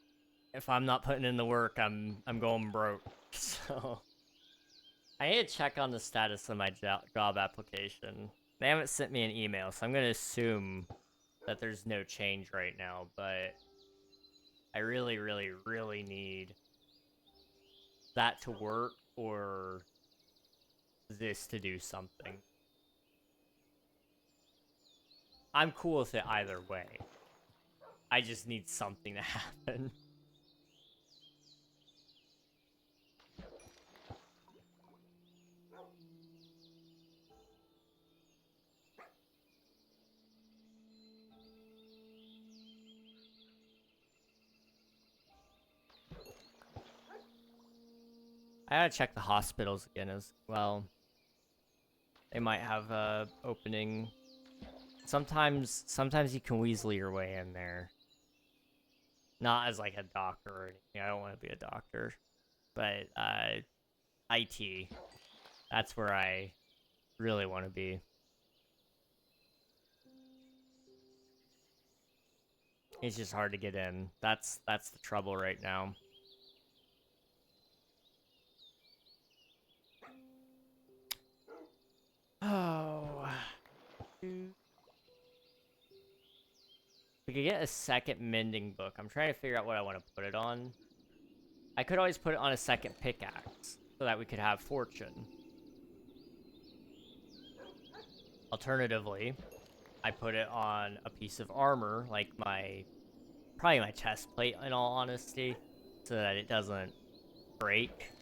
S1: if I'm not putting in the work, I'm going broke. So I need to check on the status of my job application. They haven't sent me an email, so I'm gonna assume that there's no change right now, but I really, really, really need that to work or this to do something. I'm cool with it either way. I just need something to happen. I gotta check the hospitals again as well. They might have a opening. Sometimes you can weasel your way in there. Not as like a doctor or anything. I don't want to be a doctor. But IT. That's where I really want to be. It's just hard to get in. That's the trouble right now. Oh. We could get a second mending book. I'm trying to figure out what I want to put it on. I could always put it on a second pickaxe so that we could have fortune. Alternatively, I put it on a piece of armor, like probably my chest plate in all honesty, so that it doesn't break.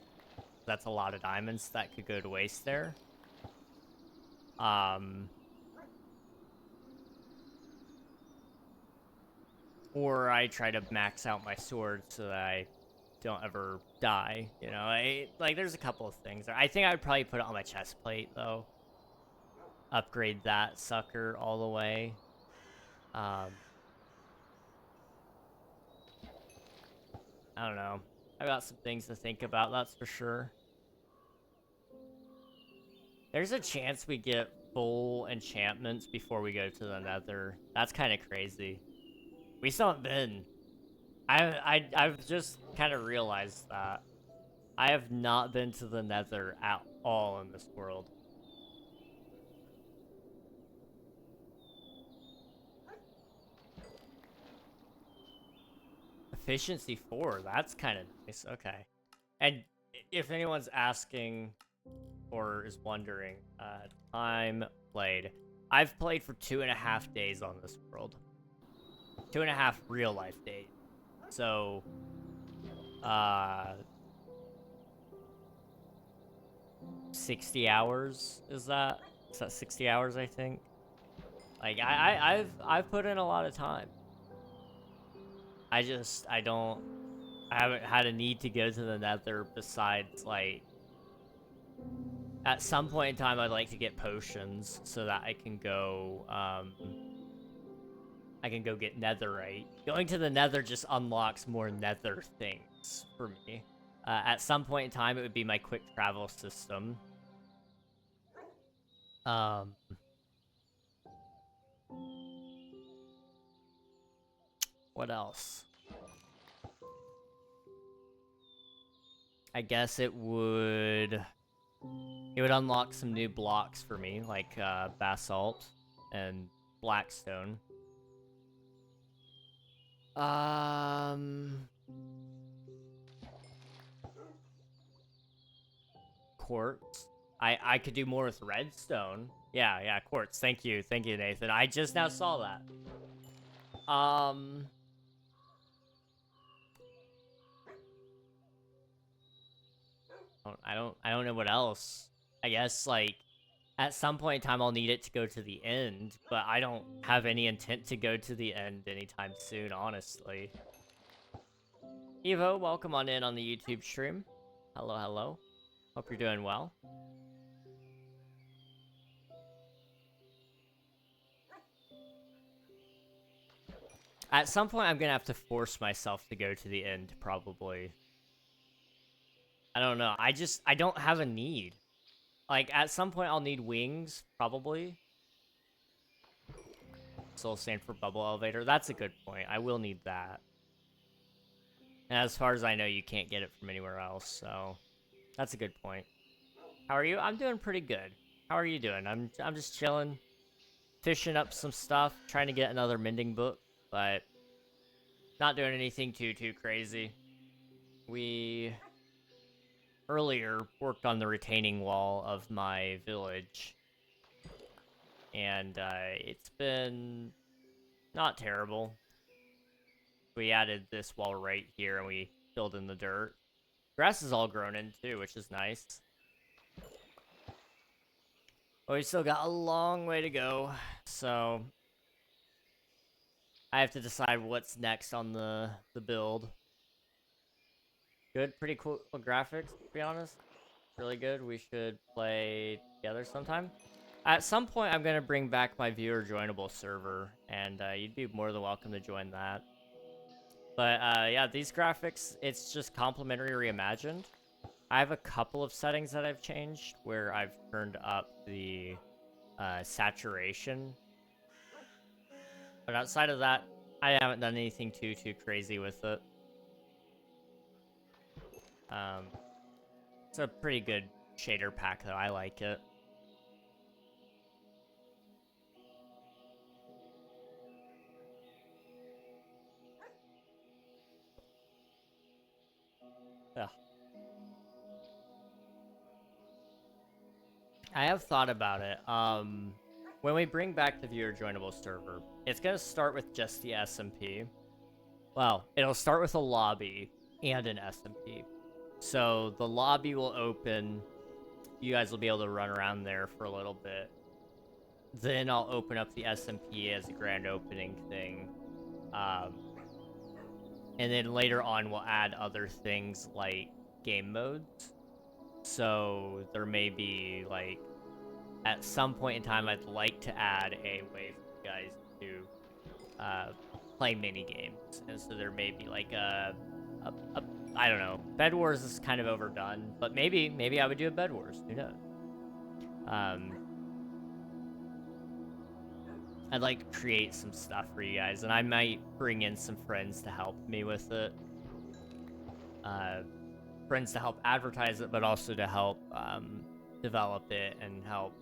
S1: That's a lot of diamonds that could go to waste there. Or I try to max out my sword so that I don't ever die, you know? Like, there's a couple of things. I think I would probably put it on my chest plate, though. Upgrade that sucker all the way. I don't know. I got some things to think about, that's for sure. There's a chance we get full enchantments before we go to the nether. That's kind of crazy. We still haven't been. I've just kind of realized that. I have not been to the nether at all in this world. Efficiency 4, that's kind of nice. Okay. And if anyone's asking or is wondering, time played. I've played for 2.5 days on this world. 2.5 real life days. So, 60 hours is that? Is that 60 hours, I think? Like, I've put in a lot of time. I haven't had a need to go to the nether besides, like, at some point in time, I'd like to get potions so that I can go get netherite. Going to the nether just unlocks more nether things for me. At some point in time, it would be my quick travel system. What else? I guess it would unlock some new blocks for me, like basalt and blackstone. Quartz. I could do more with redstone. Yeah, quartz. Thank you, Nathan. I just now saw that. I don't know what else. I guess, like, at some point in time I'll need it to go to the end, but I don't have any intent to go to the end anytime soon, honestly. Evo, welcome on in on the YouTube stream. Hello, hello. Hope you're doing well. At some point I'm gonna have to force myself to go to the end, probably. I don't know. I don't have a need. Like, at some point I'll need wings, probably. Soul Sand for bubble elevator. That's a good point. I will need that. And as far as I know, you can't get it from anywhere else, so that's a good point. How are you? I'm doing pretty good. How are you doing? I'm just chilling, fishing up some stuff, trying to get another mending book, but not doing anything too crazy. We earlier worked on the retaining wall of my village, and it's been not terrible. We added this wall right here, and we filled in the dirt. Grass is all grown in too, which is nice. But we still got a long way to go, so I have to decide what's next on the build. Good, pretty cool graphics, to be honest. Really good. We should play together sometime. At some point, I'm going to bring back my viewer joinable server, and you'd be more than welcome to join that. But yeah, these graphics, it's just complimentary reimagined. I have a couple of settings that I've changed where I've turned up the saturation. But outside of that, I haven't done anything too crazy with it. It's a pretty good shader pack, though. I like it. Yeah. I have thought about it. When we bring back the viewer joinable server, it's gonna start with just the SMP. Well, it'll start with a lobby and an SMP. So the lobby will open. You guys will be able to run around there for a little bit. Then I'll open up the SMP as a grand opening thing. And then later on, we'll add other things like game modes. So there may be, like, at some point in time, I'd like to add a way for you guys to play mini games. And so there may be like a I don't know. Bed Wars is kind of overdone, but maybe I would do a Bed Wars. Who knows? I'd like to create some stuff for you guys, and I might bring in some friends to help me with it. Friends to help advertise it, but also to help develop it and help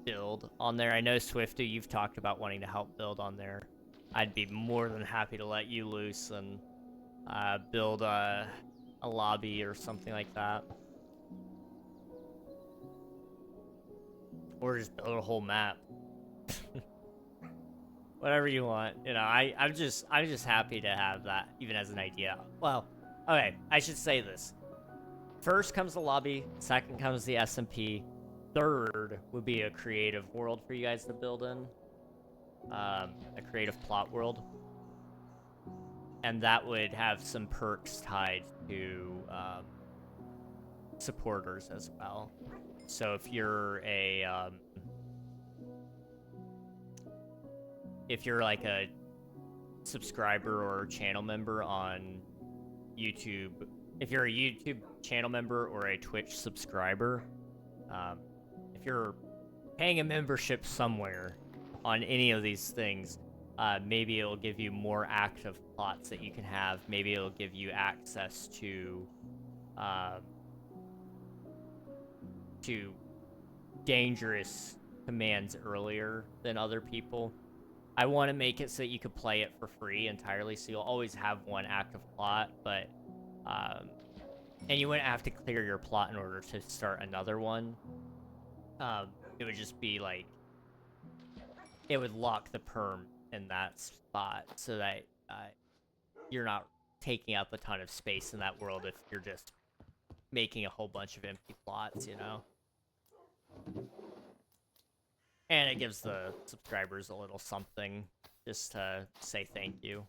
S1: build on there. I know Swifty, you've talked about wanting to help build on there. I'd be more than happy to let you loose and build a lobby or something like that. Or just build a whole map. Whatever you want. You know, I'm just happy to have that, even as an idea. Well, okay, I should say this. First comes the lobby, second comes the SMP, third would be a creative world for you guys to build in. A creative plot world. And that would have some perks tied to supporters as well. So if you're like a subscriber or channel member on YouTube, if you're a YouTube channel member or a Twitch subscriber, if you're paying a membership somewhere on any of these things, maybe it'll give you more active plots that you can have. Maybe it'll give you access to dangerous commands earlier than other people. I want to make it so that you could play it for free entirely, so you'll always have one active plot, but and you wouldn't have to clear your plot in order to start another one. It would just be like, it would lock the perm in that spot so that you're not taking up a ton of space in that world if you're just making a whole bunch of empty plots, you know? And it gives the subscribers a little something just to say thank you.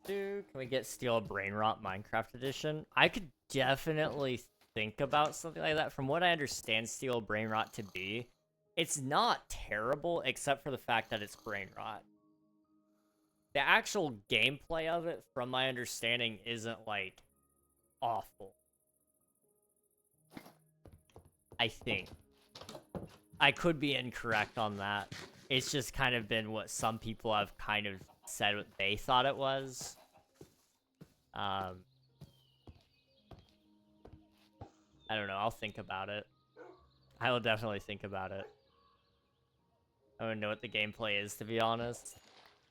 S1: Can we get Steel Brain Rot Minecraft Edition? I could definitely think about something like that. From what I understand Steel Brain Rot to be, it's not terrible, except for the fact that it's brain rot. The actual gameplay of it, from my understanding, isn't, like, awful. I think. I could be incorrect on that. It's just kind of been what some people have kind of said what they thought it was. I don't know. I'll think about it. I will definitely think about it. I don't know what the gameplay is, to be honest.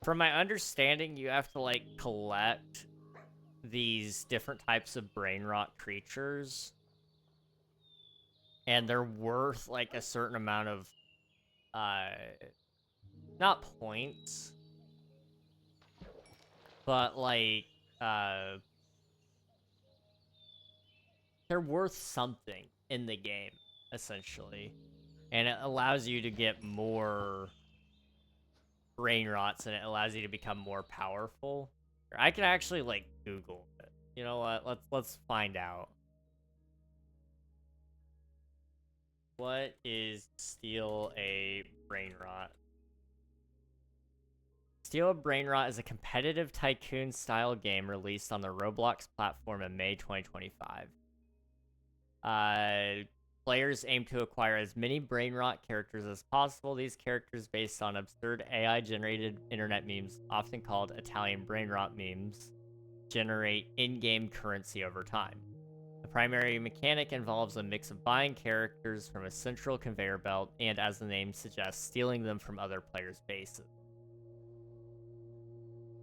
S1: From my understanding, you have to, like, collect these different types of brain rot creatures. And they're worth, like, a certain amount of, not points, but, like, they're worth something in the game, essentially. And it allows you to get more brain rots, and it allows you to become more powerful. I can actually, like, Google it. You know what? Let's find out. What is Steal a Brain Rot? Steal a Brain Rot is a competitive tycoon-style game released on the Roblox platform in May 2025. Players aim to acquire as many brain rot characters as possible. These characters, based on absurd AI-generated internet memes, often called Italian brain rot memes, generate in-game currency over time. A The primary mechanic involves a mix of buying characters from a central conveyor belt and, as the name suggests, stealing them from other players' bases.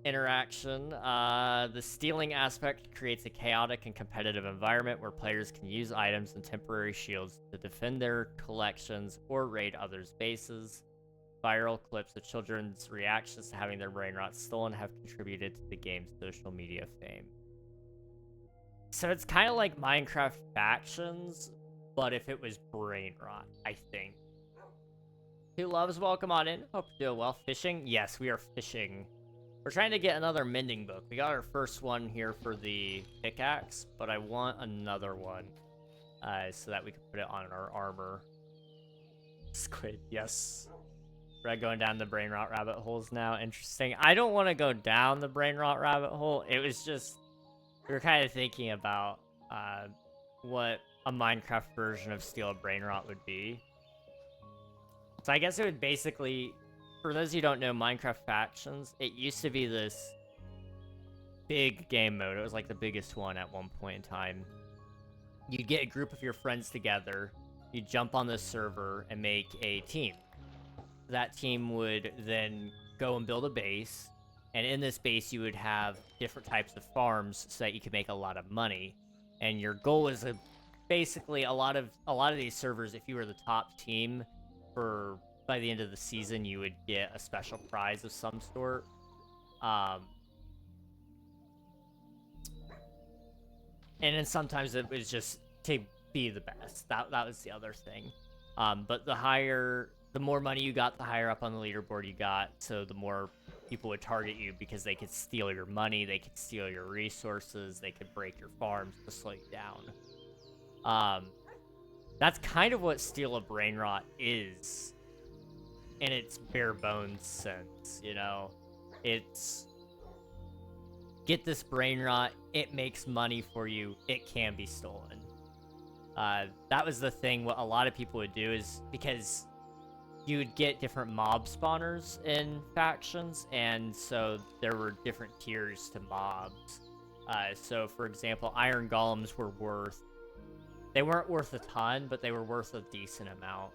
S1: Interaction. The stealing aspect creates a chaotic and competitive environment where players can use items and temporary shields to defend their collections or raid others' bases. Viral clips of children's reactions to having their brain rot stolen have contributed to the game's social media fame. So it's kind of like Minecraft Factions, but if it was brain rot, I think. Who loves? Welcome on in. Hope you're doing well. Fishing? Yes, we are fishing. We're trying to get another mending book. We got our first one here for the pickaxe, but I want another one so that we can put it on our armor. Squid, yes. We're going down the brain rot rabbit holes now. Interesting. I don't want to go down the brain rot rabbit hole. It was just, we were kind of thinking about what a Minecraft version of Steel Brain Rot would be. So I guess it would basically, for those who don't know Minecraft Factions, it used to be this big game mode. It was like the biggest one at one point in time. You'd get a group of your friends together, you'd jump on this server and make a team. That team would then go and build a base, and in this base you would have different types of farms so that you could make a lot of money. And your goal is basically a lot of these servers, if you were the top team, by the end of the season, you would get a special prize of some sort. And then sometimes it was just to be the best. That was the other thing. But the more money you got, the higher up on the leaderboard you got. So the more people would target you because they could steal your money, they could steal your resources, they could break your farms to slow you down. That's kind of what Steal a Brain Rot is in its bare bones sense, you know? It's get this brain rot, it makes money for you, it can be stolen. That was the thing what a lot of people would do, is because you would get different mob spawners in factions, and so there were different tiers to mobs. So for example, iron golems were they weren't worth a ton, but they were worth a decent amount.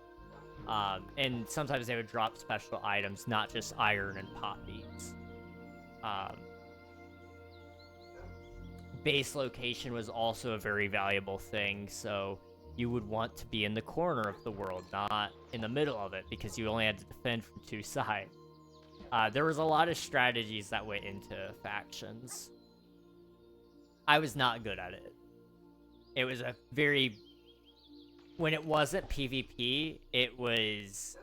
S1: And sometimes they would drop special items, not just iron and pop beads. Base location was also a very valuable thing, so you would want to be in the corner of the world, not in the middle of it, because you only had to defend from two sides. There was a lot of strategies that went into factions. I was not good at it. It was a very... When it wasn't PvP, it was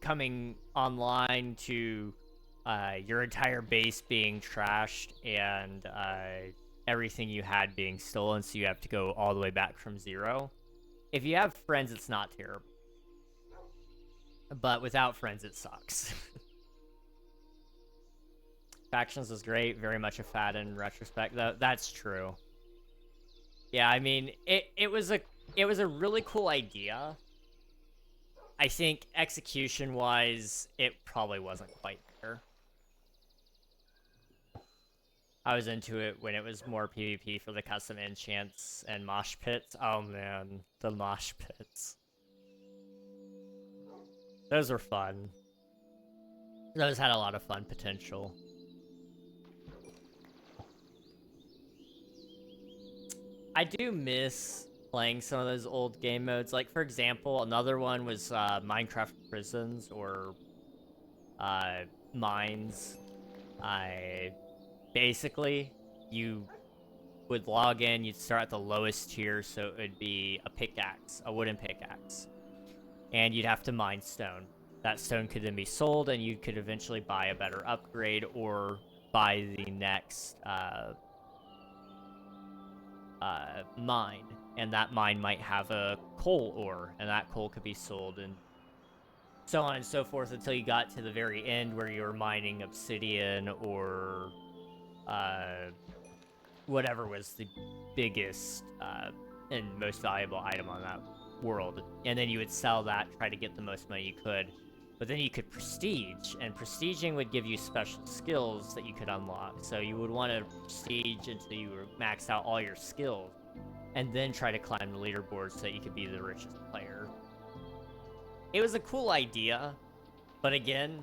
S1: coming online to your entire base being trashed and everything you had being stolen, so you have to go all the way back from zero. If you have friends, it's not terrible. But without friends, it sucks. Factions is great, very much a fad in retrospect, though. That's true. Yeah, I mean, it was a really cool idea. I think execution-wise, it probably wasn't quite there. I was into it when it was more PvP for the custom enchants and mosh pits. Oh man, the mosh pits. Those were fun. Those had a lot of fun potential. I do miss playing some of those old game modes. Like, for example, another one was Minecraft Prisons or Mines. Basically, you would log in, you'd start at the lowest tier, so it would be a pickaxe, a wooden pickaxe. And you'd have to mine stone. That stone could then be sold, and you could eventually buy a better upgrade or buy the next mine, and that mine might have a coal ore, and that coal could be sold, and so on and so forth until you got to the very end where you were mining obsidian or whatever was the biggest and most valuable item on that world, and then you would sell that, try to get the most money you could. But then you could prestige, and prestiging would give you special skills that you could unlock. So you would want to prestige until you were maxed out all your skills. and then try to climb the leaderboard so that you could be the richest player. It was a cool idea, but again,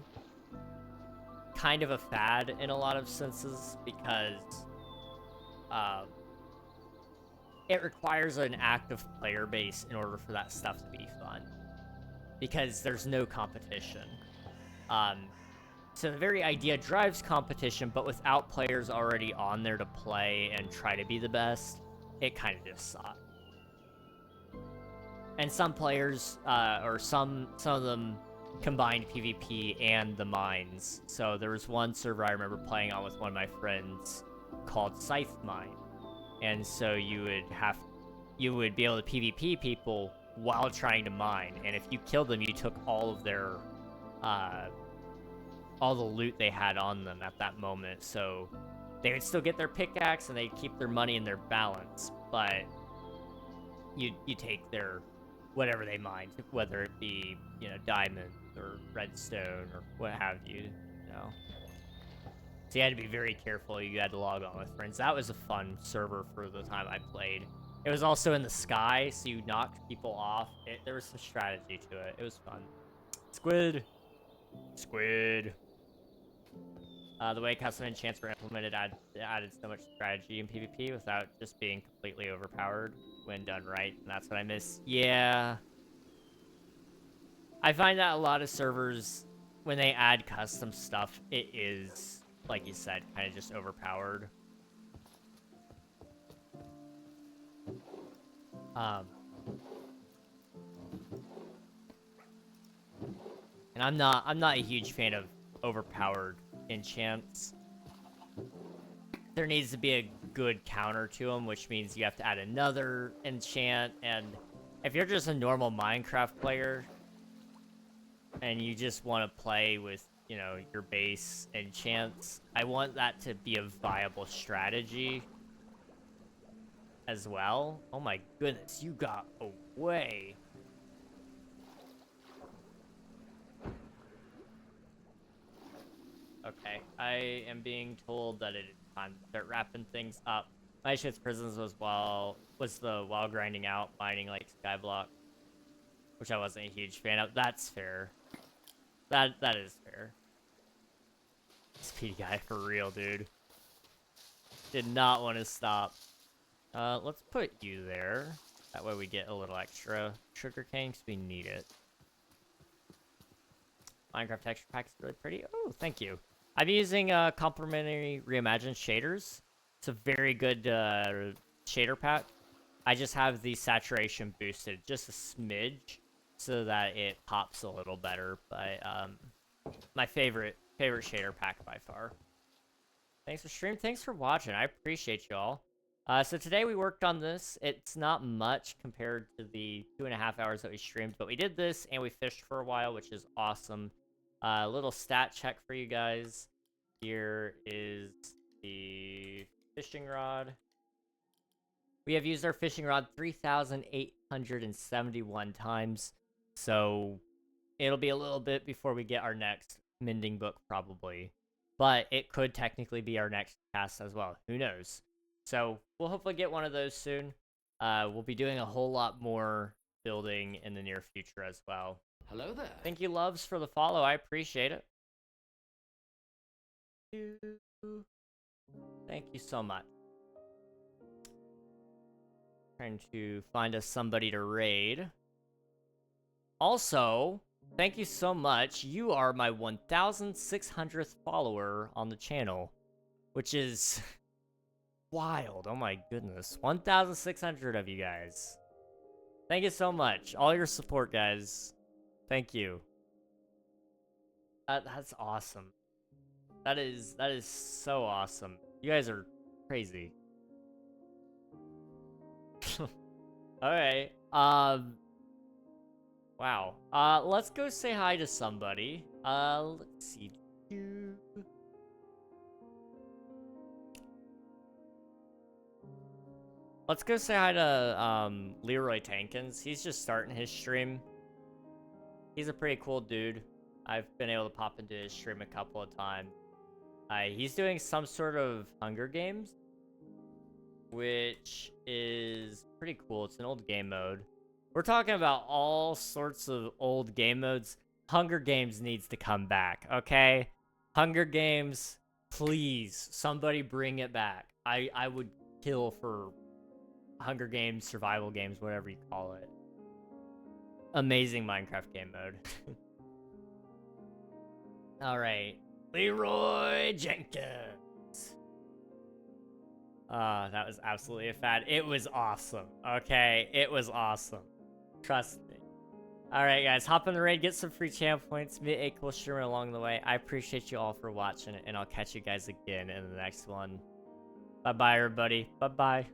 S1: kind of a fad in a lot of senses, because it requires an active player base in order for that stuff to be fun, because there's no competition. So the very idea drives competition, but without players already on there to play and try to be the best, it kind of just sucks. And some players, or some of them, combined PvP and the mines. So there was one server I remember playing on with one of my friends called Scythe Mine, and so you would be able to PvP people while trying to mine, and if you killed them, you took all of their all the loot they had on them at that moment. So they would still get their pickaxe and they'd keep their money in their balance, but you take their whatever they mined, whether it be, you know, diamond or redstone or what have you, you know. So you had to be very careful. You had to log on with friends. That was a fun server for the time I played. It was also in the sky, so you knocked people off. There was some strategy to it. It was fun. Squid. The way custom enchants were implemented added so much strategy in PvP without just being completely overpowered when done right, and that's what I miss. Yeah. I find that a lot of servers, when they add custom stuff, it is, like you said, kind of just overpowered. And I'm not a huge fan of overpowered enchants. There needs to be a good counter to them, which means you have to add another enchant. And if you're just a normal Minecraft player and you just want to play with, you know, your base enchants, I want that to be a viable strategy as well. Oh my goodness, you got away. Okay, I am being told that it is time to start wrapping things up. My shit's prisons was the while grinding out, mining like Skyblock, which I wasn't a huge fan of. That's fair. That is fair. Speedy guy for real, dude. Did not want to stop. Let's put you there. That way we get a little extra sugar cane because we need it. Minecraft texture pack is really pretty. Oh, thank you. I'm using complementary reimagined shaders. It's a very good shader pack. I just have the saturation boosted just a smidge so that it pops a little better. But my favorite shader pack by far. Thanks for stream. Thanks for watching. I appreciate y'all. So today we worked on this. It's not much compared to the 2.5 hours that we streamed, but we did this and we fished for a while, which is awesome. A little stat check for you guys. Here is the fishing rod. We have used our fishing rod 3,871 times. So it'll be a little bit before we get our next mending book probably. But it could technically be our next cast as well. Who knows? So we'll hopefully get one of those soon. We'll be doing a whole lot more building in the near future as well.
S2: Hello there.
S1: Thank you, Loves, for the follow. I appreciate it. Thank you so much. Trying to find us somebody to raid. Also, thank you so much. You are my 1,600th follower on the channel, which is wild. Oh my goodness. 1,600 of you guys. Thank you so much. All your support, guys. Thank you. That's awesome. That is so awesome. You guys are crazy. Alright. Wow. Let's go say hi to somebody. Let's see. Let's go say hi to Leroy Tankins. He's just starting his stream. He's a pretty cool dude. I've been able to pop into his stream a couple of times. He's doing some sort of Hunger Games which is pretty cool. It's an old game mode. We're talking about all sorts of old game modes. Hunger Games needs to come back, okay? Hunger Games, please, somebody bring it back. I would kill for Hunger Games, survival games, whatever you call it. Amazing Minecraft game mode. All right, Leroy Jenkins. That was absolutely a fad. It was awesome. Okay, it was awesome. Trust me. All right, guys, hop in the raid, get some free channel points, meet a cool streamer along the way. I appreciate you all for watching, and I'll catch you guys again in the next one. Bye-bye, everybody. Bye-bye.